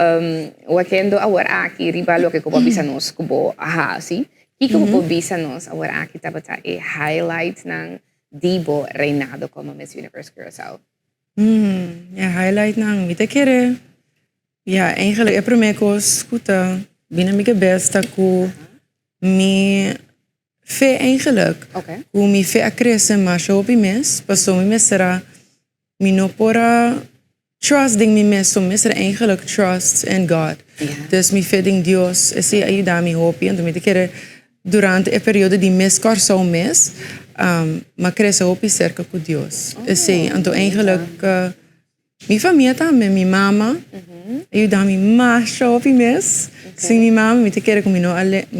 wakendo agora aqui ribalo que como bisanos kubo si. Kiko po bisa nos agora aqui tabata highlight ng Dibo reinado como Miss Universe Curaçao. Highlight ng mi te quere. Eigenlijk é primeiro que escuta, binnen mi besta ku mi fe eigenlijk. Ku mi fe a crescer mais op mes, passo mi será mi no pora trust ding mi mes, so mi será eigenlijk trust in God. Dus mi fe ding Dios, esse ajuda mi hopi, então mi te quere durante a período de mês corso um mês, mas cresce hopi cerca com Deus. Assim, então eigenlijk minha família também, minha mama, ajuda-me mais hopi mês. Sim, minha mama me te quer que mi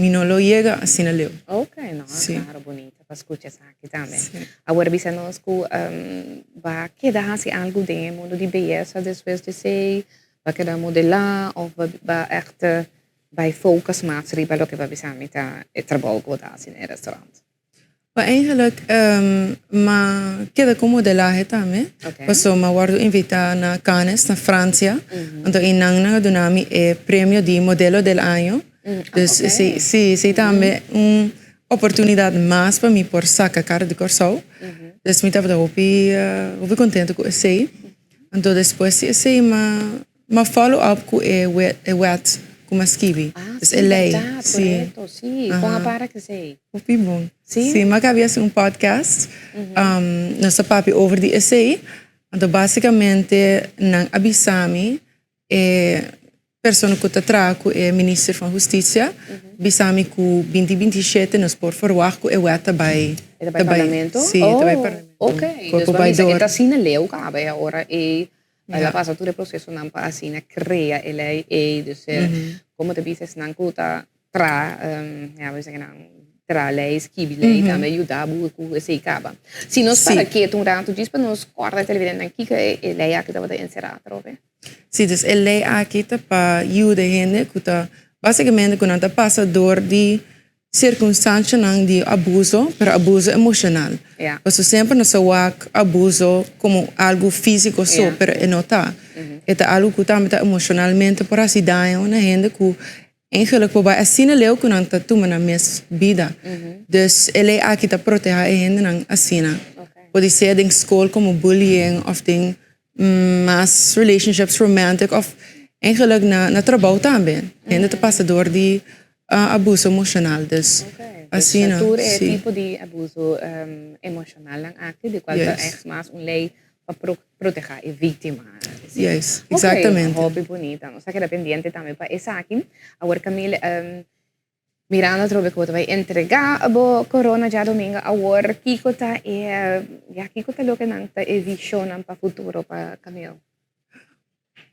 no lo llega assim na leu. Ok, no, claro, bonita, para escuchar aqui também. Agora, bisa nós que vai quedar assim algo de mundo de beleza depois de ser, vai quedar modelar ou vai echt bij focus maatregelen bij welke we samen met het trabalho in het restaurant. Maar eigenlijk, maar queda como modelaje também. Passo ma guardo invita na Cannes, na Francia. Então em nang donami é prêmio de modelo del año. Dus sim também oportunidade mais para mim por sacar cara de corso. Dus me tava hopi contente com esse. Então depois esse ma follow up com wet como esquivi. Dus LA. Sim. Com a para que sei. Hopi bom. Sim, mas havia um podcast nossa papi over die essay. Então basicamente nang abisami persona que está trago é ministro da Justiça. Abisami que 2027 nos por forward que é weta by parlamento. Sim, by parlamento. Ok. Dus wat is het assim na leu cabe agora ela passa todo o processo não para assim na cria ela dus como te dices não cuta tra we zeggen tra leis kibi também ajuda com esse caba. Se nós para que um rato diz para nós corta televisão aqui que ela aqui estava encerrada, trove. Sim, dus ela aqui tá para ajuda gente que tá basicamente quando tá passa dor de circunstância não de abuso, pero abuso emocional. Você sempre não sabe abuso como algo físico só, pero não tá. É algo que também tá emocionalmente por assim daí uma gente que eigenlijk po ba asina leo kunang tatu na mes vida. Dus ele aqui ta proteger e hende nang asina. Pode ser ding school como bullying of ding mass relationships romantic of eigenlijk na trabaho também. Hende te passa door die abuso emocional. Dus asina. Dus é sim. tipo de abuso emocional lang aqui, de qual é mais lei para proteger a vítima. Yes, exatamente. Hobby bonita. O sea, que era pendiente também para essa aqui. Agora, Camila, mirando trove que vai entregar a corona já domingo, agora, Kiko tá Kiko tá louco não tá visionando para futuro para Camila.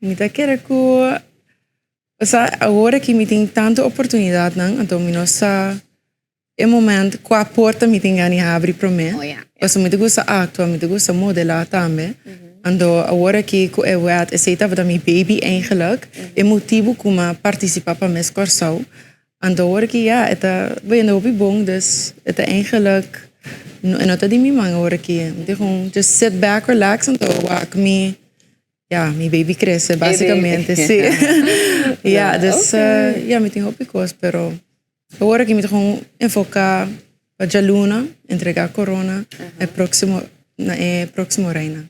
Mita quero que o sea, agora que me tem tanta oportunidade não, então me nossa é momento que a porta me tem ganho abrir para mim. Então me gusta actuar, me gusta modelar também. Então agora que eu aceitava da minha baby eigenlijk, é motivo como participar para minha corção. Então agora que это bem bom, dus het eigenlijk en dat die minha agora que gewoon just sit back, relax, então waak me minha baby cresce basicamente, sim. Dus me tem hobby's, pero agora que me gewoon enfocar para a luna, entregar corona, próximo reina.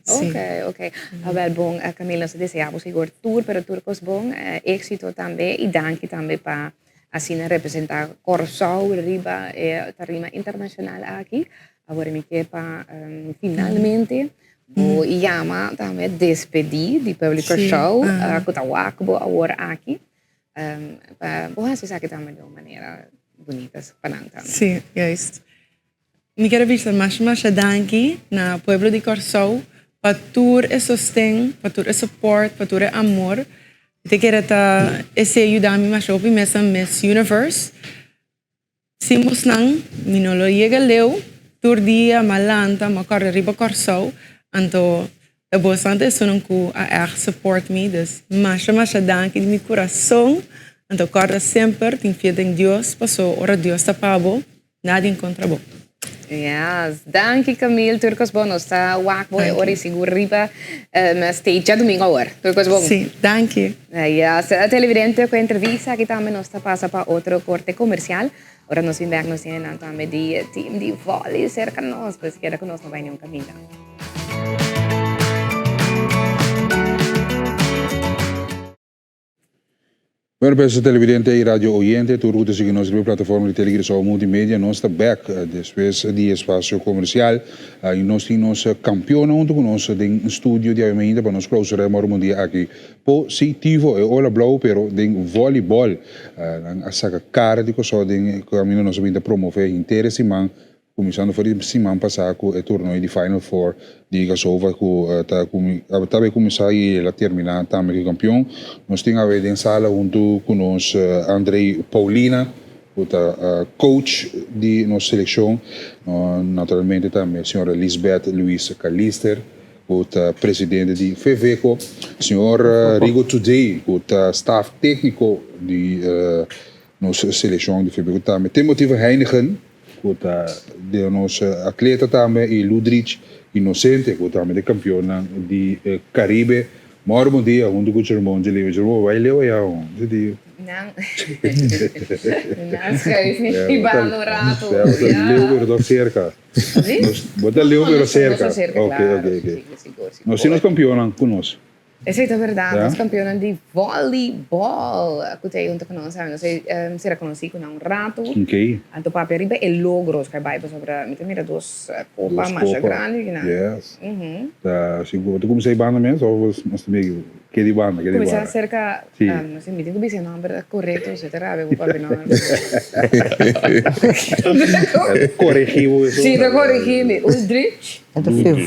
Ok. Wel bom, Camila, nós desejamos agora tour, pero turcos bom, éxito também e danke também para assim representar Corsau, Riba, tarima internacional aqui. Agora me quer para finalmente o Yama também despedir de público show, que está agora aqui. Para você sabe também de uma maneira bonita, para também. Sim, juist. Me quero dizer mais danke na pueblo de Corsau para tour e sostém, para tour e support, para tour e amor. Eu quero esse ajudar me mais opi mesmo Miss Universe. Simos nang minolo llega leu tour dia malanta, ma corre riba Corsau. Então é bastante sonam que a support me, dus mais danke de meu coração. Então corda sempre tem fé em Deus, passou ora Deus tá pabo, nada encontra bom. Yes, danke Camille, Turcos bom, nós está wakboy ora seguro riba stage já domingo agora. Turcos bom. Sim, danke. Yes, a televidente com a entrevista aqui também nós está passa para outro corte comercial. Ora nós vem nós temos também de time de vôlei cerca nós, pois que era que nós não vai nenhum caminho. Bueno, pues televidente y radio oyente, tu ruta sigue nuestra plataforma de Telegrafo Multimedia, no está back después de espacio comercial. Y nos tenemos campeona junto con nosotros en estudio de avemento para nos closer un día aquí. Positivo, hola blau, pero en voleibol, a sacar cara de cosas de camino nos viene a promover interés y man. Começando foi semana passada com o torneio de Final Four de Gasova que tá começar e ela terminar também campeão. Nós temos a em sala junto com nós Andrei Paulina, o coach de nossa seleção, naturalmente também a senhora Lisbeth Luiz Calister, o presidente de FEVECO, senhor Rigo Today, o staff técnico de nossa seleção de FEVECO também. Tem motivo Heineken, de nossa atleta também, e Ludrich Inocente, que também é campeona de Caribe. Moro bom dia, onde o irmão de Leo, vai Leo já, onde Não, schrijf niet die baan door rato. Leo weer door cerca. Bota Leo weer cerca. Ok. Nós somos campeões com nós. Isso é verdade, nós campeões de voleibol. Escutei ontem com nós, nós se reconheci com um rato. Ok. Então, para arriba é logros que vai sobre, mira, duas copas mais grandes. Yes. Tá, seguro. Tu comecei banda mesmo ou nós também que de banda? Comecei cerca, não sei, me tenho que dizer não, mas correto, etc. Vou para não. Corrigiu isso. Sim, tá corrigido. Ludrich.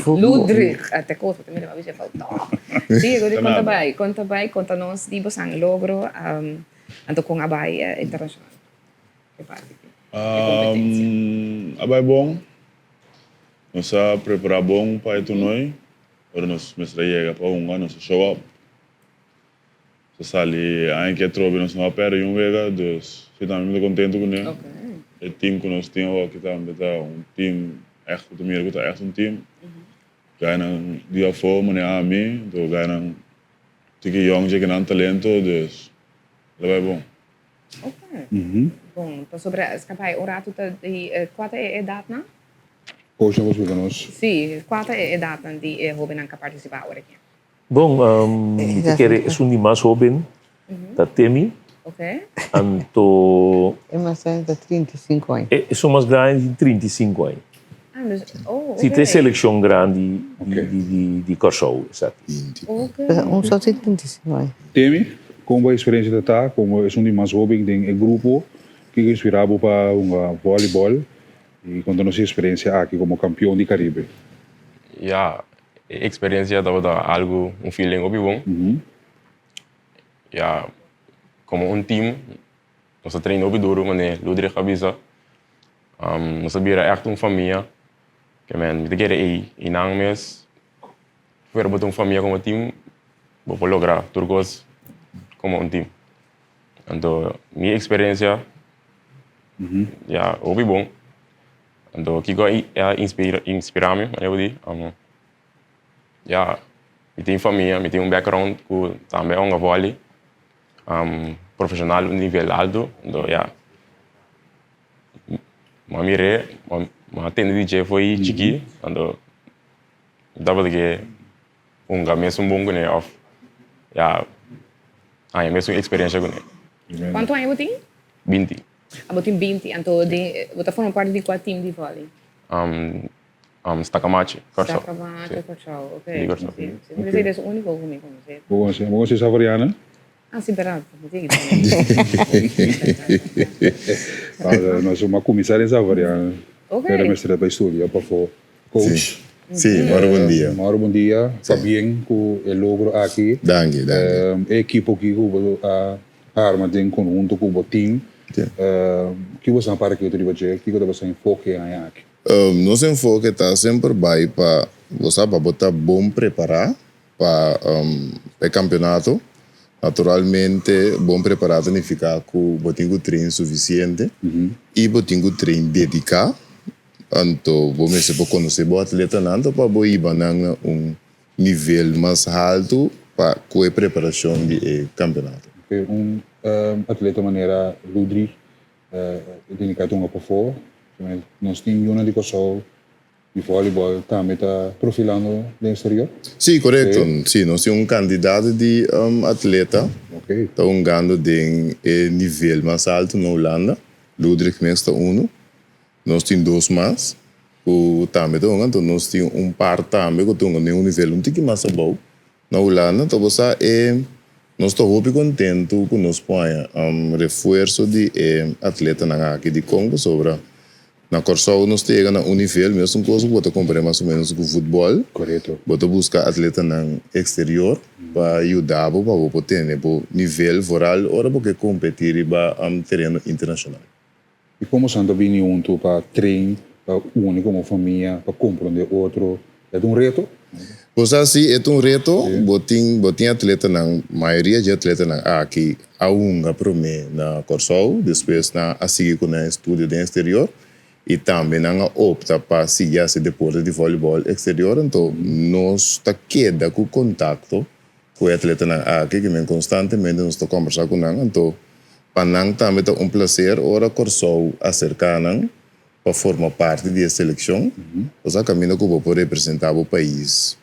Ludrich. Até coisa, também vai ver faltar. Sim, agora conta nós de você logro, então com a Bahia internacional. Que parte? Abai bom. Nós está preparar bom para o torneio. Agora nós chega para nós show up. Sali, anche trovi nós não opera em vega, dus estamos muito contentes com ele. O time que nós temos aqui também tá time echt goed meer, goed echt team. Ganham dia forma né a mim, do ganham tique young, tique não talento, dus dat vai bom. Bom, então sobre escapar o rato de qual é a idade, não? Coach, nós vamos. Sim, qual é a idade de Robin não participar agora aqui? Bom, eu quero é um mais jovem, da Temi. Ok. Anto. É mais de 35 anos. É mais grande de 35 anos. Ah, mas, Sim, tem seleção grande de Kosovo, exato. Só tem 35 anos. Temi, como a experiência de estar, como é um mais jovem em grupo, que inspirava para um voleibol e quando nossa experiência aqui como campeão de Caribe. Ja, experiência da algo, feeling muito bom. Ja, como team, nós treinamos duro, mas lutar cabeça. Nós sabíamos echt família. Que men, kita kira inang mes, fuera botar família como team, vou lograr turcos como team. Então, minha experiência, já, ouvi bom. Então, que inspira-me, eu digo, já, me tem família, me tem background que também é vôlei, profissional nível alto, então, já, mamire, mas tendo DJ foi chiqui, então, dava que mesmo bom né, of, já, mesmo experiência com ele. Quanto anos você tem? 20. Você tem 20, então você forma parte de qual time de vôlei? Stacamachi, Korsau. Stacamachi, Korsau, ok. Di Korsau. Mas ele é o único que me conhece. Você é savariana? Ah, sim, verdade. Nós somos uma comissária savariana. Ok. Quero mostrar para estudar para o coach. Sim, bom dia. Bom dia. Está bem com o logro aqui. Danke. A equipe aqui com a arma tem conjunto com o time. Que você para que eu te diga que você enfoque aqui. Nosso enfoque está sempre para você botar bom preparar para o campeonato. Naturalmente, bom preparado significa que você tem treino suficiente e você tem treino dedicado. Então, você pode conhecer o atleta para ir para nível mais alto para a preparação do campeonato. Atleta maneira Ludri, tem que ter uma por nós temos uma de Kosovo de voleibol também está profilando no exterior? Sim, correto. Sim, nós temos candidato de atleta. Está jogando de nível mais alto na Holanda. Ludwig está nós temos 2 mais. O também está jogando. Nós temos par também que está jogando em nível pouquinho mais abaixo na Holanda. Então, nós estamos muito contentes com nós ponha reforço de atleta aqui de Congo sobre na Korsau nós temos um nível, mesmo coisa que você compara mais ou menos com o futebol. Correto. Você busca atleta no exterior para ajudar para você ter um nível foral ou para competir para terreno internacional. E como você está vindo junto para treinar, para unir como família, para compreender outro, é reto? Pois assim, é reto. Você tem atleta, a maioria de atleta aqui, há primeiro na Korsau, depois a seguir com o estudo no exterior. E também opta para seguir esse deporte de voleibol exterior. Então, nós está queda com contato com o atleta aqui, que constantemente nós está conversando com ele. Então, para nós também é prazer, ora Korsau acercar para formar parte da seleção. Nós caminhamos para representar o país.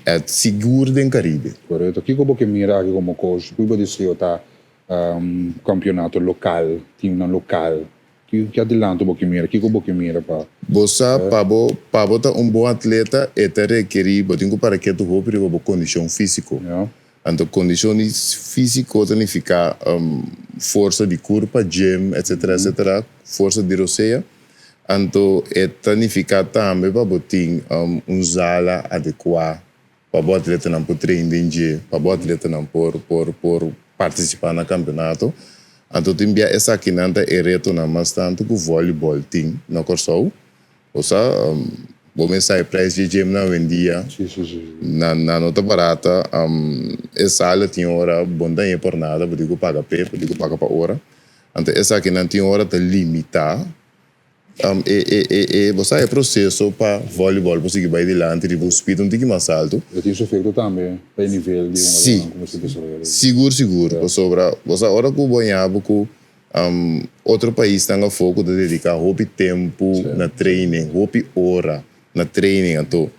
É seguro no Caribe. Correto. Aqui como que mira aqui como coach, como disse eu tá campeonato local, time local. Que adianta um pouquinho, que mira para você para botar bom atleta é requerir para que tu hope uma condição física. Então condição física significa força de corpo, gym, etc, força de roceia. Então significa também para botar sala adequada para o atleta não poder treinar, para o atleta não por participar no campeonato. Então, tem essa aqui não é reto mais tanto que o voleibol tem na Korsau. Ou seja, vamos sair para esse gym na vendia. Na nota barata, essa aula tem hora bonda e por nada, porque eu pago para hora. Então, essa aqui não tem hora de limitar. Você é processo para voleibol, você que vai de lá, antes de você speed um pouquinho mais alto. Eu tenho feito também, para nível de seguro. Você hora que o banhava com outro país está a foco de dedicar hobby tempo na training, hobby hora na training, então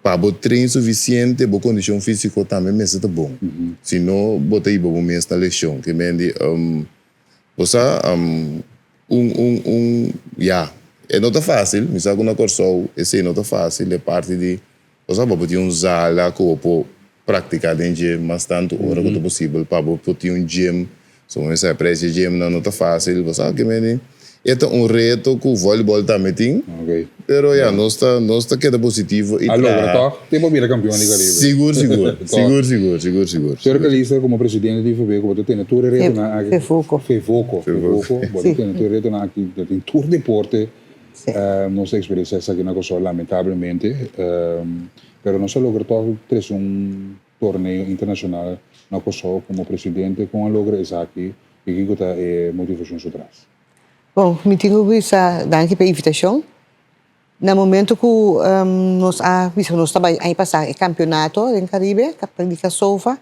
para o treino suficiente, boa condição física também mesmo tá bom. Se não, bota aí bom mesmo na leção, que mende você é não tá fácil, me sabe uma coisa, esse não tá fácil, é parte de você vai ter sala que eu praticar dentro mais tanto hora quanto possível para ter gym. So, você aprende gym não tá fácil, você sabe que mende é reto que o voleibol também tem, pero nós está queda positivo e allora toch tem para vir campeão de Caribe. Seguro. Senhor Calista, como presidente de FEVECO, você tem tour reto na FEVOCO, você tem tour reto na aqui, tem tour deporte. Nossa experiência é aqui na Kosovo, lamentavelmente, pero não se logra todo ter torneio internacional na Kosovo como presidente com a logra essa aqui e que está motivação atrás. Bom, me tenho visto, danke pela invitação. No momento que nós trabalhamos aí passar o campeonato em Caribe, de Kosovo,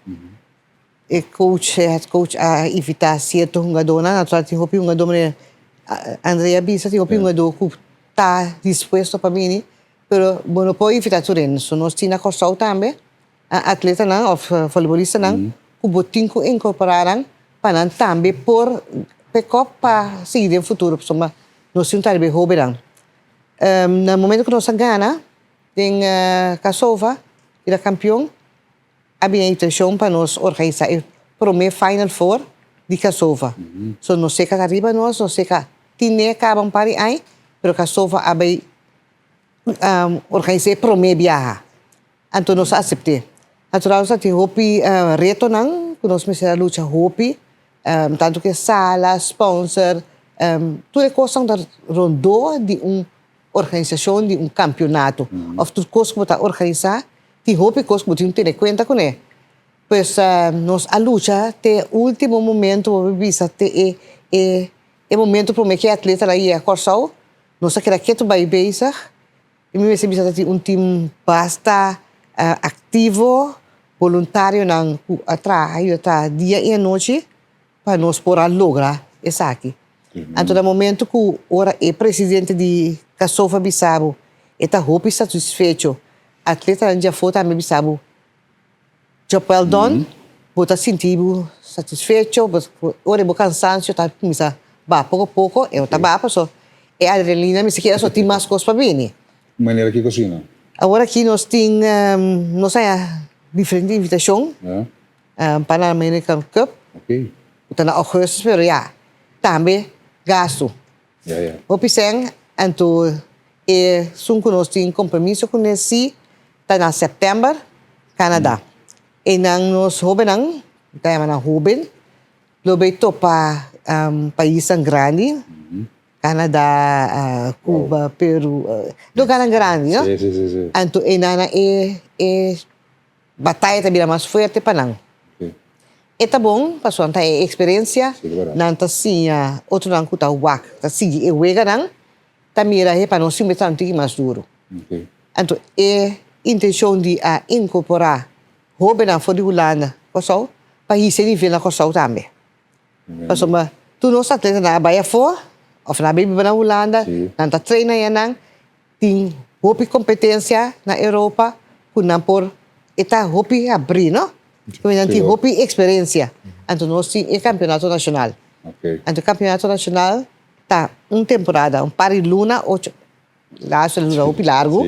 o head coach a invitar certo jogador, naturalmente tem um jogador Andrea Bisa, tem um jogador que está disposto para mim, mas não pode invitar tudo. So nós temos na Kosovo também, atleta ou futebolista que botem que incorporaram para também por para seguir no futuro, porque nós temos que hobby. No momento que nós ganhamos em Kosovo, era campeão, havia a intenção para nós organizar o primeiro Final Four de Kosovo. So, não sei que arriba nós, não sei que tinha acabam para aí, mas Kosovo havia organizar o primeiro viagem. Então, nós aceitamos. Naturalmente, tem hobby reto, que nós precisamos lutar hobby, tanto que sala, sponsor, tudo é coisa da rondou de organização de campeonato. Ou tudo coisa que está organizar, tem hobby coisa que você tem conta com ele. Pois nós a luta até o último momento, visa até o momento para que atleta aí a corção, nós queremos que tu vai bezig. E me visa ter time basta ativo, voluntário não atrás, dia e noite para nós poder lograr isso aqui. Então, no momento que o presidente de Kosovo Bissau está muito satisfeito, atleta já foi também Bissau, job well done, está sentindo satisfeito, ora o cansaço está começando a pouco a pouco, eu estava passando, e a adrenalina me quer só tem mais coisas para mim. Maneira que cocina. Agora aqui nós temos diferentes invitações para a American Cup. Está na agosto, pero também gasto. O pisang, então, nós temos compromisso com esse, está na setembro, Canadá. E nós jovens, está na jovem, lobeito para país grande, Canadá, Cuba, Peru, lugar grande, não? Sim. Então, batalha também mais forte para nós. E tá bom, passou a experiência, não tá assim, outro não custa o wak, tá assim, e o ega não, tá mira para nós sempre tanto mais duro. Então, intenção de incorporar hobby na fora de Holanda, Kosovo, para esse nível na Kosovo também. Passou, mas tu não está treinando na Bahia fora, ou na Baby na Holanda, não tá treinando, tem hobby competência na Europa, que não por, está hobby abrir, não? Então, tem hobby experiência. Então, nós temos o campeonato nacional. Então, o campeonato nacional está uma temporada, par de luna, 8, lá é um hobby largo,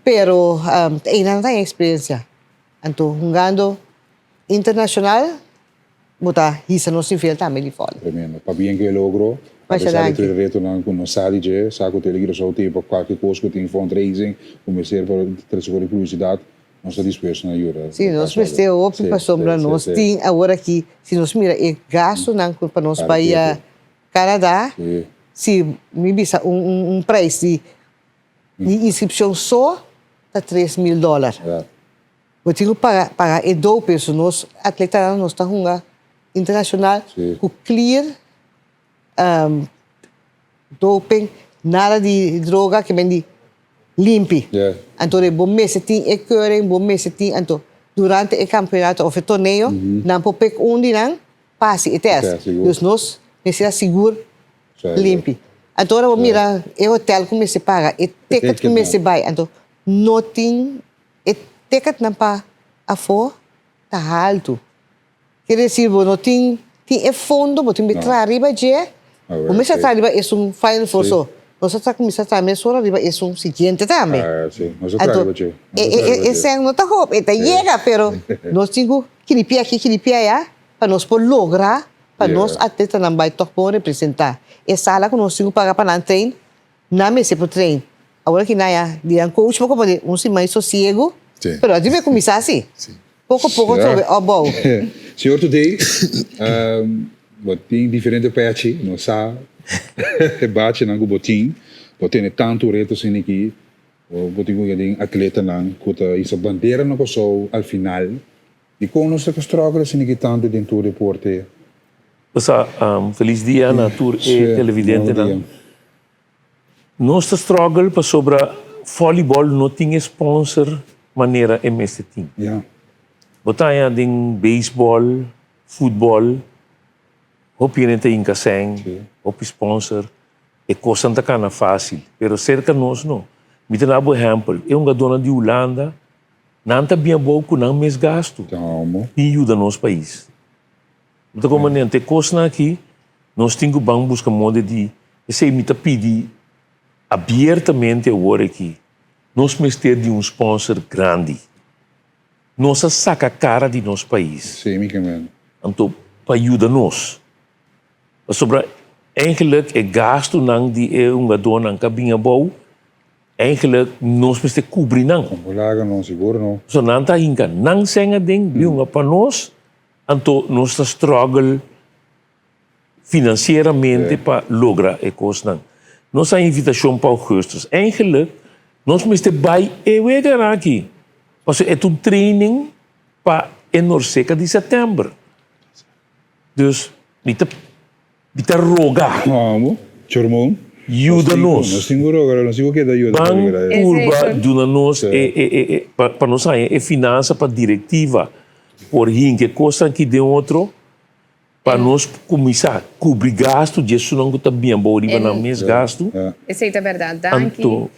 pero ainda não tem experiência. Então, jogando internacional, botar isso não se vê também de fora. Tremendo. Para bem que logrou, apesar de ter reto na nossa área, sabe que ele só tem qualquer coisa que tem fundraising, começar para trazer publicidade. Nós estamos dispostos a ajudar. Sim, nós precisamos para sombra nós tem agora aqui, se nós mira o gasto para nós para a Canadá, se me bisa preço de inscrição só tá $3,000. Eu tenho que pagar e doping, nós atletas nós estamos jogando internacional, com clear, doping, nada de droga que vem limpi. Então, bom mês tem ekeuring, bom mês tem, então, durante o campeonato ou o torneio, não pode onde não passe o teste. Então, nós me será seguro, limpo. Então, agora, mira, o hotel como se paga, o ticket como se vai. Então, não tem, o ticket não para a fora, está alto. Quer dizer, não tem fundo, não tem que arriba de, como se arriba é final forço. Nós está começando também, só arriba é seguinte também. Sim, nós arriba de. Esse é não está roupa, está chega, pero nós temos que limpar aqui, que limpar aí, para nós poder lograr, para nós atletas não vai tocar representar. Essa sala que nós temos que pagar para não treinar, não me se pode treinar. Agora que naya, diyan coach mo ko pa si mais sossego. Pero di ba começar assim? Pouco a pouco sobre bom. Senhor, today, tem diferente patch, não sabe? Bate na botim, tem tanto retos aqui. Botim ko yung atleta lang, kuta isa bandeira na ko so al final. E como nós estamos struggle sinigi tanto dentro do deporte. Basta, feliz dia na tour e televidente na. Nossa struggle para sobre voleibol não tinha sponsor maneira MS team. Botanya ding baseball, futebol, hopi nente em kaseng, hopi sponsor, e coisa não tá fácil. Pero cerca nós não. Me dá um exemplo. Eu dona de Holanda, não tá bem bom com não mês gasto. E ajuda nosso país. Então como nente coisa aqui, nós temos que buscar modo de, esse me tá pedir abertamente agora aqui, nós precisamos ter de sponsor grande. Nós saca a cara de nosso país. Sim, então, para ajudar nós. Sobre, eigenlijk, gasto não de uma dona que vinha bom, eigenlijk, nós precisamos cobrir não. Não, seguro não. So, não está ainda, não senga ding, vinha para nós, então, nós struggle financeiramente para lograr a coisa não. Nossa invitação para Augustus. Eigenlijk, nós precisamos bij wegar aqui. Porque é um training para a Norseca de setembro. Dus, niet te rogar. Vamos, chormão. Ajuda-nos. Nós temos rogar, nós temos que dar ajuda. Curva, ajuda-nos, para nós, é finança para diretiva. Por que coisa que de outro, para nós começar a cobrir gasto, isso não está bem bom, não mês gasto. Isso é verdade.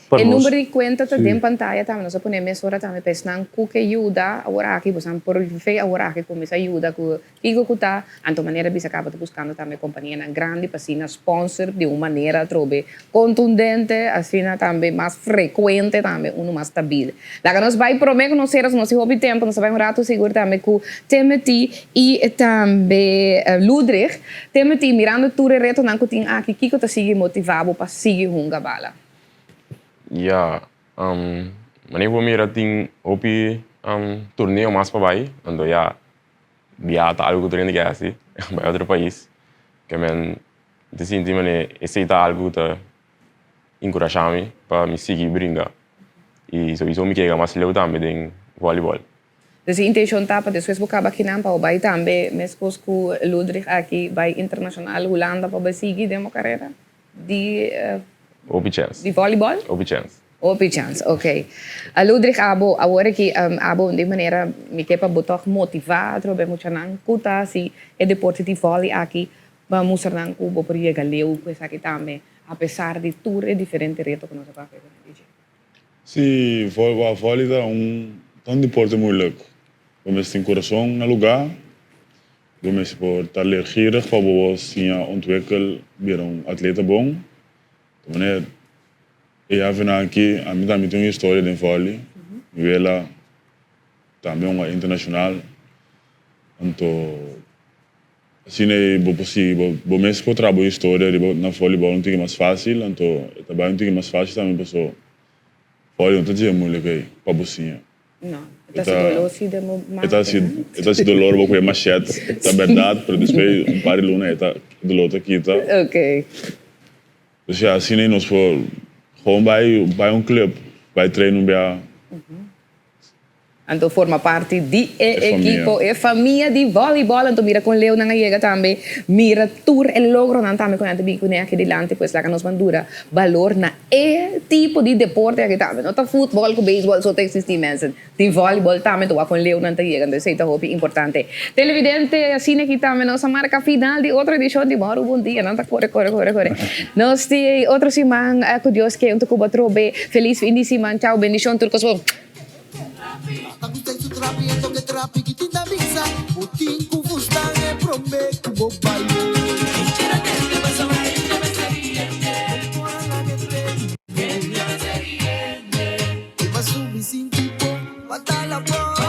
O número de conta está em pantalla, também nós podemos agora também pensar o que ajuda, agora aqui, você por ver agora aqui começa a ajuda, que está, então maneira que você acaba buscando também companhia grande, para assim sponsor de uma maneira trobe contundente, assim também mais frequente também, mais estável. Lá nós vai prometer que nós sermos nós hobby tempo, nós vai rato seguro também com Timothy e também Ludwig, temos que mirando tudo o reto não tem aqui que está sigue motivado para seguir junga bala. Ja, wanneer we meer ting op torneio mais para vai, então já viaja algo que tem assim, para outro país, que men decidi mane aceitar algo que encorajar-me para me seguir brincar e sowieso me quer mais legal também em voleibol. Dus de intentie is para depois buscar aqui na para vai também, mesmo com Ludwig aqui vai internacional Holanda para seguir demo carreira de de voleibol. Open chance, ok. A Ludwig agora que de maneira me quer para botar motivado, bem muito não cuta se é deporte de vôlei aqui, vamos mostrar não como por chegar leu coisa aqui também, apesar de tudo é diferente reto que nós vamos fazer. Sim, vôlei é um deporte muito vamos ter coração no lugar, vamos por estar gierig para você ontwikkelen weer atleta bom. Wanneer eu vim aqui, a mim também tem uma história de vôlei, ela também uma internacional, então assim é bom possível, bom mesmo que trabalho história de na voleibol não tem mais fácil, então também não tem mais fácil também pessoa, vôlei não tem muito legal para você. Não. Está se dolor porque é machete, é verdade, para depois par de luna está dolor aqui tá. Ok. Então assim nós for gewoon bij een club, bij trainen bij Então forma parte de É equipo, é família de voleibol. Então mira com Leo na chega também, mira tour e logro não também quando bem com aqui delante, pois lá que nos mandura valor na tipo de deporte aqui também. Não tá futebol com beisebol só tem existir mensen. De voleibol também tô com Leo na chega, então sei tá hopi importante. Televidente assim aqui também nossa marca final de outra edição de Moro Bom Dia, não tá corre. Nós tem outro semana com Deus que untuk kuba trobe. Feliz fin de semana. Ciao, bendición turcos. Mas um me sinto bom, batalha boa.